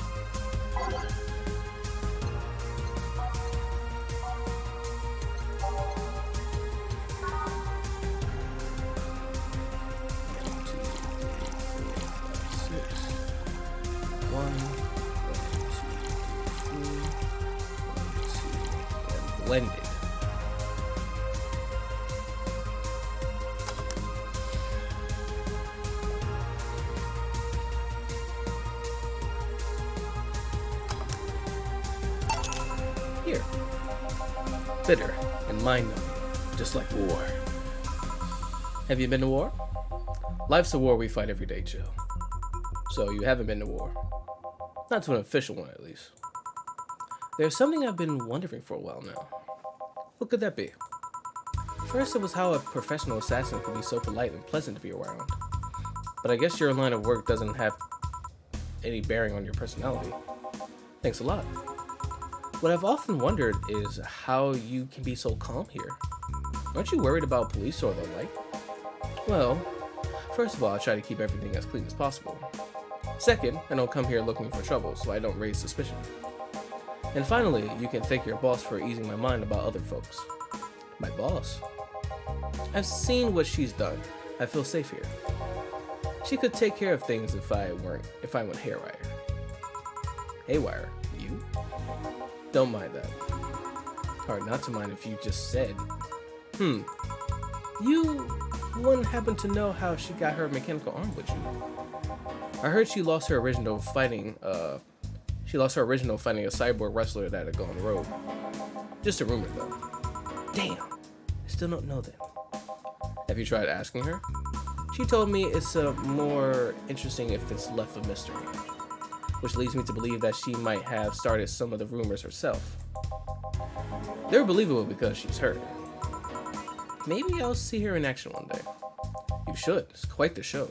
Blended. Here. Bitter and mind-numbing, just like war. Have you been to war? Life's a war we fight every day, Joe. So you haven't been to war. Not to an official one, at least. There's something I've been wondering for a while now. What could that be? First, it was how a professional assassin could be so polite and pleasant to be around. But I guess your line of work doesn't have any bearing on your personality. Thanks a lot. What I've often wondered is how you can be so calm here. Aren't you worried about police or the like? Well, first of all, I try to keep everything as clean as possible. Second, I don't come here looking for trouble, so I don't raise suspicion. And finally, you can thank your boss for easing my mind about other folks. My boss? I've seen what she's done. I feel safe here. She could take care of things if I went haywire. Haywire? You? Don't mind that. Hard not to mind if you just said. You wouldn't happen to know how she got her mechanical arm, would you? I heard she lost her original fighting a cyborg wrestler that had gone rogue. Just a rumor though. Damn, I still don't know that. Have you tried asking her? She told me it's more interesting if it's left a mystery. Which leads me to believe that she might have started some of the rumors herself. They're believable because she's hurt. Maybe I'll see her in action one day. You should, it's quite the show.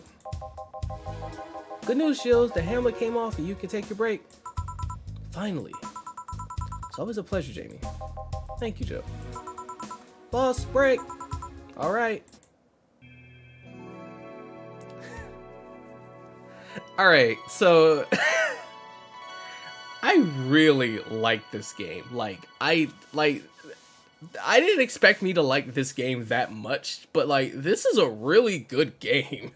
Good news, Shields, the hamlet came off and you can take your break. Finally. It's always a pleasure, Jamie. Thank you, Joe. Boss, break. All right. All right, so I really like this game. I didn't expect me to like this game that much, but this is a really good game.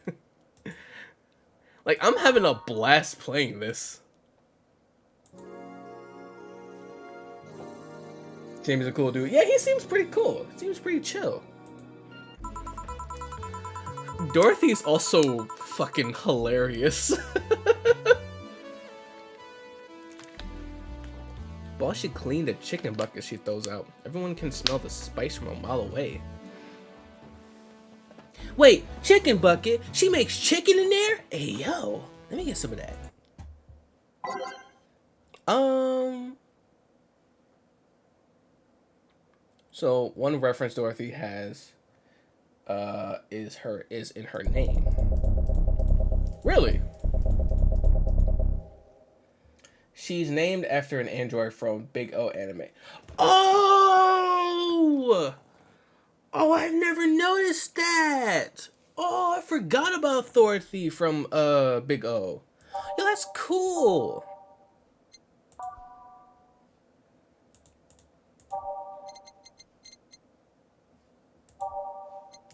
I'm having a blast playing this. Jamie's a cool dude. Yeah, he seems pretty cool. He seems pretty chill. Dorothy's also fucking hilarious. Boss should clean the chicken bucket she throws out. Everyone can smell the spice from a mile away. Wait, chicken bucket? She makes chicken in there? Hey, yo, let me get some of that. So one reference Dorothy has is in her name. Really? She's named after an android from Big O anime. Oh! Oh, I've never noticed that. Oh, I forgot about Dorothy from Big O. Yo, that's cool.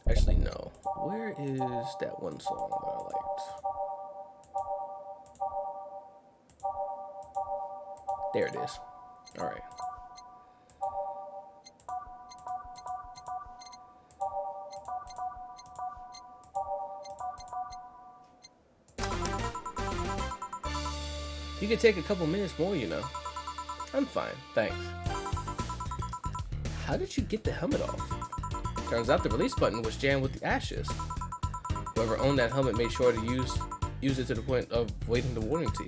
Actually, no. Where is that one song that I liked? There it is. All right. You could take a couple minutes more, you know. I'm fine, thanks. How did you get the helmet off? Turns out the release button was jammed with the ashes. Whoever owned that helmet made sure to use it to the point of voiding the warranty.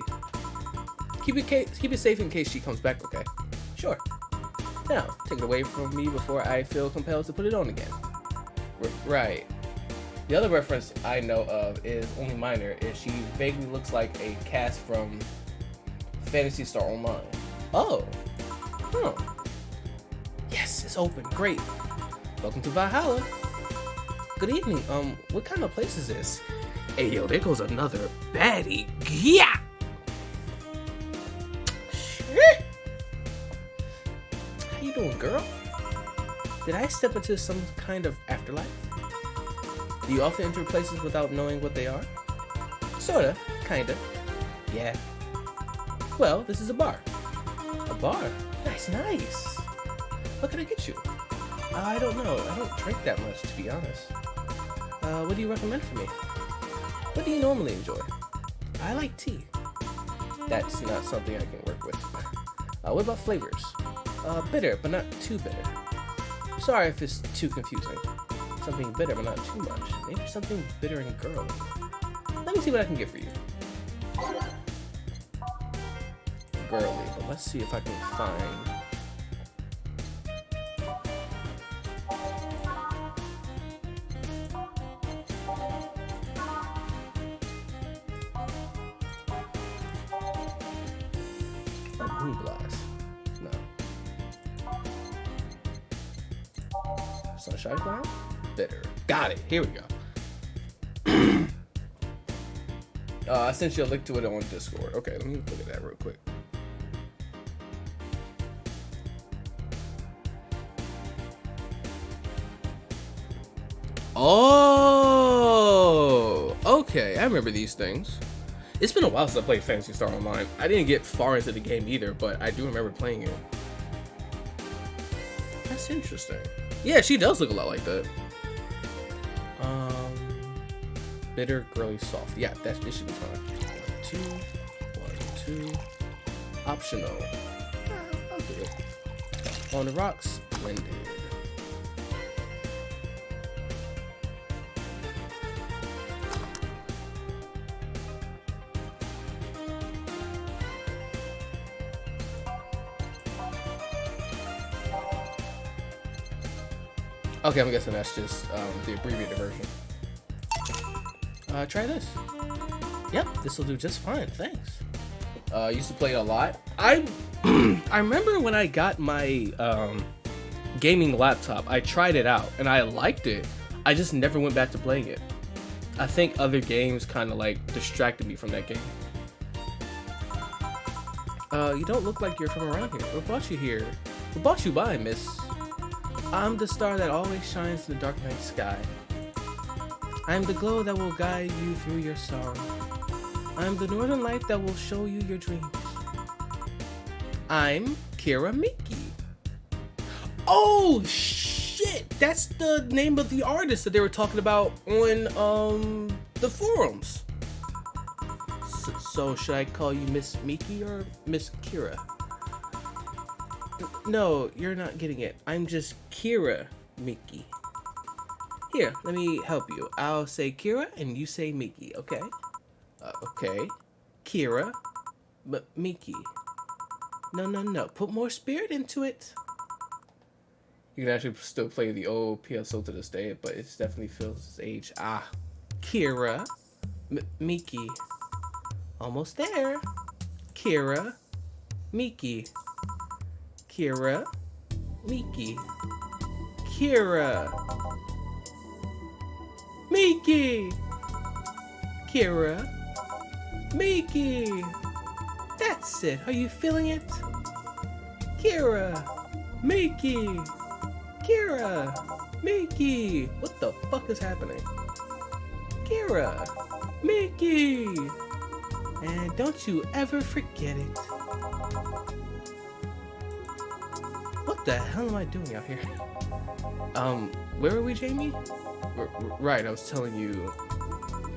Keep it safe in case she comes back, okay? Sure. Now, take it away from me before I feel compelled to put it on again. Right. The other reference I know of is only minor, is she vaguely looks like a cast from Phantasy Star Online. Oh. Huh. Yes, it's open. Great. Welcome to Valhalla. Good evening. What kind of place is this? Hey, yo, there goes another baddie. Yeah. Shit. How you doing, girl? Did I step into some kind of afterlife? Do you often enter places without knowing what they are? Sorta. Kinda. Yeah. Well, this is a bar. A bar? Nice, nice. What can I get you? I don't know. I don't drink that much, to be honest. What do you recommend for me? What do you normally enjoy? I like tea. That's not something I can work with. What about flavors? Bitter, but not too bitter. Sorry if it's too confusing. Something bitter, but not too much. Maybe something bitter and girly. Let me see what I can get for you. Girly, but let's see if I can find... a moon blast. No. Sunshine cloud? Bitter. Got it. Here we go. I sent you a link to it on Discord. Okay, let me look at that real quick. Oh, okay. I remember these things. It's been a while since I played Phantasy Star Online. I didn't get far into the game either, but I do remember playing it. That's interesting. Yeah, she does look a lot like that. Bitter, girly, soft. Yeah, this should be fine. 1, 2. Optional. I'll do it. On the rocks, blended. Okay, I'm guessing that's just the abbreviated version. Try this. Yep, this will do just fine, thanks. Used to play it a lot. I remember when I got my gaming laptop, I tried it out and I liked it. I just never went back to playing it. I think other games kind of like distracted me from that game. You don't look like you're from around here. What brought you here? What brought you by, miss? I'm the star that always shines in the dark night sky. I'm the glow that will guide you through your sorrow. I'm the northern light that will show you your dreams. I'm Kira Miki. Oh shit! That's the name of the artist that they were talking about on the forums. So should I call you Miss Miki or Miss Kira? No, you're not getting it. I'm just Kira Miki. Here, let me help you. I'll say Kira and you say Miki, okay? Okay. Kira, but Miki. No. Put more spirit into it. You can actually still play the old PSO to this day, but it definitely feels its age. Ah. Kira, Miki. Almost there. Kira, Miki. Kira, Miki. Kira, Miki. Kira, Miki. That's it. Are you feeling it? Kira, Miki. Kira, Miki. What the fuck is happening? Kira, Miki. And don't you ever forget it. What the hell am I doing out here? Where are we, Jamie? Right, I was telling you.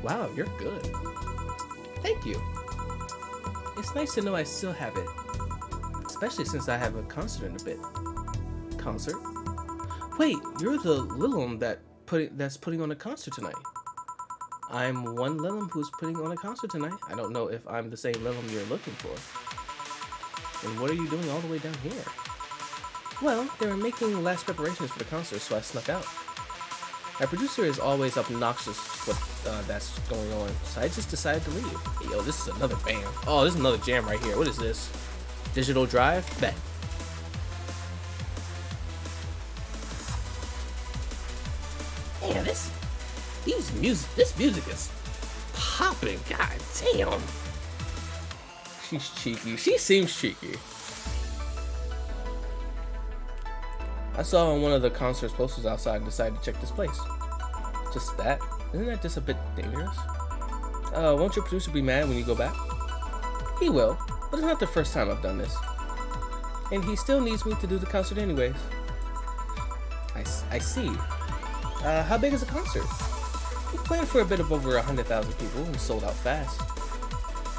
Wow, you're good. Thank you. It's nice to know I still have it. Especially since I have a concert in a bit. Concert? wait, you're the Lilum that's putting on a concert tonight. I'm one Lilum who's putting on a concert tonight. I don't know if I'm the same Lilum you're looking for. And what are you doing all the way down here? Well, they were making last preparations for the concert, so I snuck out. My producer is always obnoxious with that's going on, so I just decided to leave. Hey, yo, this is another band. Oh, this is another jam right here. What is this? Digital Drive? Bet. Yeah, this music is popping. God damn. She's cheeky. She seems cheeky. I saw on one of the concert's posters outside and decided to check this place. Just that? Isn't that just a bit dangerous? Won't your producer be mad when you go back? He will, but it's not the first time I've done this. And he still needs me to do the concert anyways. I see. How big is the concert? We planned for a bit of over 100,000 people and sold out fast.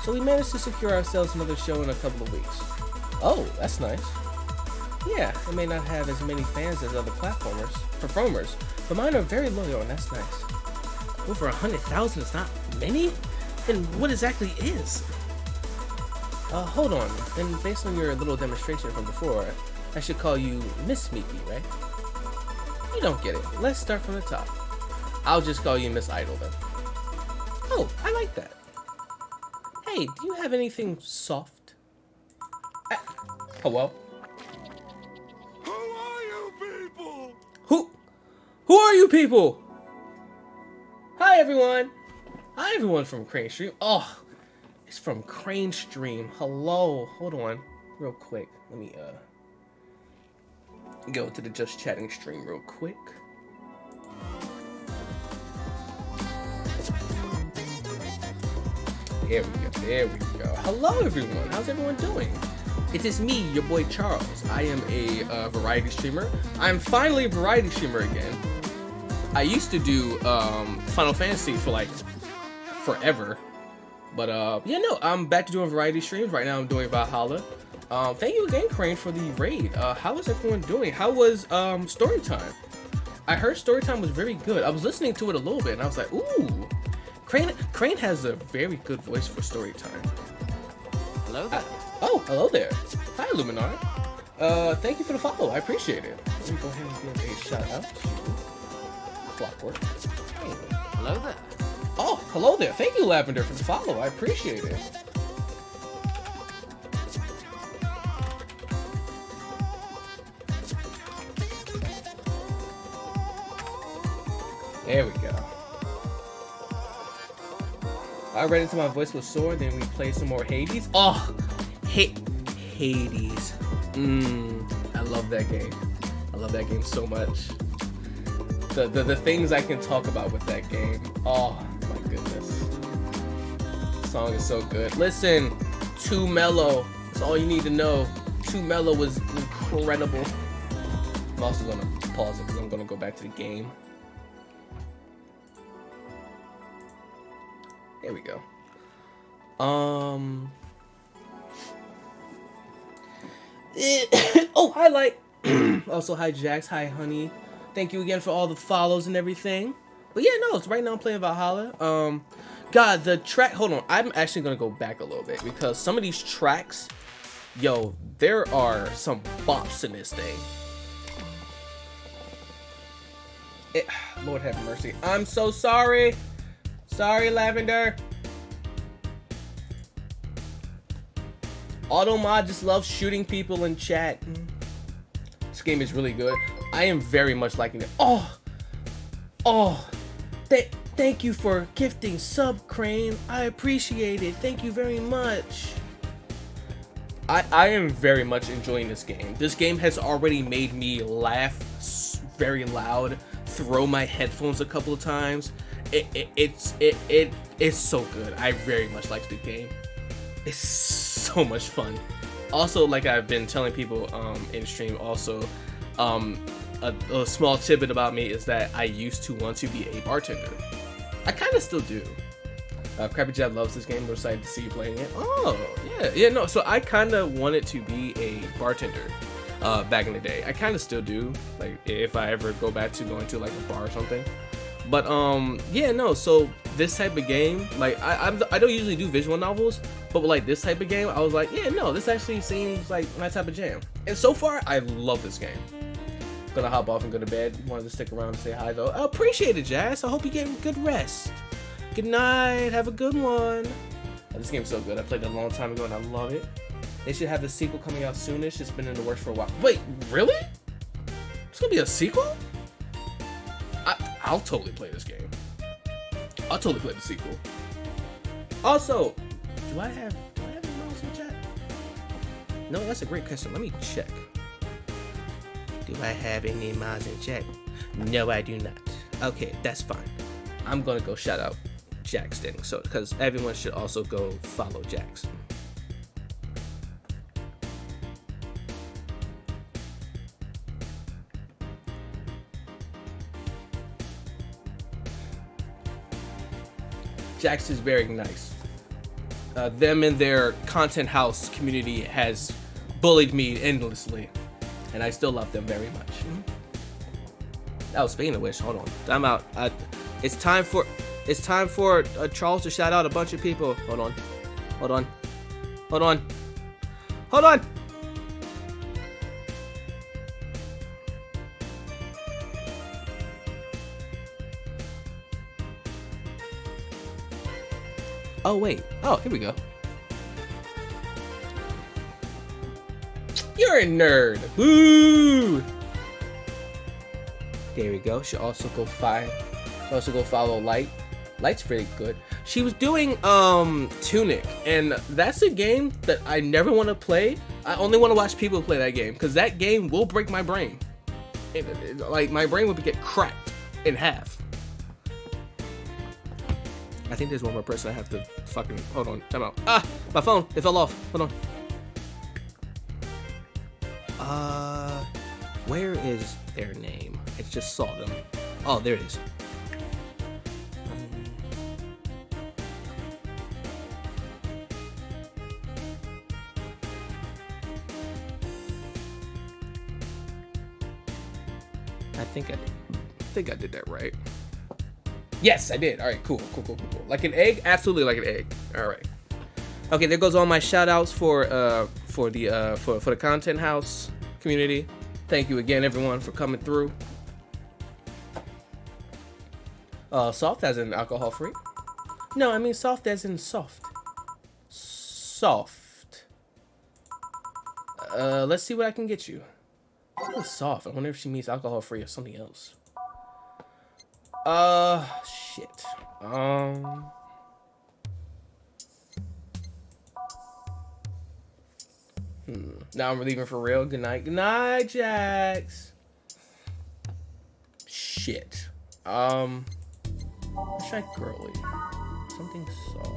So we managed to secure ourselves another show in a couple of weeks. Oh, that's nice. Yeah, it may not have as many fans as other performers, but mine are very loyal and that's nice. Over 100,000 is not many? Then what exactly is? Hold on, and based on your little demonstration from before, I should call you Miss Miki, right? You don't get it. Let's start from the top. I'll just call you Miss Idol then. Oh, I like that. Hey, do you have anything soft? Hello? Who are you people? Who are you people? Hi everyone from Crane Stream. Oh, it's from Crane Stream. Hello. Hold on real quick. Let me go to the Just Chatting stream real quick. There we go. Hello everyone. How's everyone doing? It is me, your boy Charles. I am a variety streamer. I'm finally a variety streamer again. I used to do Final Fantasy for like forever. But yeah, no, I'm back to doing variety streams. Right now I'm doing Valhalla. Thank you again, Crane, for the raid. How is everyone doing? How was Storytime? I heard Storytime was very good. I was listening to it a little bit and I was like, ooh. Crane has a very good voice for Storytime. Hello there. Oh, hello there. Hi, Luminar. Thank you for the follow. I appreciate it. Let me go ahead and give a shout out to Clockwork. Hey. Hello there. Oh, hello there. Thank you, Lavender, for the follow. I appreciate it. There we go. I read into my voice was sore, then we played some more Hades. Oh, Hades. I love that game. I love that game so much. The things I can talk about with that game. Oh my goodness. The song is so good. Listen, Too Mellow. That's all you need to know. Too Mellow was incredible. I'm also gonna pause it because I'm gonna go back to the game. There we go. Oh, hi Light. Also, hi Jax, hi Honey. Thank you again for all the follows and everything. But yeah, no, it's right now I'm playing Valhalla. God, the track. Hold on, I'm actually gonna go back a little bit because some of these tracks, yo, there are some bops in this thing. Lord have mercy. I'm so sorry. Sorry, Lavender. Automod just loves shooting people in chat. This game is really good. I am very much liking it. Thank you for gifting sub, Crane. I appreciate it. Thank you very much. I am very much enjoying this game. This game has already made me laugh very loud, throw my headphones a couple of times. It's so good. I very much like the game. It's so much fun. Also, like I've been telling people in stream, also a small tidbit about me is that I used to want to be a bartender. I kind of still do. Crappy Jab loves this game. We're excited to see you playing it. Oh, yeah, no. So I kind of wanted to be a bartender. back in the day. I kind of still do, like if I ever go back to going to like a bar or something. But yeah, no. So this type of game, like I don't usually do visual novels, but like this type of game, I was like, yeah, no, this actually seems like my type of jam. And so far, I love this game. Gonna hop off and go to bed. Wanted to stick around and say hi though. I appreciate it, Jazz. I hope you get good rest. Good night. Have a good one. Oh, this game's so good. I played it a long time ago and I love it. They should have the sequel coming out soonish. It's been in the works for a while. Wait, really? It's gonna be a sequel? I'll totally play this game. I'll totally play the sequel. Also, do I have any mouse in chat? No, that's a great question. Let me check. Do I have any mods in chat? No, I do not. Okay, that's fine. I'm gonna go shout out Jackson, so because everyone should also go follow Jackson. Jax is very nice. Them and their content house community has bullied me endlessly, and I still love them very much. Oh, speaking of which, hold on, time out. It's time for Charles to shout out a bunch of people. Hold on. Oh wait. Oh, here we go. You're a nerd. Woo! There we go. Should also go follow Light. Light's pretty good. She was doing Tunic, and that's a game that I never want to play. I only want to watch people play that game because that game will break my brain. Like my brain will get cracked in half. I think there's one more person I have to fucking hold on. Time out. Ah, my phone. It fell off. Hold on. Where is their name? I just saw them. Oh, there it is. I think I did that right. Yes, I did. All right, cool. Like an egg? Absolutely like an egg. All right. Okay, there goes all my shout outs for the content house community. Thank you again, everyone, for coming through. Soft as in alcohol free? No, I mean soft as in soft. Soft. Let's see what I can get you. What's soft? I wonder if she means alcohol free or something else. Shit. Now I'm leaving for real. Good night. Good night, Jax. Shit. Let's try girly. Something soft.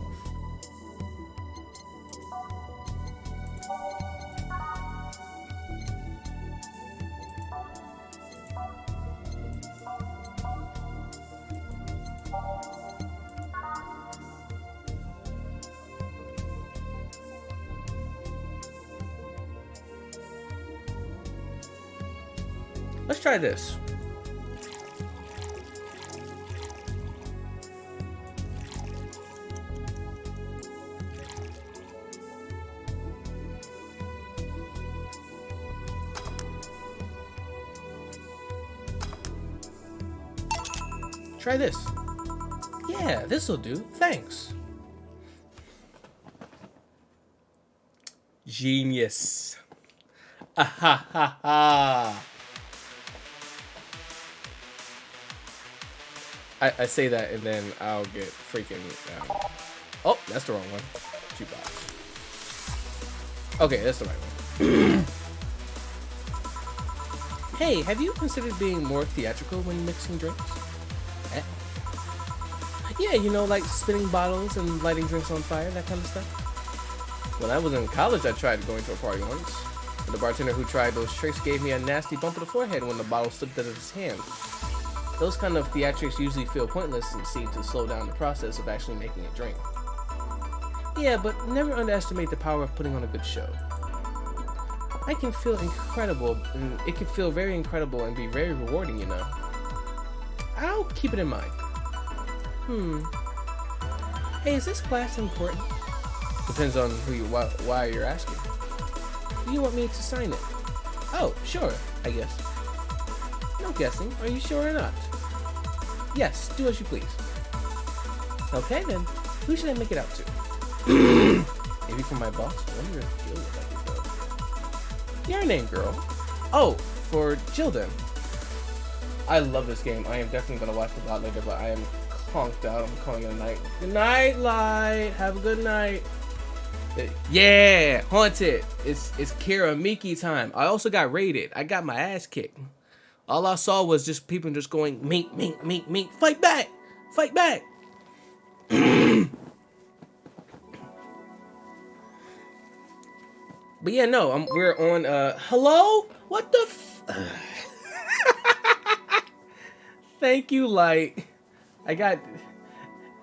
Let's try this. Try this. Yeah, this'll do. Thanks. Genius. Ah ha ha ha. I say that and then I'll get freaking oh, that's the wrong one. Jukebox. Okay, that's the right one. Hey, have you considered being more theatrical when mixing drinks? Yeah, you know, like spinning bottles and lighting drinks on fire, that kind of stuff. When I was in college, I tried going to a party once. And the bartender who tried those tricks gave me a nasty bump to the forehead when the bottle slipped out of his hand. Those kind of theatrics usually feel pointless and seem to slow down the process of actually making a drink. Yeah, but never underestimate the power of putting on a good show. I can feel incredible, and it can feel very incredible and be very rewarding, you know. I'll keep it in mind. Hey, is this class important? Depends on why you're asking. You want me to sign it? Oh, sure, I guess. No guessing. Are you sure or not? Yes, do as you please. Okay then, who should I make it out to? Maybe for my boss? I wonder if Jill would like it though. Your name, girl. Oh, for Jill then. I love this game. I am definitely gonna watch it a lot later, but I am conked out. I'm calling it a night. Good night, Light. Have a good night. Yeah, Haunted. It's Karaoke time. I also got raided. I got my ass kicked. All I saw was just people just going mink, mink, mink, mink. Fight back! Fight back! But yeah, no, we're on, hello? What the Thank you, Light.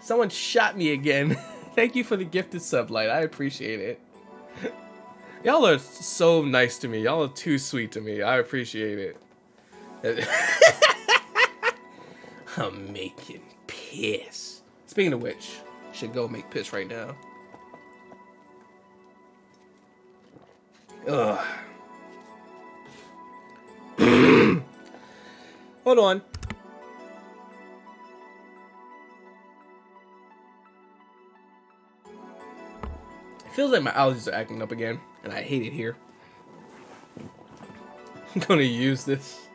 Someone shot me again. Thank you for the gifted sub, Light. I appreciate it. Y'all are so nice to me. Y'all are too sweet to me. I appreciate it. I'm making piss. Speaking of which, should go make piss right now. Ugh. Hold on. It feels like my allergies are acting up again, and I hate it here. I'm gonna use this.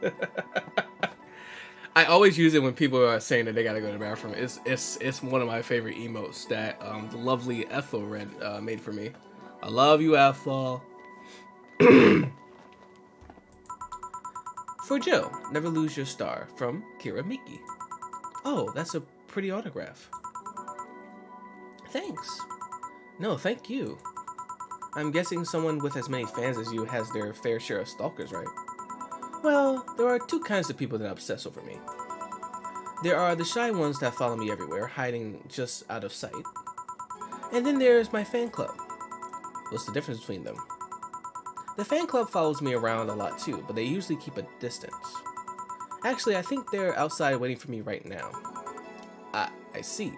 I always use it when people are saying that they gotta go to the bathroom. It's one of my favorite emotes that the lovely Ethel made for me. I love you, Ethel. For Jill, never lose your star, from Kira Miki. Oh, that's a pretty autograph. Thanks. No, thank you. I'm guessing someone with as many fans as you has their fair share of stalkers, right? Well, there are two kinds of people that obsess over me. There are the shy ones that follow me everywhere, hiding just out of sight. And then there's my fan club. What's the difference between them? The fan club follows me around a lot too, but they usually keep a distance. Actually, I think they're outside waiting for me right now. I see.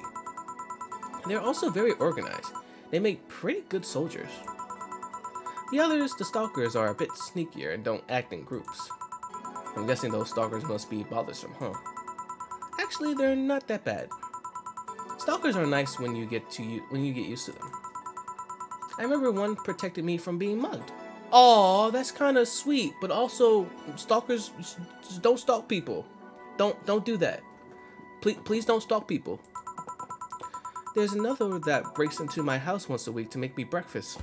They're also very organized. They make pretty good soldiers. The others, the stalkers, are a bit sneakier and don't act in groups. I'm guessing those stalkers must be bothersome, huh? Actually, they're not that bad. Stalkers are nice when you get used to them. I remember one protected me from being mugged. Aw, that's kind of sweet, but also stalkers just don't stalk people. Don't do that. Please don't stalk people. There's another that breaks into my house once a week to make me breakfast.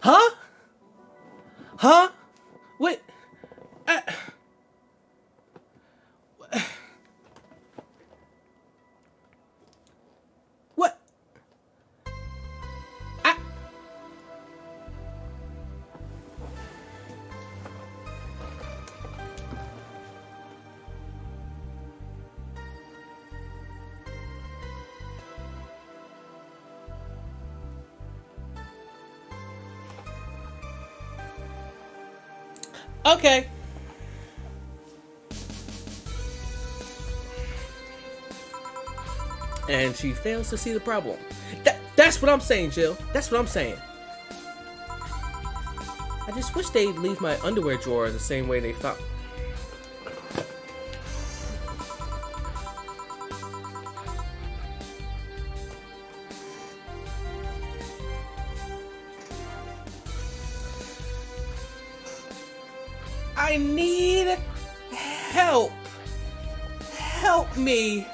Huh? Huh? Wait. What? Okay. And she fails to see the problem. That's what I'm saying, Jill. That's what I'm saying. I just wish they'd leave my underwear drawer the same way they found. I need help. Help me.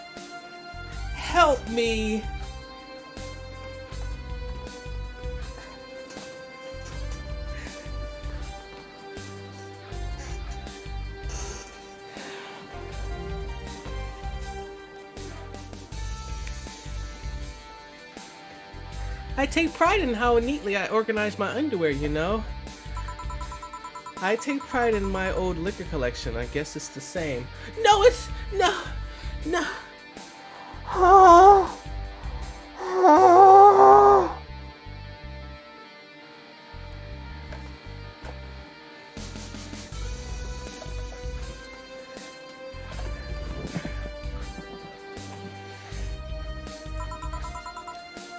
Help me. I take pride in how neatly I organize my underwear, you know? I take pride in my old liquor collection. I guess it's the same. No, it's... No. No. Oh. Oh.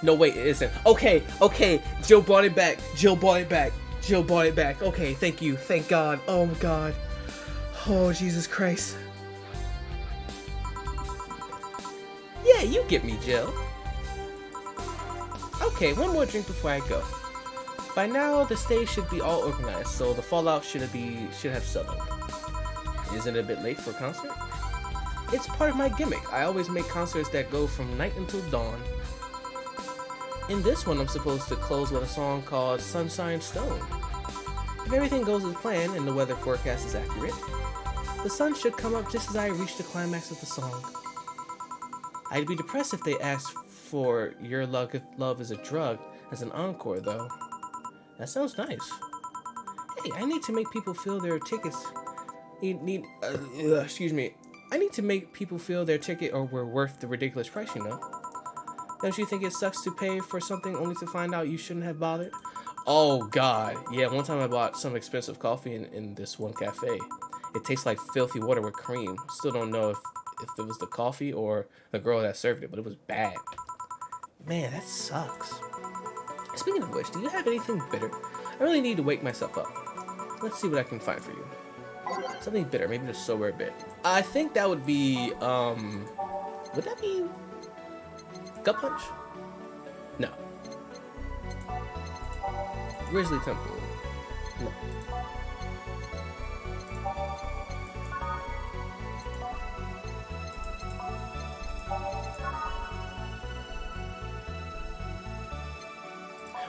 No, wait, it isn't. Okay, okay. Jill brought it back. Jill brought it back. Jill brought it back. Okay, thank you. Thank God. Oh, my God. Oh, Jesus Christ. Yeah, you get me, Jill. Okay, one more drink before I go. By now, the stage should be all organized, so the fallout should have settled. Isn't it a bit late for a concert? It's part of my gimmick. I always make concerts that go from night until dawn. In this one, I'm supposed to close with a song called Sunshine Stone. If everything goes as planned and the weather forecast is accurate, the sun should come up just as I reach the climax of the song. I'd be depressed if they asked for Your Love is a Drug as an encore, though. That sounds nice. Hey, I need to make people feel their tickets. Excuse me. I need to make people feel their ticket or were worth the ridiculous price, you know. Don't you think it sucks to pay for something only to find out you shouldn't have bothered? Oh, God. Yeah, one time I bought some expensive coffee in this one cafe. It tastes like filthy water with cream. Still don't know if it was the coffee or the girl that served it, but it was bad. Man, that sucks. Speaking of which, do you have anything bitter? I really need to wake myself up. Let's see what I can find for you. Something bitter, maybe the sober bit. I think that would be, would that be Gut Punch? No. Grizzly Temple? No.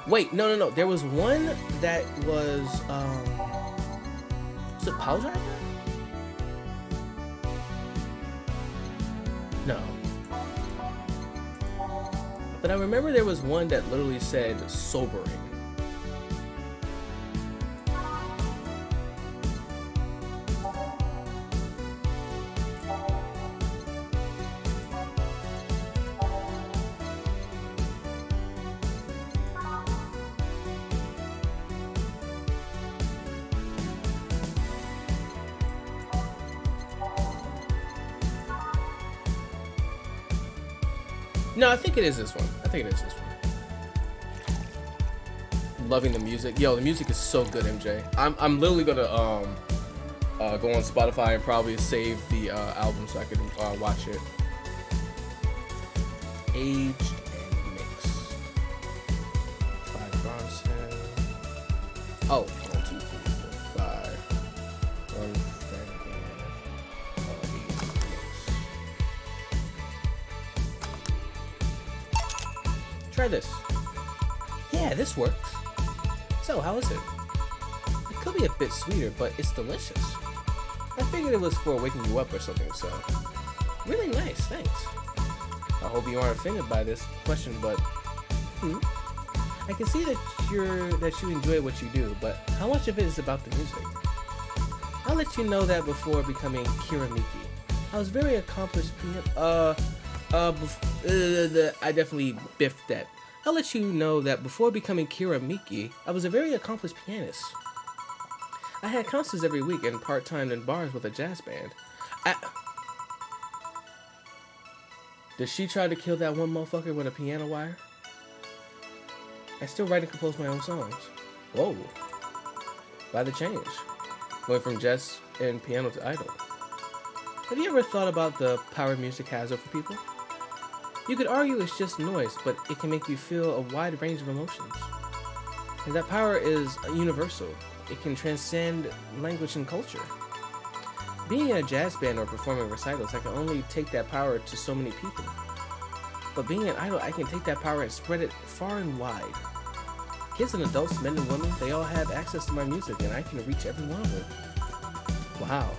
Wait, no. There was one that was it Power Driver? No. But I remember there was one that literally said sobering. No, I think it is this one. Loving the music. Yo, the music is so good, MJ. I'm literally gonna go on Spotify and probably save the album so I can watch it. Aged and mixed. 5 Bronson. Oh, 1, 2, 3, 4, 5. 1 Try this. Yeah, this works. So, how is it? It could be a bit sweeter, but it's delicious. I figured it was for waking you up or something, so. Really nice, thanks. I hope you aren't offended by this question, but I can see that you enjoy what you do, but how much of it is about the music? I'll let you know that before becoming Kiramiki. I was very accomplished I definitely biffed that. I'll let you know that before becoming Kiramiki, I was a very accomplished pianist. I had concerts every week and part-time in bars with a jazz band. Did she try to kill that one motherfucker with a piano wire? I still write and compose my own songs. Whoa. Why the change? Going from jazz and piano to idol. Have you ever thought about the power music has over people? You could argue it's just noise, but it can make you feel a wide range of emotions. And that power is universal. It can transcend language and culture. Being in a jazz band or performing recitals, I can only take that power to so many people. But being an idol, I can take that power and spread it far and wide. Kids and adults, men and women, they all have access to my music, and I can reach every one of them. Wow.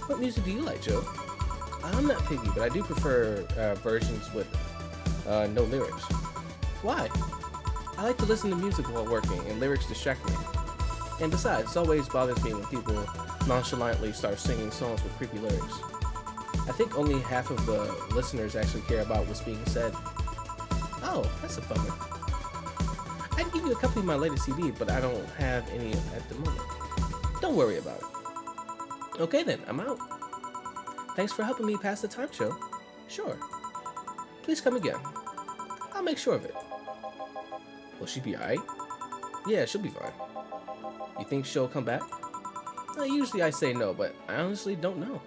What music do you like, Joe? I'm not picky, but I do prefer versions with no lyrics. Why? I like to listen to music while working, and lyrics distract me. And besides, it always bothers me when people nonchalantly start singing songs with creepy lyrics. I think only half of the listeners actually care about what's being said. Oh, that's a bummer. I'd give you a copy of my latest CD, but I don't have any at the moment. Don't worry about it. Okay then, I'm out. Thanks for helping me pass the time, Joe. Sure. Please come again. I'll make sure of it. Will she be alright? Yeah, she'll be fine. You think she'll come back? Usually I say no, but I honestly don't know.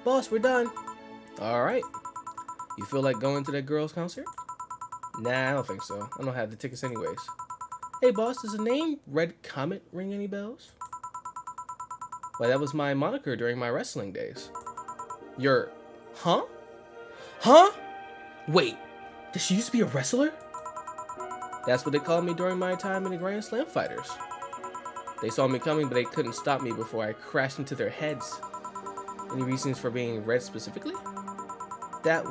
Boss, we're done. Alright. You feel like going to that girl's concert? Nah, I don't think so. I don't have the tickets anyways. Hey boss, does the name Red Comet ring any bells? Well, that was my moniker during my wrestling days. Your... Huh? Huh? Wait, did she used to be a wrestler? That's what they called me during my time in the Grand Slam Fighters. They saw me coming, but they couldn't stop me before I crashed into their heads. Any reasons for being red specifically? That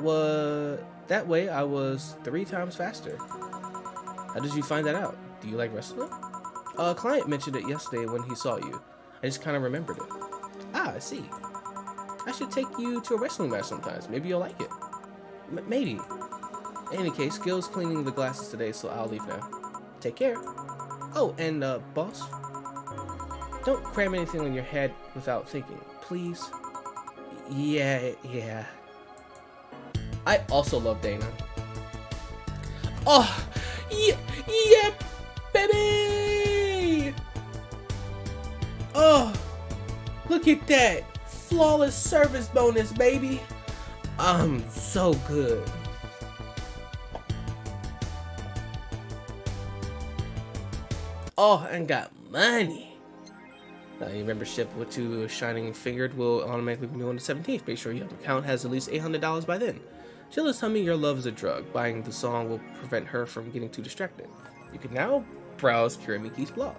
way I was 3 times faster. How did you find that out? Do you like wrestling? A client mentioned it yesterday when he saw you. I just kind of remembered it. Ah, I see. I should take you to a wrestling match sometimes. Maybe you'll like it. Maybe. In any case, Gil's cleaning the glasses today, so I'll leave now. Take care. Oh, and boss, don't cram anything on your head without thinking, please. Yeah. I also love Dana. Oh, yeah, baby! Oh, look at that. Flawless service bonus, baby. So good. Oh, and got money. Your membership to Shining Fingered will automatically renew on the 17th. Make sure your account has at least $800 by then. Sheila's telling me your love is a drug. Buying the song will prevent her from getting too distracted. You can now browse Kiramiki's blog.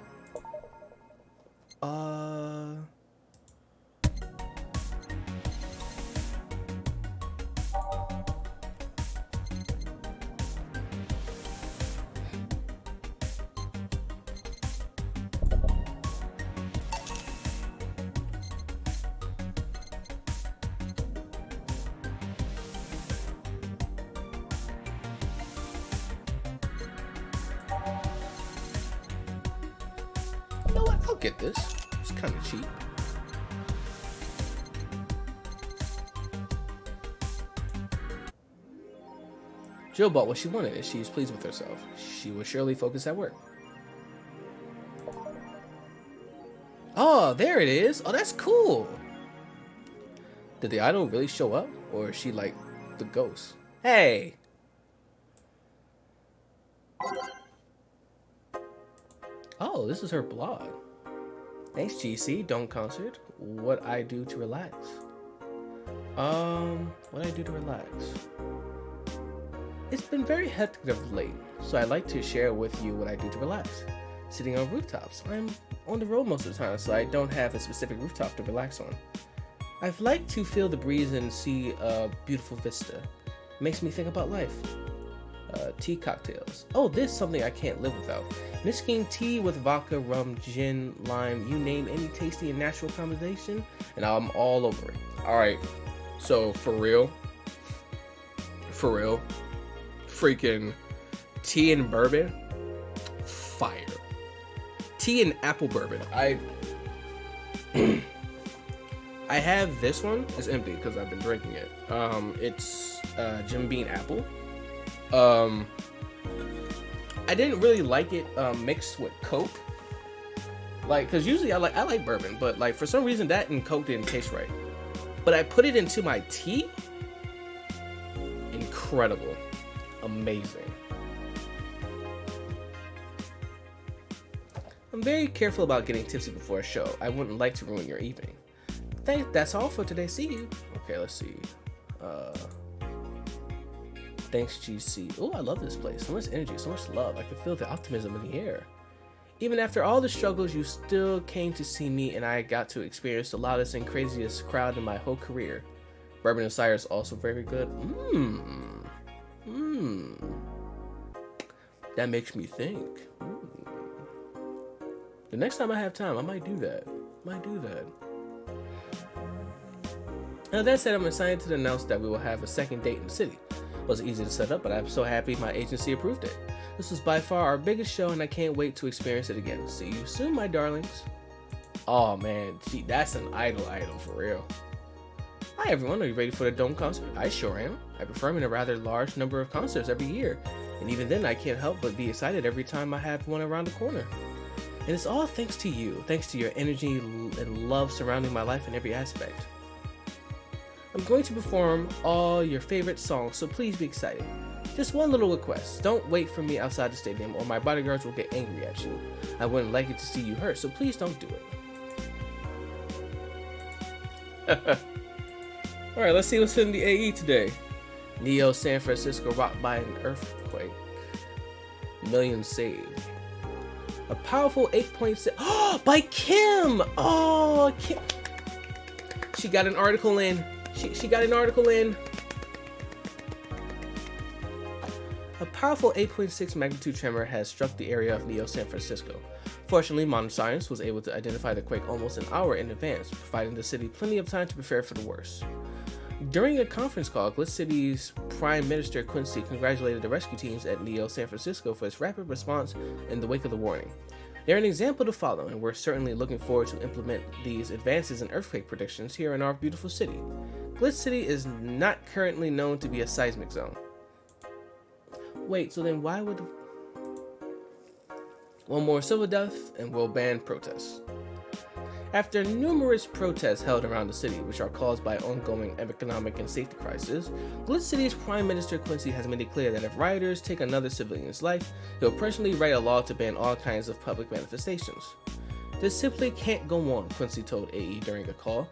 You know what? I'll get this. It's kind of cheap. Jill bought what she wanted and she's pleased with herself. She will surely focus at work. Oh, there it is. Oh, that's cool. Did the idol really show up? Or is she like the ghost? Hey. Oh, this is her blog. Thanks, GC. Don't concert. What I do to relax. What I do to relax. It's been very hectic of late, so I like to share with you what I do to relax. Sitting on rooftops. I'm on the road most of the time, so I don't have a specific rooftop to relax on. I've liked to feel the breeze and see a beautiful vista. It makes me think about life. Tea cocktails. Oh, this is something I can't live without. Mixing tea with vodka, rum, gin, lime, you name any tasty and natural combination, and I'm all over it. Alright, so for real, freaking tea and bourbon, fire. Tea and apple bourbon. I have this one. It's empty because I've been drinking it. It's Jim Beam apple. I didn't really like it mixed with Coke. Like, cause usually I like bourbon, but like for some reason that and Coke didn't taste right. But I put it into my tea. Incredible. Amazing. I'm very careful about getting tipsy before a show. I wouldn't like to ruin your evening. That's all for today. See you. Okay, let's see. Thanks, GC. Oh, I love this place. So much energy, so much love. I can feel the optimism in the air. Even after all the struggles, you still came to see me, and I got to experience the loudest and craziest crowd in my whole career. Bourbon and cider is also very good. That makes me think. The next time I have time, I might do that. Now that said, I'm excited to announce that we will have a second date in the city. It was easy to set up, but I'm so happy my agency approved it. This was by far our biggest show, and I can't wait to experience it again. See you soon, my darlings. Oh man, gee, that's an idol for real. Hi everyone, are you ready for the Dome concert? I sure am. I perform in a rather large number of concerts every year, and even then I can't help but be excited every time I have one around the corner. And it's all thanks to you, thanks to your energy and love surrounding my life in every aspect. I'm going to perform all your favorite songs, so please be excited. Just one little request, don't wait for me outside the stadium or my bodyguards will get angry at you. I wouldn't like it to see you hurt, so please don't do it. Alright, let's see what's in the AE today. Neo San Francisco rocked by an earthquake. Millions saved. A powerful 8.6. Oh, by Kim! Oh, Kim. She got an article in. She got an article in. A powerful 8.6 magnitude tremor has struck the area of Neo San Francisco. Fortunately, modern science was able to identify the quake almost an hour in advance, providing the city plenty of time to prepare for the worst. During a conference call, Glitch City's Prime Minister Quincy congratulated the rescue teams at Neo San Francisco for its rapid response in the wake of the warning. They're an example to follow, and we're certainly looking forward to implement these advances in earthquake predictions here in our beautiful city. Glitch City is not currently known to be a seismic zone. Wait, so then why would... One more civil death, and we'll ban protests. After numerous protests held around the city, which are caused by ongoing economic and safety crisis, Glitch City's Prime Minister Quincy has made it clear that if rioters take another civilian's life, he'll personally write a law to ban all kinds of public manifestations. This simply can't go on, Quincy told AE during a call.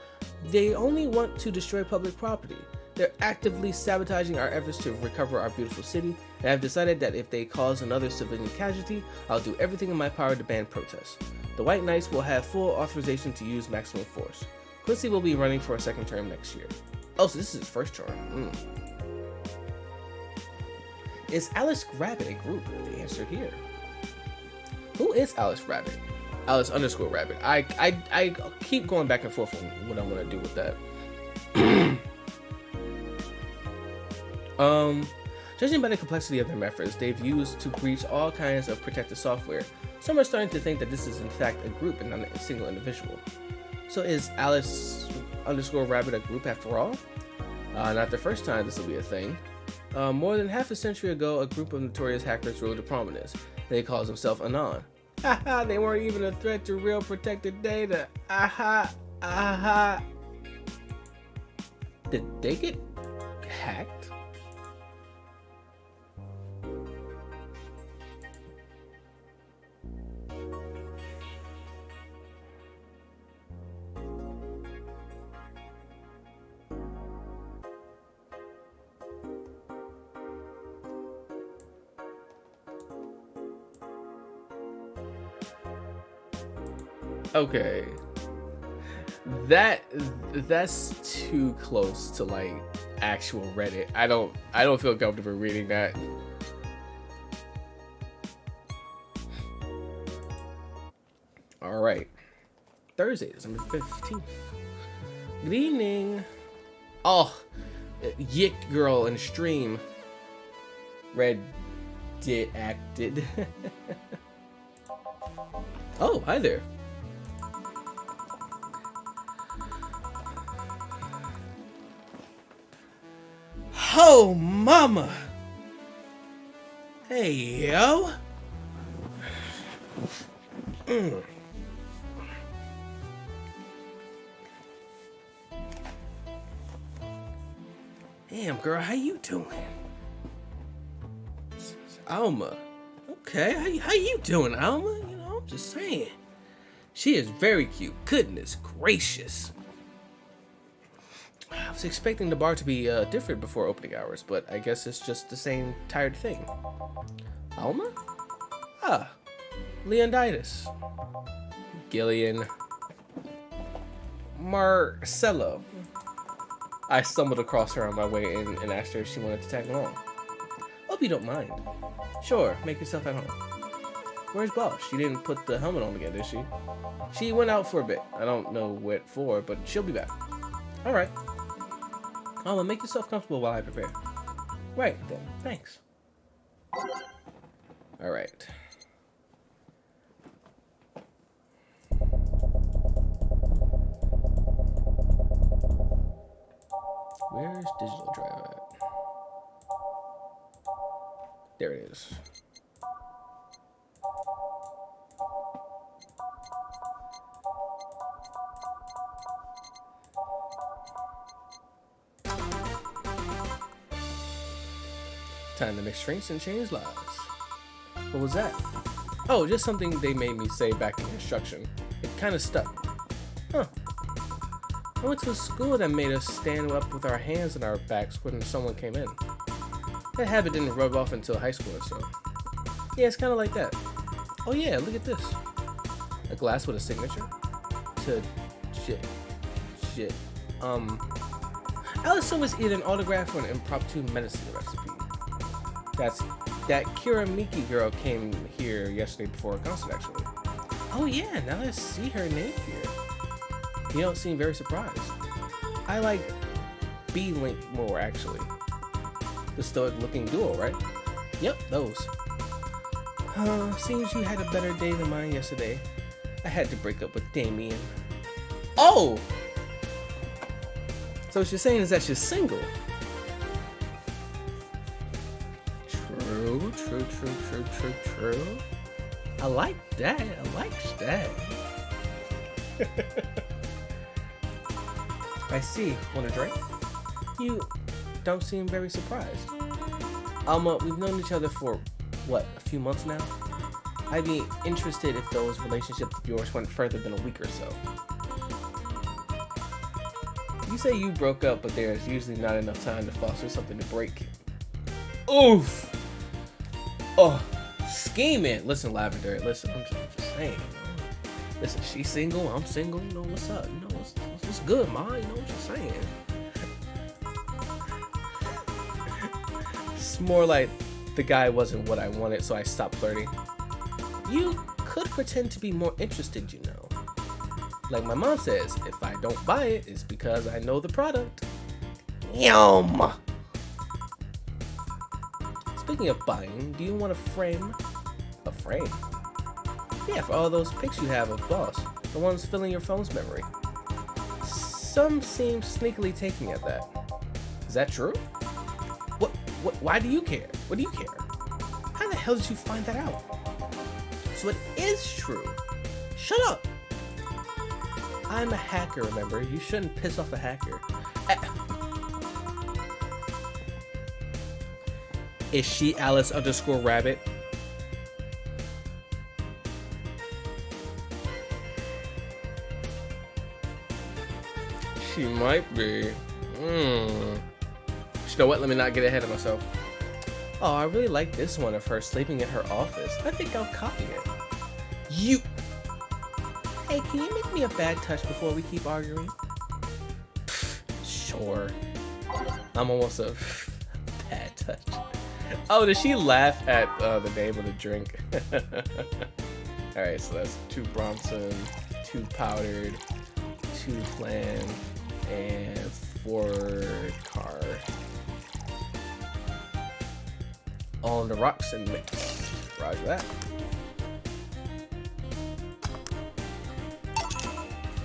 They only want to destroy public property. They're actively sabotaging our efforts to recover our beautiful city, and I've decided that if they cause another civilian casualty, I'll do everything in my power to ban protests. The White Knights will have full authorization to use maximum force. Quincy will be running for a second term next year. Oh, so this is his first term. Is Alice Rabbit a group? The answer here. Who is Alice Rabbit? Alice_Rabbit. I keep going back and forth on what I'm gonna do with that. Judging by the complexity of their methods they've used to breach all kinds of protected software, some are starting to think that this is in fact a group and not a single individual. So is Alice_Rabbit a group after all? Not the first time this will be a thing. More than half a century ago, a group of notorious hackers rose to prominence. They called themselves Anon. Haha, they weren't even a threat to real protected data. Aha. Did they get hacked? Okay, that's too close to like actual Reddit. I don't feel comfortable reading that. All right, Thursday, December 15th. Good evening. Oh, Yik Girl and stream. Red did acted. Oh, hi there. Oh, mama. Hey, yo. Damn, girl, how you doing? Alma. Okay, how you doing, Alma? You know, I'm just saying. She is very cute. Goodness gracious. I was expecting the bar to be different before opening hours, but I guess it's just the same tired thing. Alma? Ah, Leonidas. Gillian. Marcelo. I stumbled across her on my way in and asked her if she wanted to tag along. Hope you don't mind. Sure, make yourself at home. Where's Boss? She didn't put the helmet on again, did she? She went out for a bit. I don't know what for, but she'll be back. Alright. Alma, make yourself comfortable while I prepare. Right, then. Thanks. Alright. Where's digital drive at? There it is. Time to mix drinks and change lives. What was that? Oh, just something they made me say back in instruction. It kind of stuck. Huh. I went to a school that made us stand up with our hands on our backs when someone came in. That habit didn't rub off until high school or so. Yeah, it's kind of like that. Oh yeah, look at this. A glass with a signature? To shit. I'll assume it's either an autograph or an impromptu medicine recipe. That Kira Miki girl came here yesterday before a concert, actually. Oh yeah, now I see her name here. You don't seem very surprised. I like B-Link more, actually. The stoic-looking duo, right? Yep, those. Seems you had a better day than mine yesterday. I had to break up with Damien. Oh! So what you're saying is that she's single? True. I like that. I see. Want a drink? You don't seem very surprised. We've known each other for, what, a few months now? I'd be interested if those relationships of yours went further than a week or so. You say you broke up, but there's usually not enough time to foster something to break. Oof! Oh, scheming. Listen, Lavender, listen, I'm just saying. Listen, she's single, I'm single, you know what's up, you know what's good, ma, you know what you're saying. It's more like the guy wasn't what I wanted, so I stopped flirting. You could pretend to be more interested, you know. Like my mom says, if I don't buy it, it's because I know the product. Yum! Speaking of buying, do you want a frame? A frame? Yeah, for all those pics you have of Boss. The ones filling your phone's memory. Some seem sneakily taking at that. Is that true? What? Why do you care? What do you care? How the hell did you find that out? So it is true. Shut up! I'm a hacker, remember? You shouldn't piss off a hacker. Is she Alice_Rabbit? She might be. You know what? Let me not get ahead of myself. Oh, I really like this one of her sleeping in her office. I think I'll copy it. You. Hey, can you make me a bad touch before we keep arguing? Sure. I'm almost a bad touch. Oh, did she laugh at the name of the drink? Alright, so that's 2 Bronson, 2 powdered, 2 plan, and 4 car. All on the rocks and mix. Roger that.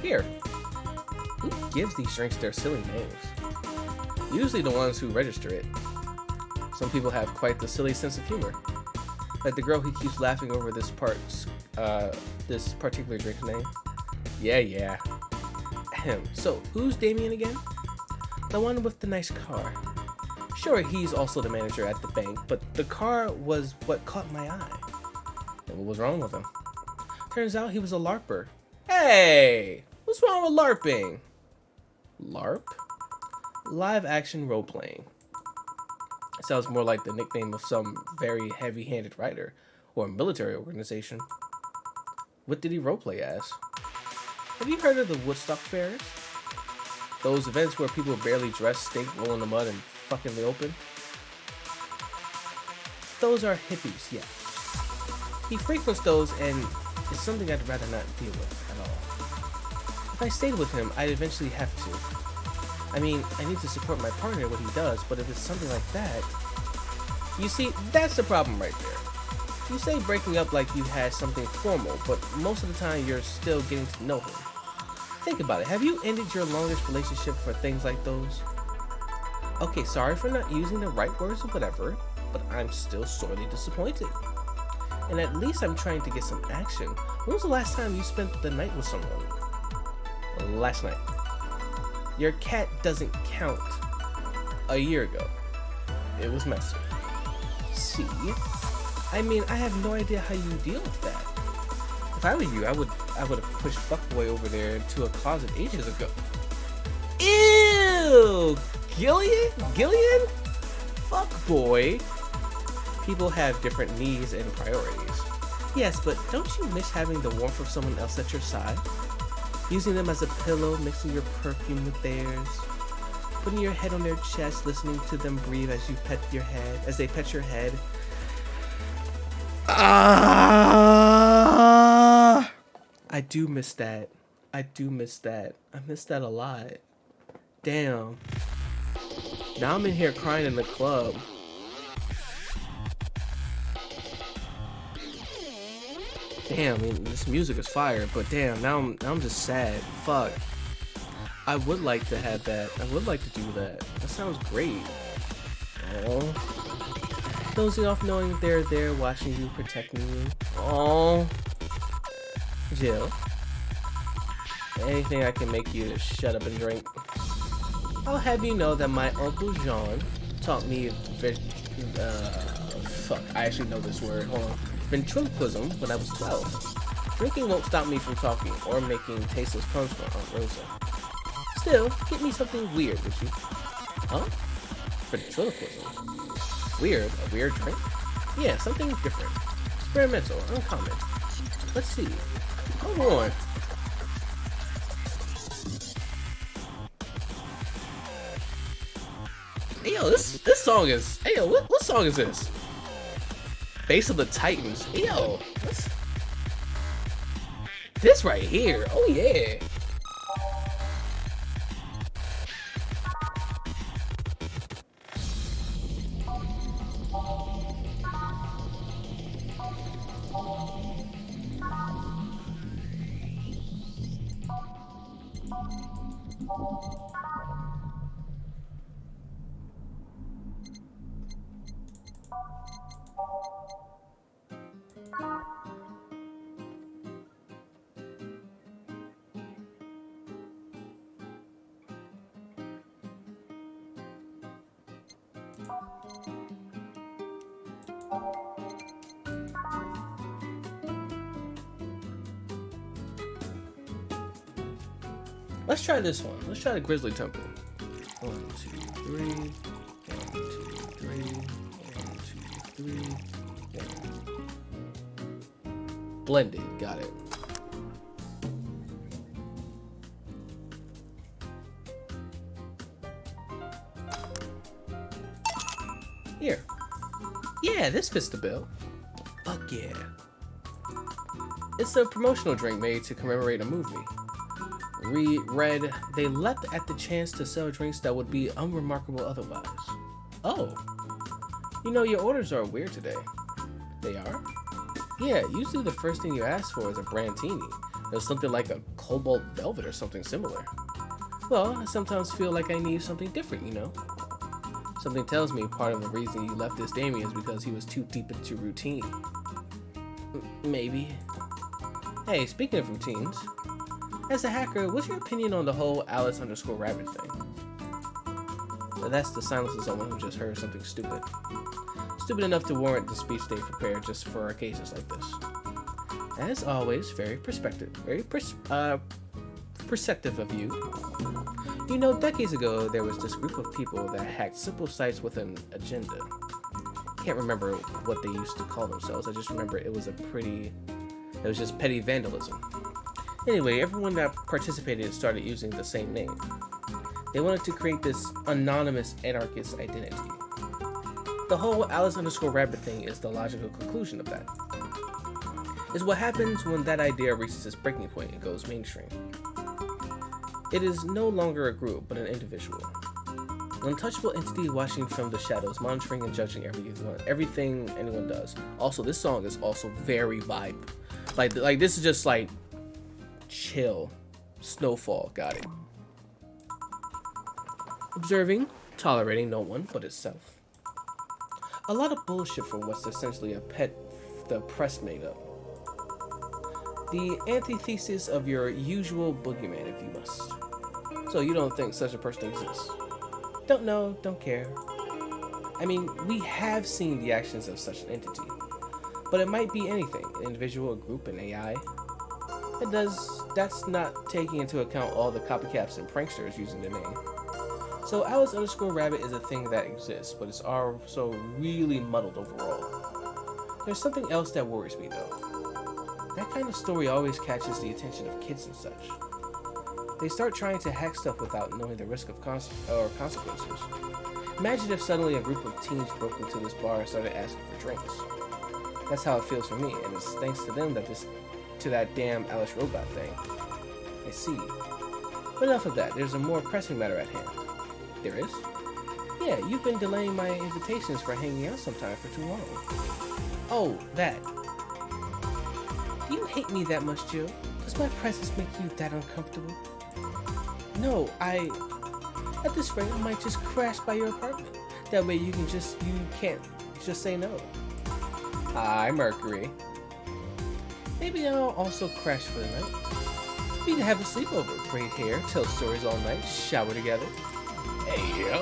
Here. Who gives these drinks their silly names? Usually the ones who register it. Some people have quite the silly sense of humor. Like the girl who keeps laughing over this particular drink's name. Yeah. Ahem. So, who's Damien again? The one with the nice car. Sure, he's also the manager at the bank, but the car was what caught my eye. And what was wrong with him? Turns out he was a LARPer. Hey! What's wrong with LARPing? LARP? Live action role-playing. It sounds more like the nickname of some very heavy-handed writer or military organization. What did he roleplay as? Have you heard of the Woodstock Fairs? Those events where people barely dress, stink, roll in the mud, and fuck in the open? Those are hippies, yeah. He frequents those, and it's something I'd rather not deal with at all. If I stayed with him, I'd eventually have to. I mean, I need to support my partner in what he does, but if it's something like that... You see, that's the problem right there. You say breaking up like you had something formal, but most of the time you're still getting to know him. Think about it. Have you ended your longest relationship for things like those? Okay, sorry for not using the right words or whatever, but I'm still sorely disappointed. And at least I'm trying to get some action. When was the last time you spent the night with someone? Last night. Your cat doesn't count. A year ago. It was messy. See? I mean, I have no idea how you deal with that. If I were you, I would have pushed Fuckboy over there into a closet ages ago. Ew! Gillian? Fuckboy? People have different needs and priorities. Yes, but don't you miss having the warmth of someone else at your side? Using them as a pillow, mixing your perfume with theirs. Putting your head on their chest, listening to them breathe as they pet your head. I do miss that. I miss that a lot. Damn. Now I'm in here crying in the club. Damn, I mean, this music is fire, but damn, now I'm just sad. Fuck. I would like to have that. I would like to do that. That sounds great. Oh. Dozing off knowing they're there watching you, protecting you. Oh. Jill. Anything I can make you to shut up and drink. I'll have you know that my Uncle Jean taught me fuck, I actually know this word. Hold on. Ventriloquism when I was 12. Drinking won't stop me from talking or making tasteless puns for Aunt Rosa. Still, get me something weird, would you? Huh? Ventriloquism. Weird? A weird drink? Yeah, something different. Experimental, uncommon. Let's see. Hold on. Hey yo, this song is. Hey yo, what song is this? Base of the Titans. Hey yo, this right here. Oh yeah. Let's try this one. Let's try the Grizzly Temple. 1, 2, 3. 1, 2, 3. 1, 2, 3. 1. Blended. Got it. Here. Yeah, this fits the bill. Fuck yeah. It's a promotional drink made to commemorate a movie. Read, they leapt at the chance to sell drinks that would be unremarkable otherwise. Oh. You know, your orders are weird today. They are? Yeah, usually the first thing you ask for is a Brandtini. Or something like a Cobalt Velvet or something similar. Well, I sometimes feel like I need something different, you know? Something tells me part of the reason you left this Damien is because he was too deep into routine. Maybe. Hey, speaking of routines, as a hacker, what's your opinion on the whole Alice_Rabbit thing? That's the silence of someone who just heard something stupid. Stupid enough to warrant the speech they prepared just for cases like this. As always, very perceptive of you. You know, decades ago, there was this group of people that hacked simple sites with an agenda. Can't remember what they used to call themselves. I just remember it was just petty vandalism. Anyway, everyone that participated started using the same name. They wanted to create this anonymous anarchist identity. The whole Alice_Rabbit thing is the logical conclusion of that. It's what happens when that idea reaches its breaking point and goes mainstream. It is no longer a group, but an individual. An untouchable entity watching from the shadows, monitoring and judging everything anyone does. Also, this song is also very vibe. Like this is just like chill. Snowfall, got it. Observing, tolerating no one but itself. A lot of bullshit for what's essentially a pet the press made up. The antithesis of your usual boogeyman, if you must. So you don't think such a person exists? Don't know, don't care. I mean, we have seen the actions of such an entity. But it might be anything, an individual, a group, an AI. That's not taking into account all the copycats and pranksters using the name. So Alice_Rabbit is a thing that exists, but it's also really muddled overall. There's something else that worries me though. That kind of story always catches the attention of kids and such. They start trying to hack stuff without knowing the risk of consequences. Imagine if suddenly a group of teens broke into this bar and started asking for drinks. That's how it feels for me, and it's thanks to them to that damn Alice robot thing. I see. But enough of that, there's a more pressing matter at hand. There is? Yeah, you've been delaying my invitations for hanging out sometime for too long. Oh, that. Do you hate me that much, Jill? Does my presence make you that uncomfortable? No, at this rate, I might just crash by your apartment. That way you can't just say no. Hi, Mercury. Maybe I'll also crash for the night. We can have a sleepover, braid hair, tell stories all night, shower together. Hey, yo.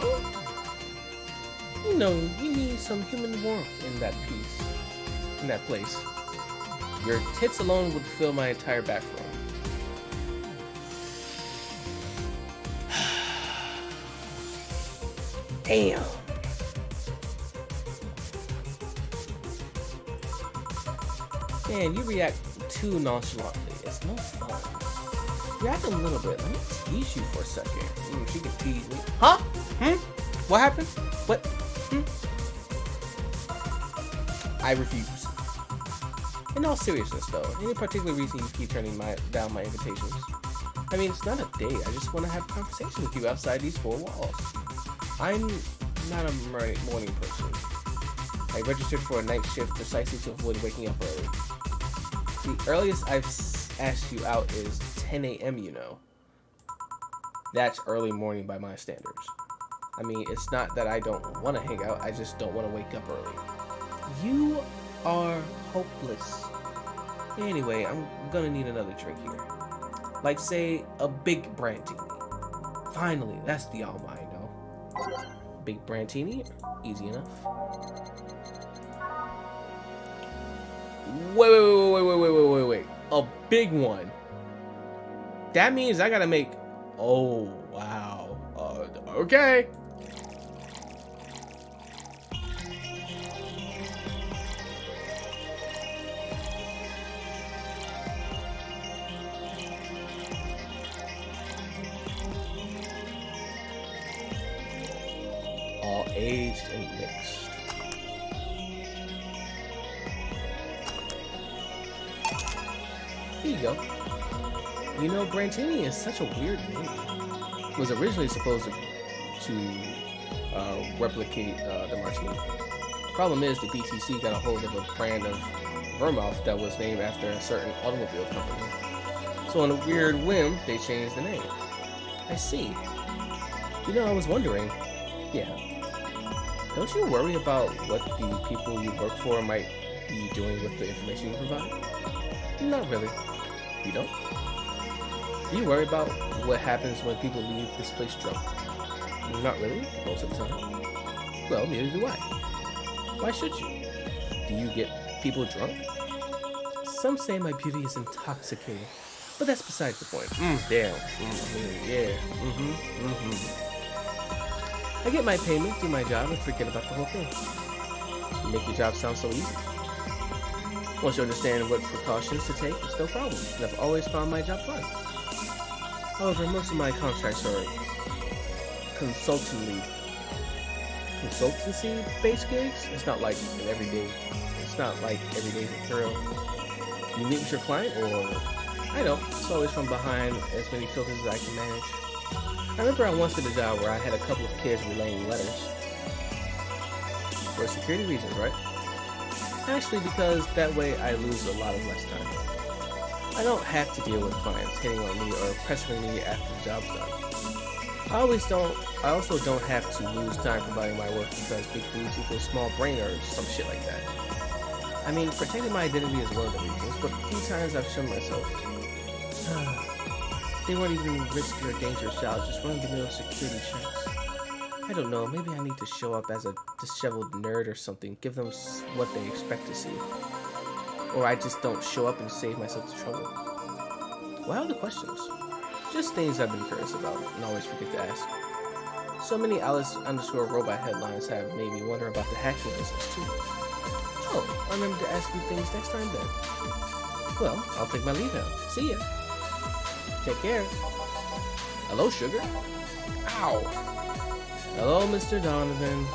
You know, you need some human warmth in that place. Your tits alone would fill my entire back room. Damn. Man, you react too nonchalantly. It's no fun. React a little bit. Let me tease you for a second. She can tease me. Huh? What happened? What? I refuse. In all seriousness, though, any particular reason you keep turning down my invitations? I mean, it's not a date. I just want to have a conversation with you outside these four walls. I'm not a morning person. I registered for a night shift precisely to avoid waking up early. The earliest I've asked you out is 10 a.m., you know. That's early morning by my standards. I mean, it's not that I don't want to hang out, I just don't want to wake up early. You are hopeless. Anyway, I'm gonna need another drink here. Like, say, a big brandini. Finally, that's the all I know. Big brandini? Easy enough. Wait. A big one. That means I gotta make... Oh, wow. Okay. All aged and mixed. Here you go. You know, Brantini is such a weird name. It was originally supposed to replicate the Martini. Problem is, the BTC got a hold of a brand of Vermouth that was named after a certain automobile company. So on a weird whim, they changed the name. I see. You know, I was wondering. Yeah. Don't you worry about what the people you work for might be doing with the information you provide? Not really. You don't? Do you worry about what happens when people leave this place drunk? Not really, most of the time. Well, neither do I. Why should you? Do you get people drunk? Some say my beauty is intoxicating, but that's besides the point. Damn. Yeah. I get my payment, do my job, and forget about the whole thing. You make your job sound so easy. Once you understand what precautions to take, it's no problem, and I've always found my job fun. However, most of my contracts are consultancy-based gigs. It's not like everyday thrill. You meet with your client, or I know, it's always from behind as many filters as I can manage. I remember I once did a job where I had a couple of kids relaying letters. For security reasons, right? Actually, because that way I lose a lot of less time. I don't have to deal with clients hitting on me or pressuring me after the job's done. I also don't have to lose time providing my work because big boobs equals small brain or some shit like that. I mean, protecting my identity is one of the reasons, but a few times I've shown myself. They weren't even risky or dangerous shots, just running the middle security checks. I don't know, maybe I need to show up as a disheveled nerd or something, give them what they expect to see. Or I just don't show up and save myself the trouble. Why all the questions? Just things I've been curious about and always forget to ask. So many Alice_robot headlines have made me wonder about the hacking business too. Oh, I'll remember to ask you things next time then. Well, I'll take my leave now. See ya. Take care. Hello, sugar. Ow. Hello, Mr. Donovan.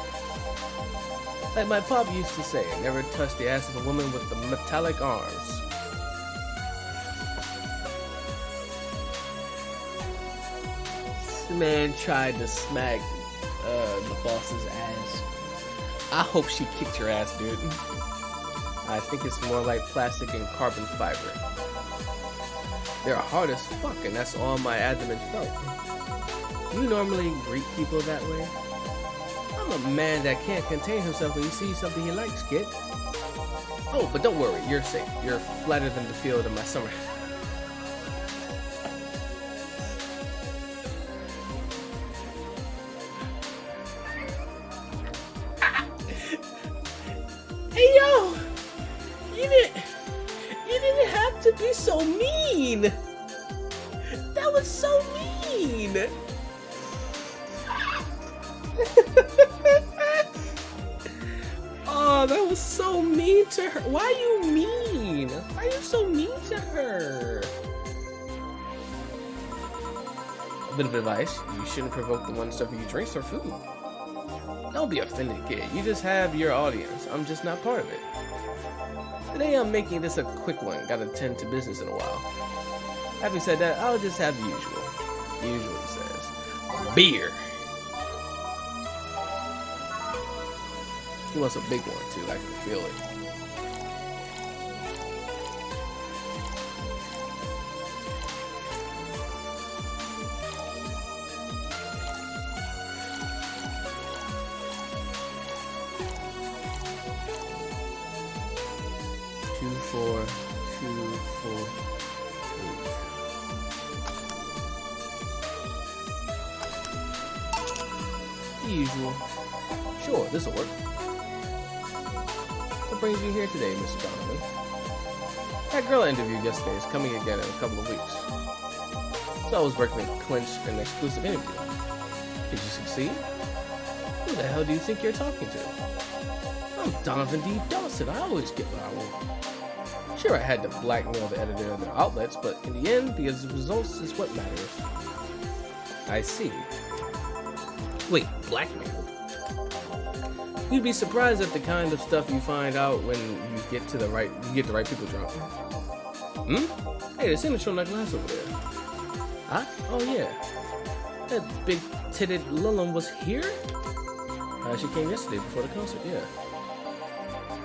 Like my pop used to say, never touch the ass of a woman with the metallic arms. This man tried to smack the boss's ass. I hope she kicked your ass, dude. I think it's more like plastic and carbon fiber. They're hard as fuck, and that's all my abdomen felt. You normally greet people that way? I'm a man that can't contain himself when he sees something he likes, kid. Oh, but don't worry, you're safe. You're flatter than the field of my summer. Hey yo! You didn't have to be so mean! That was so mean! Oh, that was so mean to her. Why are you mean? Why are you so mean to her? A bit of advice, you shouldn't provoke the one serving you drinks or food. Don't be offended, kid. You just have your audience. I'm just not part of it. Today I'm making this a quick one. Gotta tend to business in a while. Having said that, I'll just have the usual. Usually says beer. He wants a big one too, I can feel it. Two, four, eight. The usual. Sure, this'll work. What brings you here today, Mr. Donovan? That girl I interviewed yesterday is coming again in a couple of weeks. So I was working to clinch an exclusive interview. Did you succeed? Who the hell do you think you're talking to? I'm Donovan D. Dawson. I always get what I want. Sure, I had to blackmail the editor of their outlets, but in the end, the results is what matters. I see. Wait, blackmailed? You'd be surprised at the kind of stuff you find out when you get the right people drunk. Hmm? Hey, there's signature on that glass over there. Huh? Oh yeah. That big-titted Lilum was here? She came yesterday before the concert, yeah.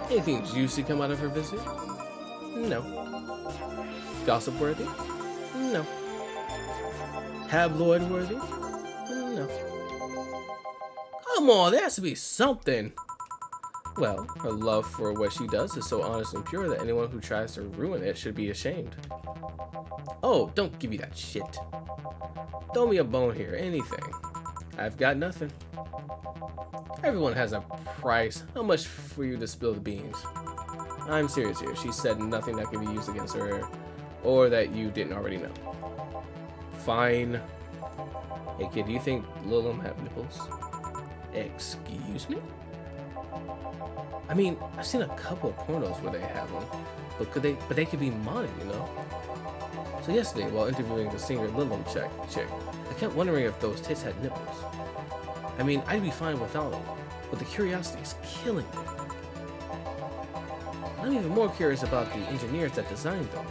Anything juicy come out of her visit? No. Gossip worthy? No. Tabloid worthy? No. Come on, there has to be something. Well, her love for what she does is so honest and pure that anyone who tries to ruin it should be ashamed. Oh, don't give me that shit. Throw me a bone here, anything. I've got nothing. Everyone has a price. How much for you to spill the beans? I'm serious here. She said nothing that could be used against her or that you didn't already know. Fine. Hey kid, do you think Lilum have nipples? Excuse me? I mean, I've seen a couple of pornos where they have them, but they could be modded, you know? So yesterday, while interviewing the singer Lilum chick, I kept wondering if those tits had nipples. I mean, I'd be fine without them, but the curiosity is killing me. I'm even more curious about the engineers that designed them.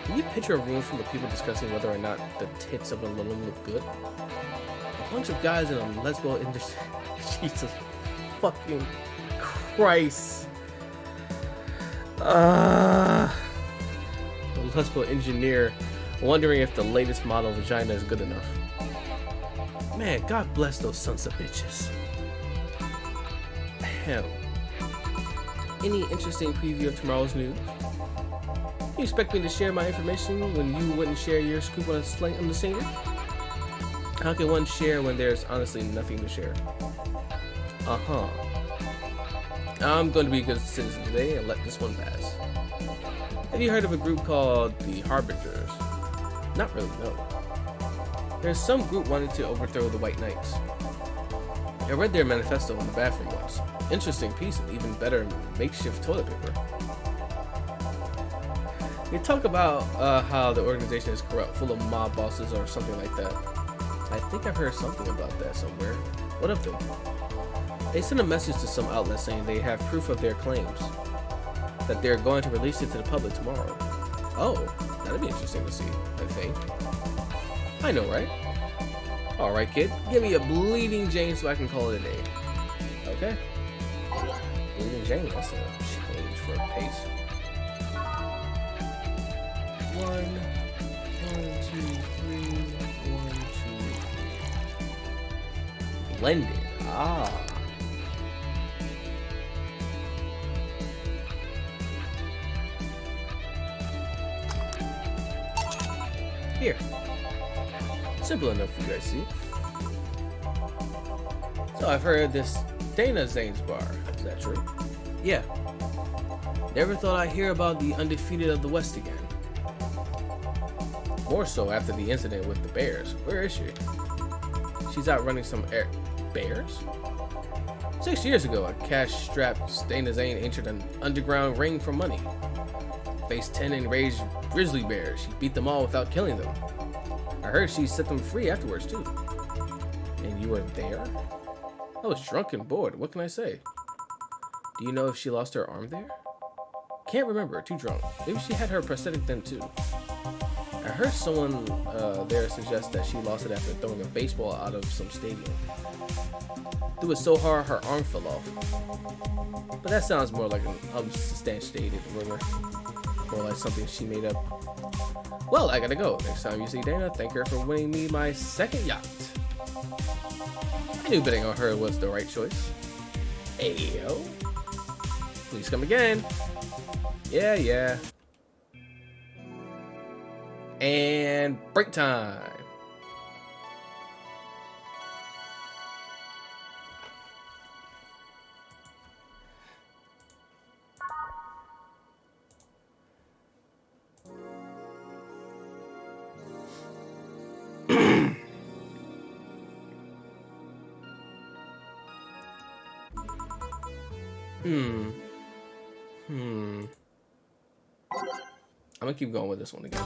Can you picture a room full of people discussing whether or not the tits of a Lilum look good? A bunch of guys in a lesbo industry. Jesus fucking Christ. A lesbo engineer wondering if the latest model vagina is good enough. Man, God bless those sons of bitches. Hell. Any interesting preview of tomorrow's news? You expect me to share my information when you wouldn't share your scoop on the singer? How can one share when there's honestly nothing to share? Uh-huh. I'm going to be a good citizen today and let this one pass. Have you heard of a group called the Harbingers? Not really, no. There's some group wanting to overthrow the White Knights. I read their manifesto in the bathroom once. Interesting piece of even better makeshift toilet paper. They talk about how the organization is corrupt, full of mob bosses or something like that. I think I've heard something about that somewhere. What of them? They sent a message to some outlet saying they have proof of their claims, that they're going to release it to the public tomorrow. Oh, that'd be interesting to see, I think. I know, right? Alright, kid, give me a bleeding Jane so I can call it a day. Okay. Bleeding Jane, that's a change for a pace. 1, 2, 3, 1, 2. Blended. Ah. Here. Simple enough for you guys to see. So I've heard this Dana Zane's bar. Is that true? Yeah. Never thought I'd hear about the undefeated of the West again. More so after the incident with the Bears. Where is she? She's out running some bears? 6 years ago, a cash-strapped Dana Zane entered an underground ring for money. Faced 10 enraged grizzly bears. She beat them all without killing them. I heard she set them free afterwards too. And you were there? I was drunk and bored. What can I say? Do you know if she lost her arm there? Can't remember. Too drunk. Maybe she had her prosthetic then too. I heard someone there suggest that she lost it after throwing a baseball out of some stadium. Threw it so hard her arm fell off. But that sounds more like an unsubstantiated rumor. More like something she made up. Well, I gotta go. Next time you see Dana, thank her for winning me my second yacht. I knew betting on her was the right choice. Ayo. Please come again. Yeah. And break time. I'm gonna keep going with this one again.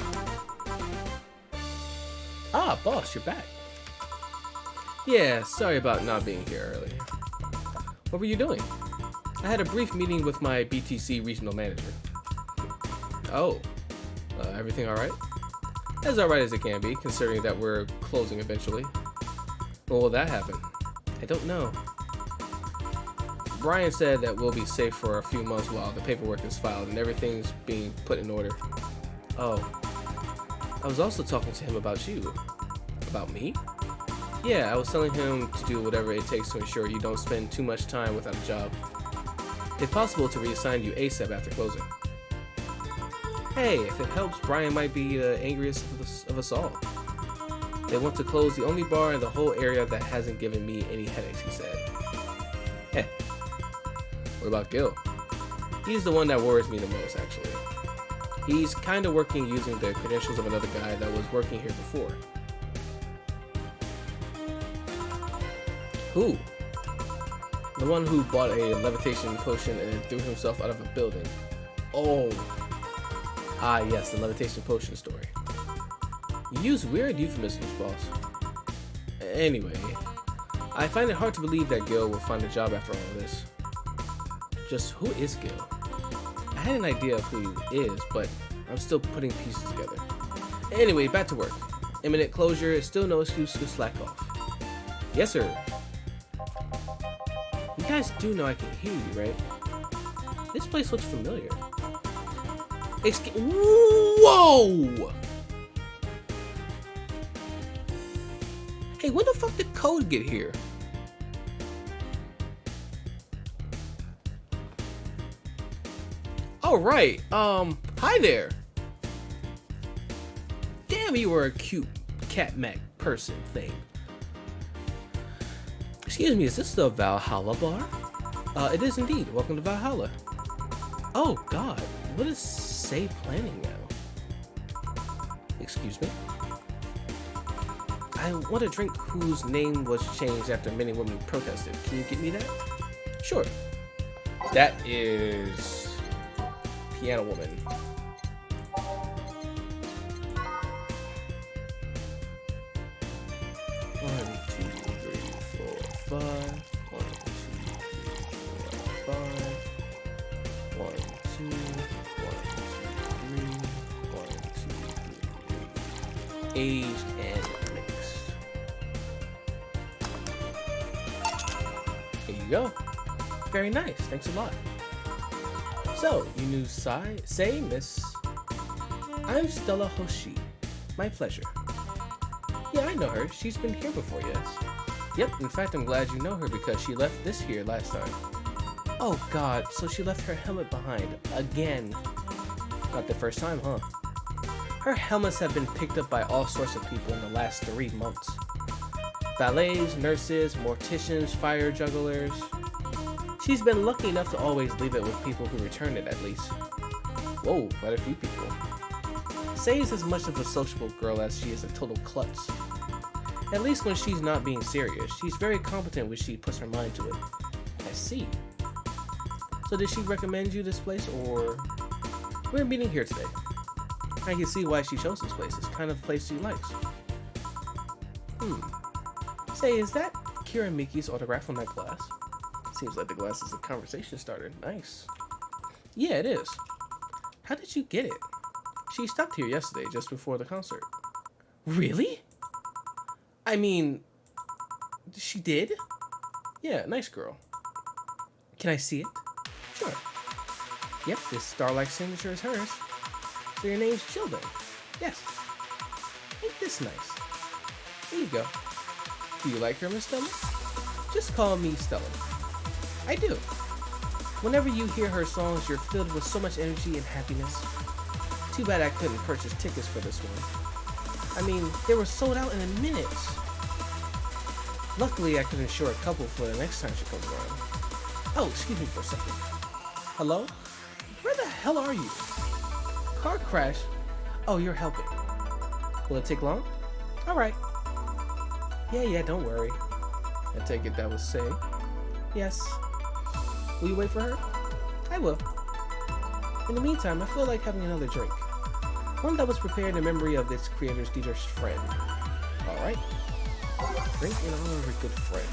Ah, boss, you're back. Yeah, sorry about not being here earlier. What were you doing? I had a brief meeting with my BTC regional manager. Oh, everything alright? As alright as it can be, considering that we're closing eventually. When will that happen? I don't know. Brian said that we'll be safe for a few months while the paperwork is filed and everything's being put in order. Oh. I was also talking to him about you. About me? Yeah, I was telling him to do whatever it takes to ensure you don't spend too much time without a job. If possible, to reassign you ASAP after closing. Hey, if it helps, Brian might be the angriest of us all. They want to close the only bar in the whole area that hasn't given me any headaches, he said. Heh. What about Gil? He's the one that worries me the most, actually. He's kind of working using the credentials of another guy that was working here before. Who? The one who bought a levitation potion and then threw himself out of a building. Oh. Ah, yes, the levitation potion story. You use weird euphemisms, boss. Anyway, I find it hard to believe that Gil will find a job after all of this. Just who is Gil? I had an idea of who he is, but I'm still putting pieces together. Anyway, back to work. Imminent closure is still no excuse to slack off. Yes, sir. You guys do know I can hear you, right? This place looks familiar. Whoa! Hey, when the fuck did Code get here? All right. Hi there. Damn, you were a cute cat Mac person thing. Excuse me, is this the Valhalla bar? It is indeed. Welcome to Valhalla. Oh God, what is Say planning now? Excuse me? I want a drink whose name was changed after many women protested. Can you get me that? Sure. That is Piano Woman. One, two, three, four, five. 1, 2, 3, 4, 5. 1, 2, 1, 2, 3. 1, 2, 3. Age and mix. Here you go. Very nice. Thanks a lot. So, you knew Say, Miss. I'm Stella Hoshi. My pleasure. Yeah, I know her. She's been here before, yes. Yep, in fact, I'm glad you know her because she left this here last time. Oh God, so she left her helmet behind, again. Not the first time, huh? Her helmets have been picked up by all sorts of people in the last 3 months. Valets, nurses, morticians, fire jugglers. She's been lucky enough to always leave it with people who return it, at least. Whoa, quite a few people. Say is as much of a sociable girl as she is a total klutz. At least when she's not being serious. She's very competent when she puts her mind to it. I see. So did she recommend you this place, or... We're meeting here today. I can see why she chose this place. It's the kind of place she likes. Say, is that Kira Miki's autograph on that glass? Seems like the glass is a conversation starter. Nice. Yeah, it is. How did you get it? She stopped here yesterday, just before the concert. Really? I mean, she did? Yeah, nice girl. Can I see it? Sure. Yep, this star-like signature is hers. So your name's Childen? Yes. Ain't this nice? Here you go. Do you like her, Miss Stella? Just call me Stella. I do. Whenever you hear her songs, you're filled with so much energy and happiness. Too bad I couldn't purchase tickets for this one. I mean, they were sold out in a minute. Luckily, I could insure a couple for the next time she comes around. Oh, excuse me for a second. Hello? Where the hell are you? Car crash? Oh, you're helping. Will it take long? Alright. Yeah, don't worry. I take it that was Say. Yes. Will you wait for her? I will. In the meantime, I feel like having another drink. One that was prepared in memory of its creator's Dieter's friend. Alright. Drink in honor of a good friend.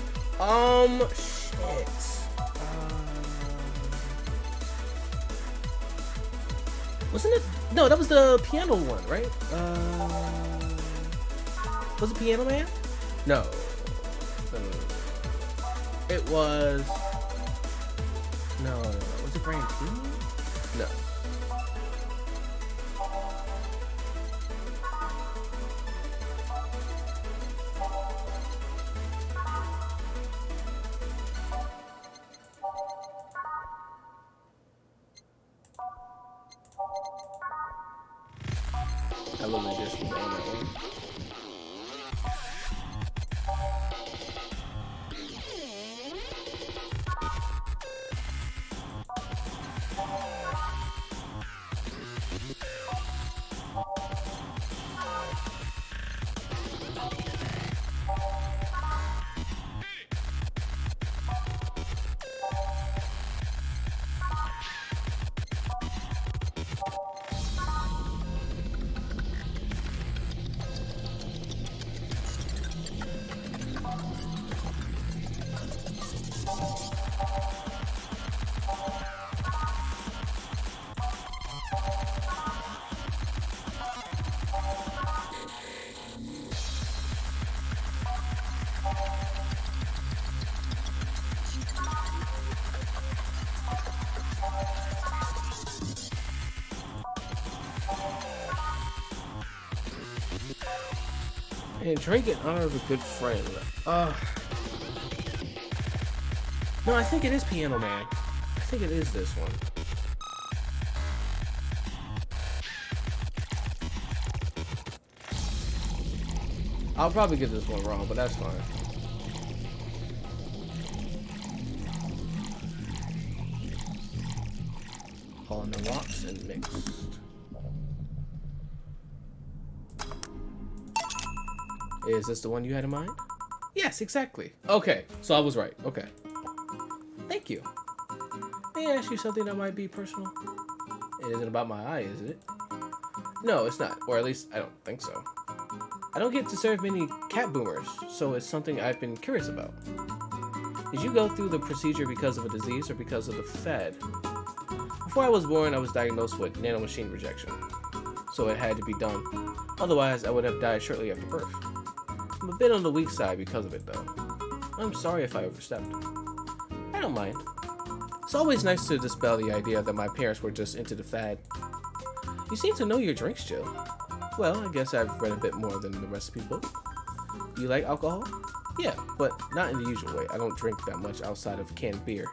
Shit. Wasn't it? No, that was the piano one, right? Was it Piano Man? No. It was... No. Was it Brandini? No. I literally just was on that one. And drink in honor of a good friend. No, I think it is Piano Man. I think it is this one. I'll probably get this one wrong, but that's fine. On the rocks and mixed. Is this the one you had in mind? Yes, exactly. Okay, so I was right. Okay. Thank you. May I ask you something that might be personal? It isn't about my eye, is it? No, it's not. Or at least, I don't think so. I don't get to serve many cat boomers, so it's something I've been curious about. Did you go through the procedure because of a disease or because of the fed? Before I was born, I was diagnosed with nanomachine rejection, so it had to be done. Otherwise, I would have died shortly after birth. I'm a bit on the weak side because of it, though. I'm sorry if I overstepped. I don't mind. It's always nice to dispel the idea that my parents were just into the fad. You seem to know your drinks, Jill. Well, I guess I've read a bit more than the recipe book. Do you like alcohol? Yeah, but not in the usual way. I don't drink that much outside of canned beer.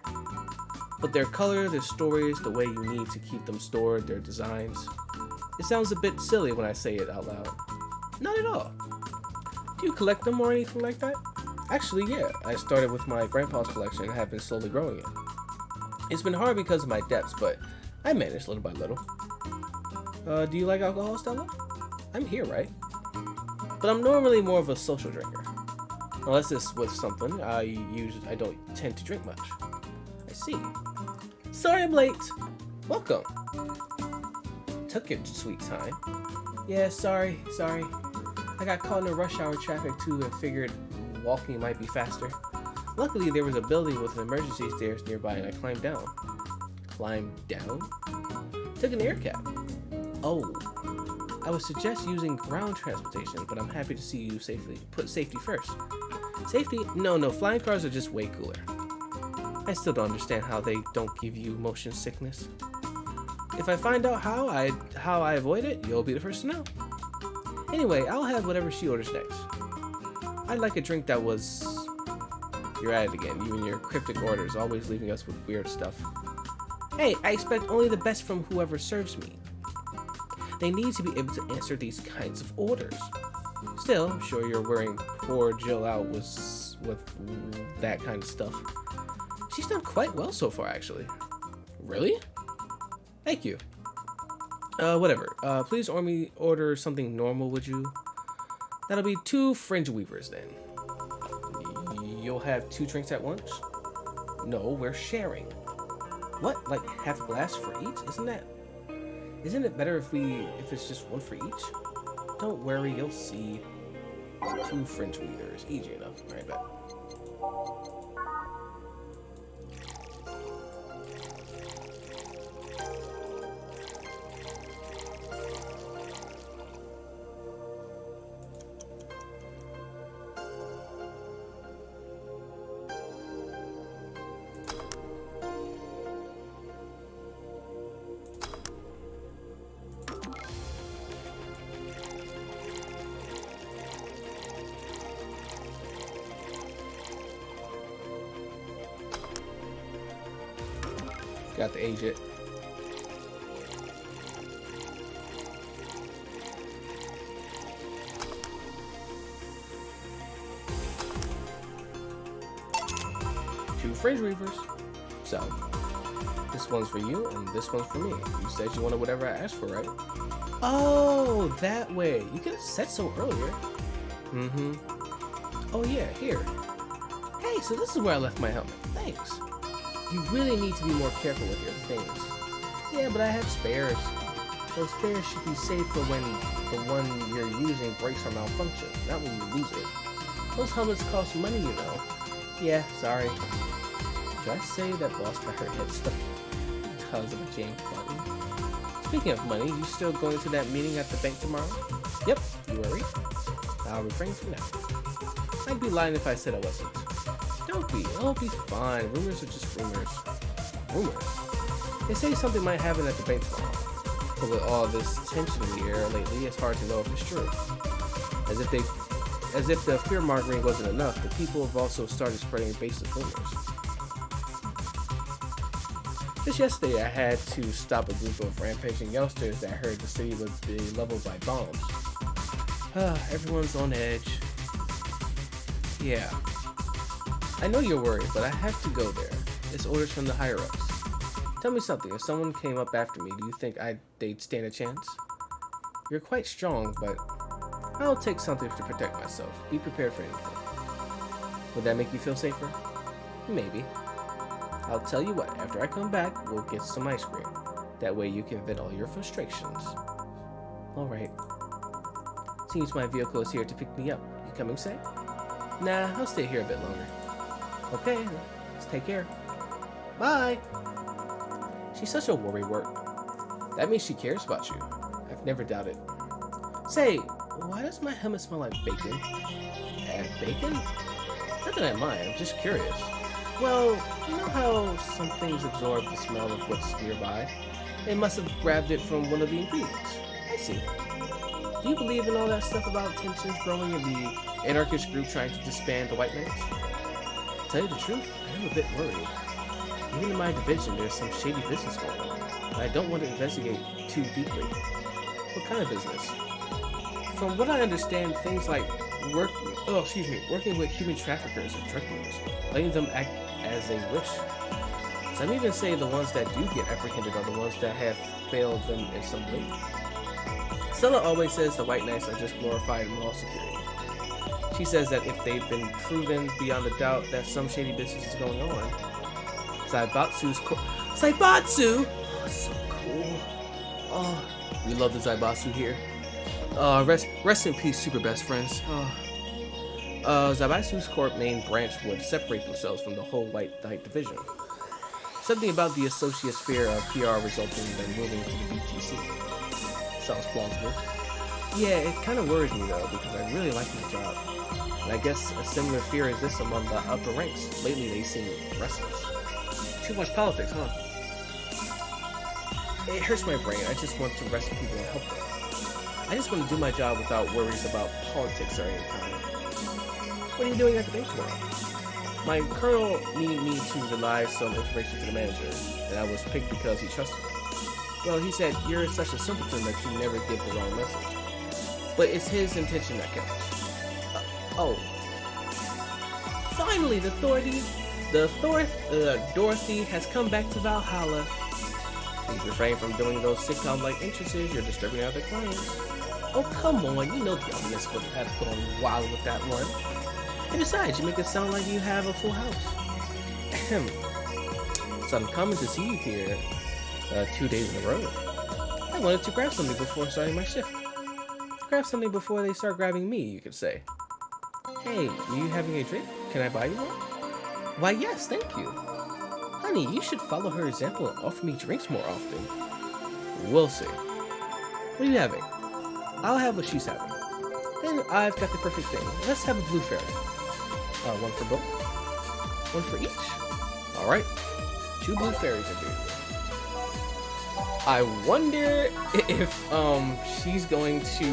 But their color, their stories, the way you need to keep them stored, their designs. It sounds a bit silly when I say it out loud. Not at all. Do you collect them or anything like that? Actually, yeah. I started with my grandpa's collection and have been slowly growing it. It's been hard because of my debts, but I managed little by little. Do you like alcohol, Stella? I'm here, right? But I'm normally more of a social drinker. Unless it's with something, I don't tend to drink much. I see. Sorry I'm late. Welcome. Took your sweet time. Yeah, sorry. I got caught in the rush hour traffic too and figured walking might be faster. Luckily, there was a building with an emergency stairs nearby and I climbed down. Climbed down? Took an air cab. Oh. I would suggest using ground transportation, but I'm happy to see you safely. Put safety first. Safety? No, flying cars are just way cooler. I still don't understand how they don't give you motion sickness. If I find out how I avoid it, you'll be the first to know. Anyway, I'll have whatever she orders next. I'd like a drink that was... You're at it again, you and your cryptic orders, always leaving us with weird stuff. Hey, I expect only the best from whoever serves me. They need to be able to answer these kinds of orders. Still, I'm sure you're wearing poor Jill out with that kind of stuff. She's done quite well so far, actually. Really? Thank you. Whatever. Please order something normal, would you? That'll be 2 fringe weavers, then. You'll have 2 drinks at once? No, we're sharing. What? Like half a glass for each? Isn't it better if it's just 1 for each? Don't worry, you'll see. 2 fringe weavers. Easy enough. Alright, bet. Got to age it. Two fringe weavers. So, this one's for you and this one's for me. You said you wanted whatever I asked for, right? Oh, that way. You could have said so earlier. Oh yeah, here. Hey, so this is where I left my helmet. Thanks. You really need to be more careful with your things. Yeah, but I have spares. Those spares should be saved for when the one you're using breaks or malfunctions, not when you lose it. Those helmets cost money, you know. Yeah, sorry. Should I say that boss got her head stuck because of a jammed button? Speaking of money, you still going to that meeting at the bank tomorrow? Yep, you worry. I'll refrain from that. I'd be lying if I said I wasn't. Don't be. It'll be fine. Rumors are just rumors. Rumors? They say something might happen at the bank tomorrow. But with all this tension in the air lately, it's hard to know if it's true. As if they As if the fear-mongering wasn't enough, the people have also started spreading baseless rumors. Just yesterday, I had to stop a group of rampaging youngsters that heard the city would be leveled by bombs. Everyone's on edge. Yeah. I know you're worried, but I have to go there. It's orders from the higher-ups. Tell me something. If someone came up after me, do you think they'd stand a chance? You're quite strong, but I'll take something to protect myself. Be prepared for anything. Would that make you feel safer? Maybe. I'll tell you what, after I come back, we'll get some ice cream. That way you can vent all your frustrations. Alright. Seems my vehicle is here to pick me up. You coming, Say? Nah, I'll stay here a bit longer. Okay, let's take care. Bye! She's such a worrywart. That means she cares about you. I've never doubted. Say, why does my helmet smell like bacon? Add bacon? Not that I mind, I'm just curious. Well, you know how some things absorb the smell of what's nearby? They must have grabbed it from one of the ingredients. I see. Do you believe in all that stuff about tensions growing in the anarchist group trying to disband the White Knights? To tell you the truth, I am a bit worried. Even in my division, there's some shady business going on, and I don't want to investigate too deeply. What kind of business? From what I understand, things like working with human traffickers and drug dealers, letting them act as they wish. Some even say the ones that do get apprehended are the ones that have failed them in some way. Stella always says the White Knights are just glorified mall security. She says that if they've been proven beyond a doubt that some shady business is going on, Zaibatsu! Oh, so cool. Oh, we love the Zaibatsu here. Rest in peace, super best friends. Zaibatsu's corp main branch would separate themselves from the whole White Knight division. Something about the associate sphere of PR resulting in them moving to the BGC. Sounds plausible. Yeah, it kind of worries me though, because I really like my job. And I guess a similar fear exists among the upper ranks. Lately they seem restless. Too much politics, huh? It hurts my brain. I just want to rescue people and help them. I just want to do my job without worries about politics or any kind. What are you doing at the bank tomorrow? My colonel needed me to relay some information to the manager, and I was picked because he trusted me. Well, he said, you're such a simpleton that you never give the wrong message. But it's his intention that counts. Finally, Dorothy has come back to Valhalla. Please refrain from doing those sitcom-like entrances. You're disturbing other clients. Oh, come on. You know the audience would have put on wild with that one. And besides, you make it sound like you have a full house. So I'm coming to see you here 2 days in a row. I wanted to grab something before starting my shift. Grab something before they start grabbing me, you could say. Hey, are you having a drink? Can I buy you one? Why, yes, thank you. Honey, you should follow her example and offer me drinks more often. We'll see. What are you having? I'll have what she's having. Then I've got the perfect thing. Let's have a blue fairy. One for both? One for each? Alright. 2 blue fairies are good. I wonder if she's going to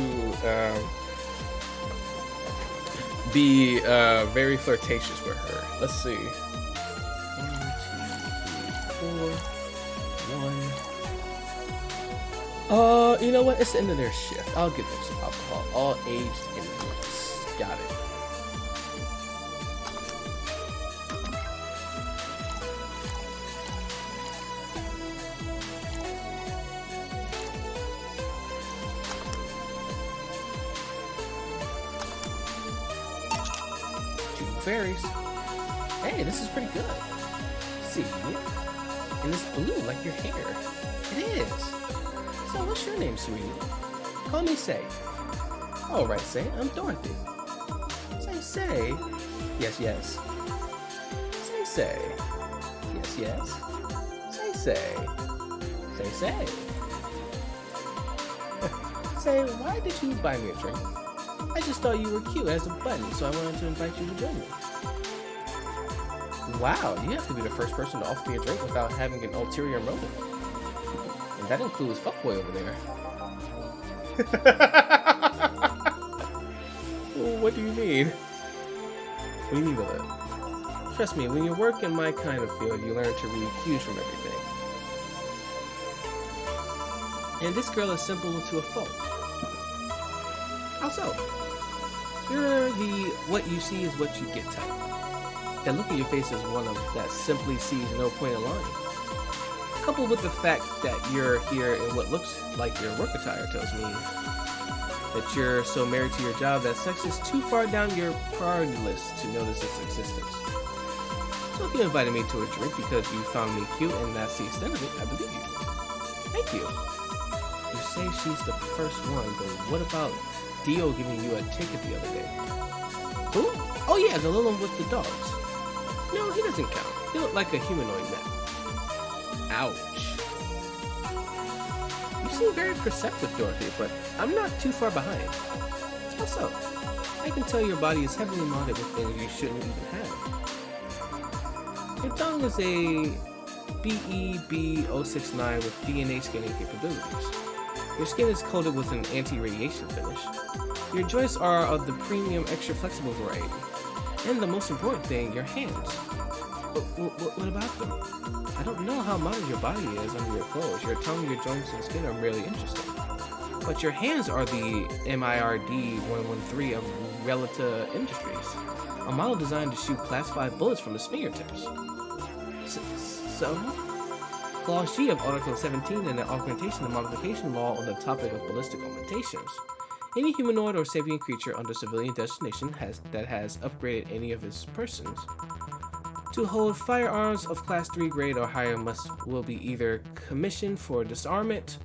be very flirtatious with her. Let's see. 1, 2, 3, 4. 1. You know what? It's the end of their shift. I'll give them some alcohol. All aged influence. Got it. Fairies. Hey, this is pretty good. See, and it's blue like your hair. It is. So what's your name, sweetie? Call me Say. All right, Say. I'm Dorothy. Say. Yes, yes. Say. Yes, yes. Say. Say, why did you buy me a drink? I just thought you were cute as a bunny, so I wanted to invite you to join me. Wow, you have to be the first person to offer me a drink without having an ulterior motive. And that includes fuckboy over there. What do you mean? We need to live. Trust me, when you work in my kind of field, you learn to read cues from everything. And this girl is simple to a fault. How so? You're the what you see is what you get type. That look in your face is one of that simply sees no point in lying. Coupled with the fact that you're here in what looks like your work attire tells me that you're so married to your job that sex is too far down your priority list to notice its existence. So if you invited me to a drink because you found me cute and that's the extent of it, I believe you. Thank you. You say she's the first one, but what about Dio giving you a ticket the other day? Who? Oh yeah, the little one with the dogs. No, he doesn't count. He looked like a humanoid man. Ouch. You seem very perceptive, Dorothy, but I'm not too far behind. How so? I can tell your body is heavily modded with things you shouldn't even have. Your tongue is a BEB069 with DNA scanning capabilities. Your skin is coated with an anti-radiation finish. Your joints are of the premium extra flexible variety. And the most important thing, your hands. What about them? I don't know how modded your body is under your clothes. Your tongue, your joints, and skin are merely interesting. But your hands are the MIRD-113 of Relata Industries, a model designed to shoot Class 5 bullets from his fingertips. So? Clause G of Article 17 and the Augmentation and Modification Law on the topic of ballistic augmentations. Any humanoid or sapient creature under civilian designation that has upgraded any of its persons to hold firearms of Class 3 grade or higher will be either commissioned for disarmament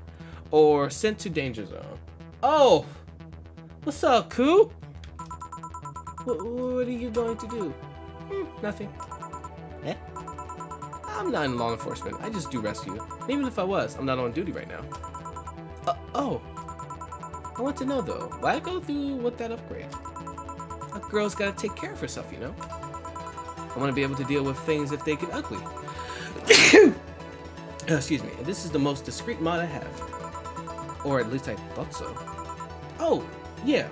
or sent to danger zone. Oh! What's up, Koo? What are you going to do? Nothing. Eh? I'm not in law enforcement. I just do rescue. And even if I was, I'm not on duty right now. Oh. I want to know though, why go through with that upgrade? A girl's gotta take care of herself, you know? I want to be able to deal with things if they get ugly. Excuse me. This is the most discreet mod I have. Or at least I thought so. Oh, yeah.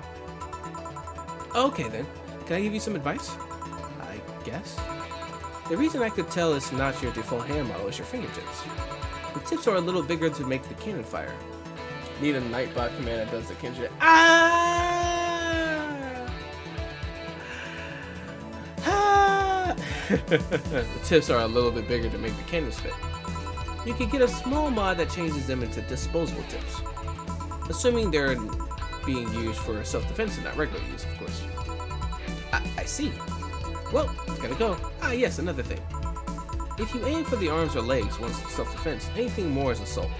Okay then. Can I give you some advice? I guess. The reason I could tell it's not your default hand model is your fingertips. The tips are a little bigger to make the cannon fire. Need a Nightbot command that does the Kenji. The tips are a little bit bigger to make the cannons fit. You can get a small mod that changes them into disposable tips. Assuming they're being used for self-defense and not regular use, of course. I see. Well, gotta go. Yes, another thing. If you aim for the arms or legs once it's self-defense, anything more is assault.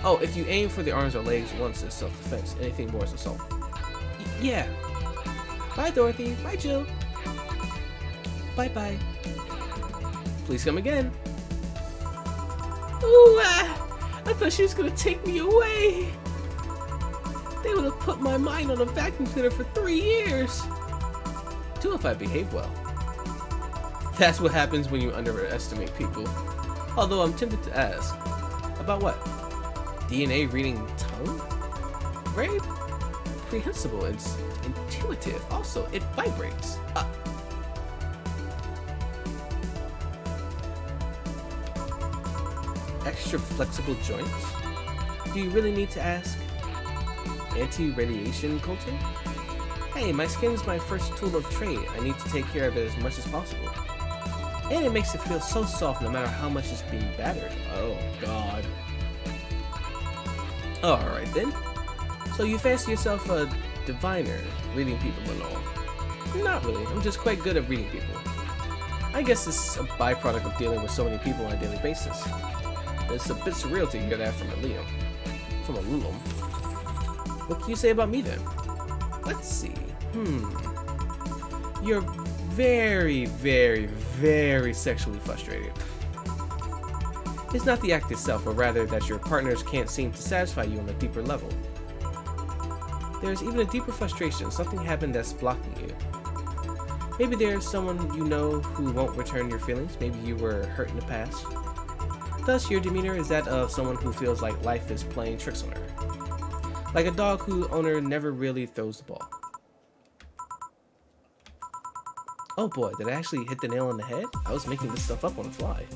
Oh, if you aim for the arms or legs once it's self-defense, anything more is assault. Yeah. Bye, Dorothy. Bye, Jill. Bye-bye. Please come again. Ooh, I thought she was gonna take me away. They would have put my mind on a vacuum cleaner for 3 years. 2 if I behave well. That's what happens when you underestimate people. Although I'm tempted to ask, about what? DNA reading tongue? Very comprehensible. It's intuitive. Also, it vibrates. Extra flexible joints? Do you really need to ask? Anti-radiation coating? Hey, my skin is my first tool of trade. I need to take care of it as much as possible. And it makes it feel so soft no matter how much it's being battered. Oh, God. Alright then. So you fancy yourself a diviner, reading people and all? Not really. I'm just quite good at reading people. I guess it's a byproduct of dealing with so many people on a daily basis. It's a bit surreal to hear that from a Liam. From a Lulum. What can you say about me then? Let's see. You're very, very, very sexually frustrated. It's not the act itself, but rather that your partners can't seem to satisfy you on a deeper level. There's even a deeper frustration. Something happened that's blocking you. Maybe there's someone you know who won't return your feelings. Maybe you were hurt in the past. Thus, your demeanor is that of someone who feels like life is playing tricks on her. Like a dog whose owner never really throws the ball. Oh boy, did I actually hit the nail on the head? I was making this stuff up on the fly.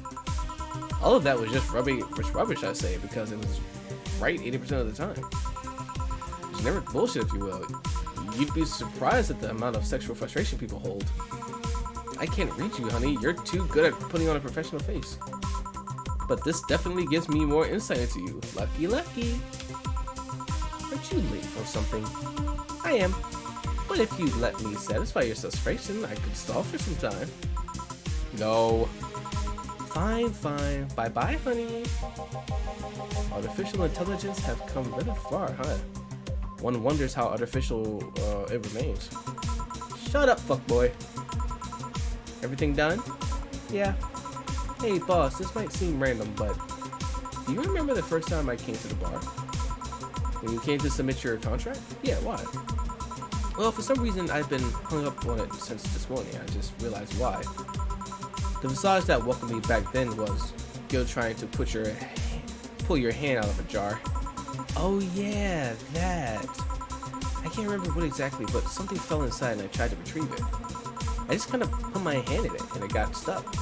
All of that was just rubbish, I say, because it was right 80% of the time. It's never bullshit, if you will. You'd be surprised at the amount of sexual frustration people hold. I can't read you, honey. You're too good at putting on a professional face. But this definitely gives me more insight into you. Lucky, lucky. Aren't you late for something? I am. But if you'd let me satisfy your frustration, I could stall for some time. No. Fine, fine. Bye-bye, honey. Artificial intelligence have come really far, huh? One wonders how artificial it remains. Shut up, fuckboy. Everything done? Yeah. Hey, boss, this might seem random, but do you remember the first time I came to the bar? When you came to submit your contract? Yeah, why? Well, for some reason, I've been hung up on it since this morning. I just realized why. The massage that welcomed me back then was Gil trying to pull your hand out of a jar. Oh yeah, that. I can't remember what exactly, but something fell inside and I tried to retrieve it. I just kind of put my hand in it and it got stuck.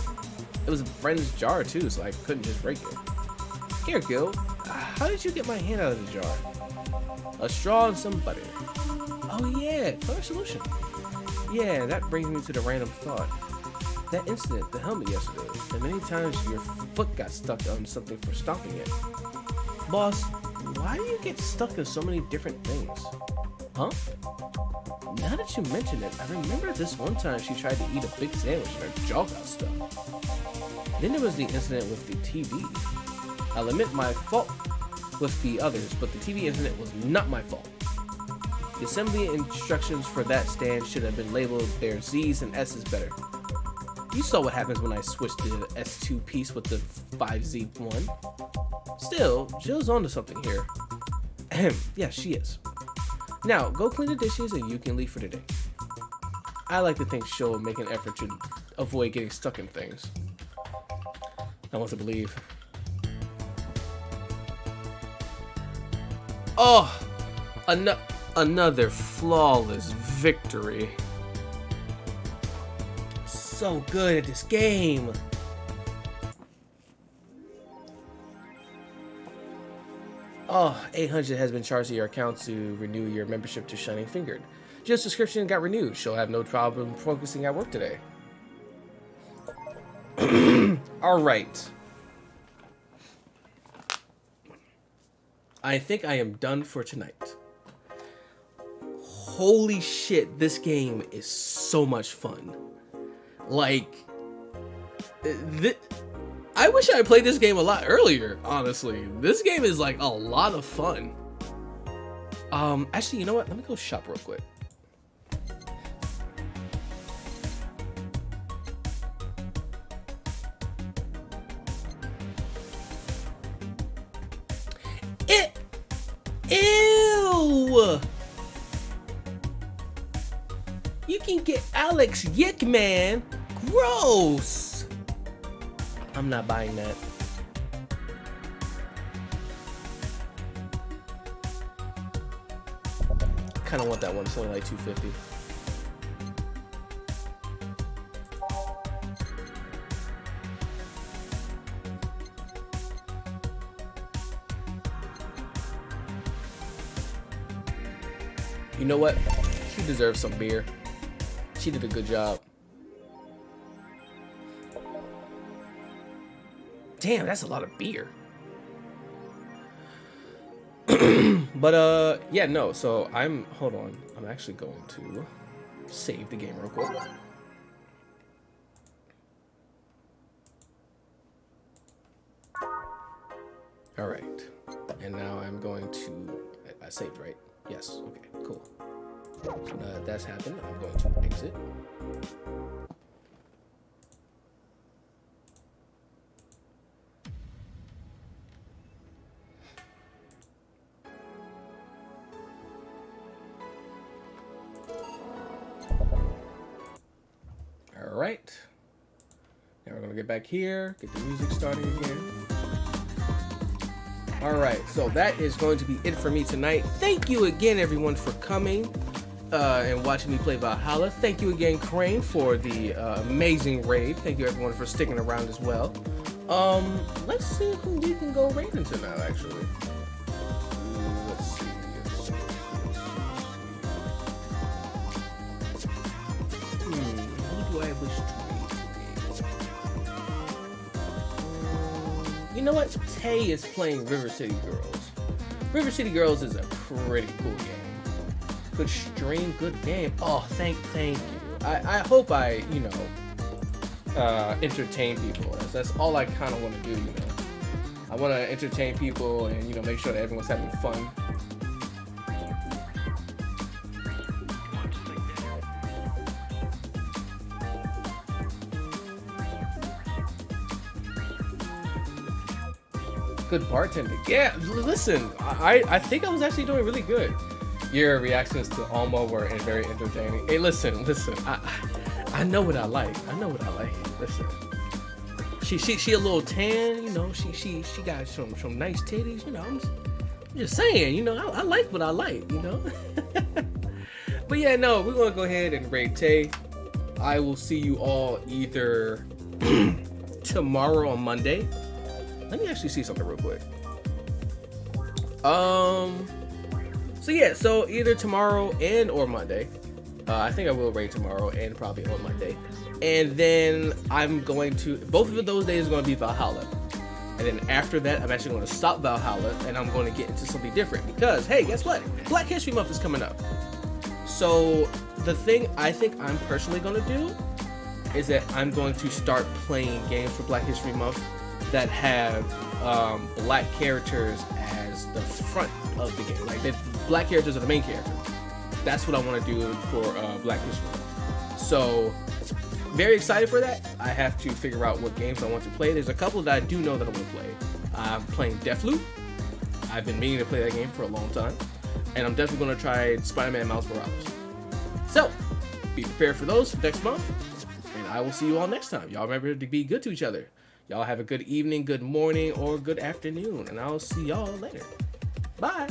It was a friend's jar too, so I couldn't just break it. Here, Gil, how did you get my hand out of the jar? A straw and some butter. Oh yeah, clever solution. Yeah, that brings me to the random thought. That incident, the helmet yesterday, and many times your foot got stuck on something for stomping it. Boss, why do you get stuck in so many different things? Huh? Now that you mention it, I remember this one time she tried to eat a big sandwich and her jaw got stuck. Then there was the incident with the TV. I'll admit my fault with the others, but the TV incident was not my fault. The assembly instructions for that stand should have been labeled their Z's and S's better. You saw what happens when I switched the S2 piece with the 5Z one. Still, Jill's onto something here. Yeah, she is. Now, go clean the dishes and you can leave for today. I like to think she'll make an effort to avoid getting stuck in things. I want to believe. Oh! Another flawless victory. So good at this game. Oh, 800 has been charged to your account to renew your membership to Shining Fingered. Jill's subscription got renewed. She'll have no problem focusing at work today. Alright. I think I am done for tonight. Holy shit, this game is so much fun. Like, I wish I played this game a lot earlier, honestly. This game is like a lot of fun. Actually, you know what? Let me go shop real quick. Ew! You can get Alex Yick, man. Gross. I'm not buying that. Kind of want that one. It's only like $2.50. You know what? She deserves some beer. She did a good job. Damn, that's a lot of beer. But yeah, no. So hold on. I'm actually going to save the game real quick. All right, and now I'm going to. I saved, right? Yes. Okay. Cool. So now that that's happened, I'm going to exit. All right. Now we're gonna get back here, get the music starting again. All right, so that is going to be it for me tonight. Thank you again, everyone, for coming. and watching me play Valhalla. Thank you again, Crane, for the amazing raid. Thank you everyone for sticking around as well. Let's see who we can go raid into now, actually. Let's see. Who do I wish to raid? You know what? Tay is playing River City Girls. River City Girls is a pretty cool game. Good stream, good game. Oh, thank you. I hope I, entertain people. That's all I kind of want to do, I want to entertain people and, make sure that everyone's having fun. Good bartender. Yeah, listen, I think I was actually doing really good. Your reactions to Alma were very entertaining. Hey, listen. I know what I like. Listen, she a little tan. She got some nice titties. I'm just saying. I like what I like. But yeah, no, we're gonna go ahead and raid Tay. I will see you all either tomorrow or Monday. Let me actually see something real quick. So either tomorrow and or Monday. I think I will raid tomorrow and probably on Monday. And then I'm going to, both of those days are going to be Valhalla. And then after that, I'm actually going to stop Valhalla and I'm going to get into something different. Because, hey, guess what? Black History Month is coming up. So the thing I think I'm personally going to do is that I'm going to start playing games for Black History Month that have black characters as the front of the game. Like, the black characters are the main character. That's what I want to do for Black History Month. So, very excited for that. I have to figure out what games I want to play. There's a couple that I do know that I want to play. I'm playing Deathloop. I've been meaning to play that game for a long time. And I'm definitely going to try Spider-Man Miles Morales. So, be prepared for those for next month. And I will see you all next time. Y'all remember to be good to each other. Y'all have a good evening, good morning, or good afternoon. And I'll see y'all later. Bye.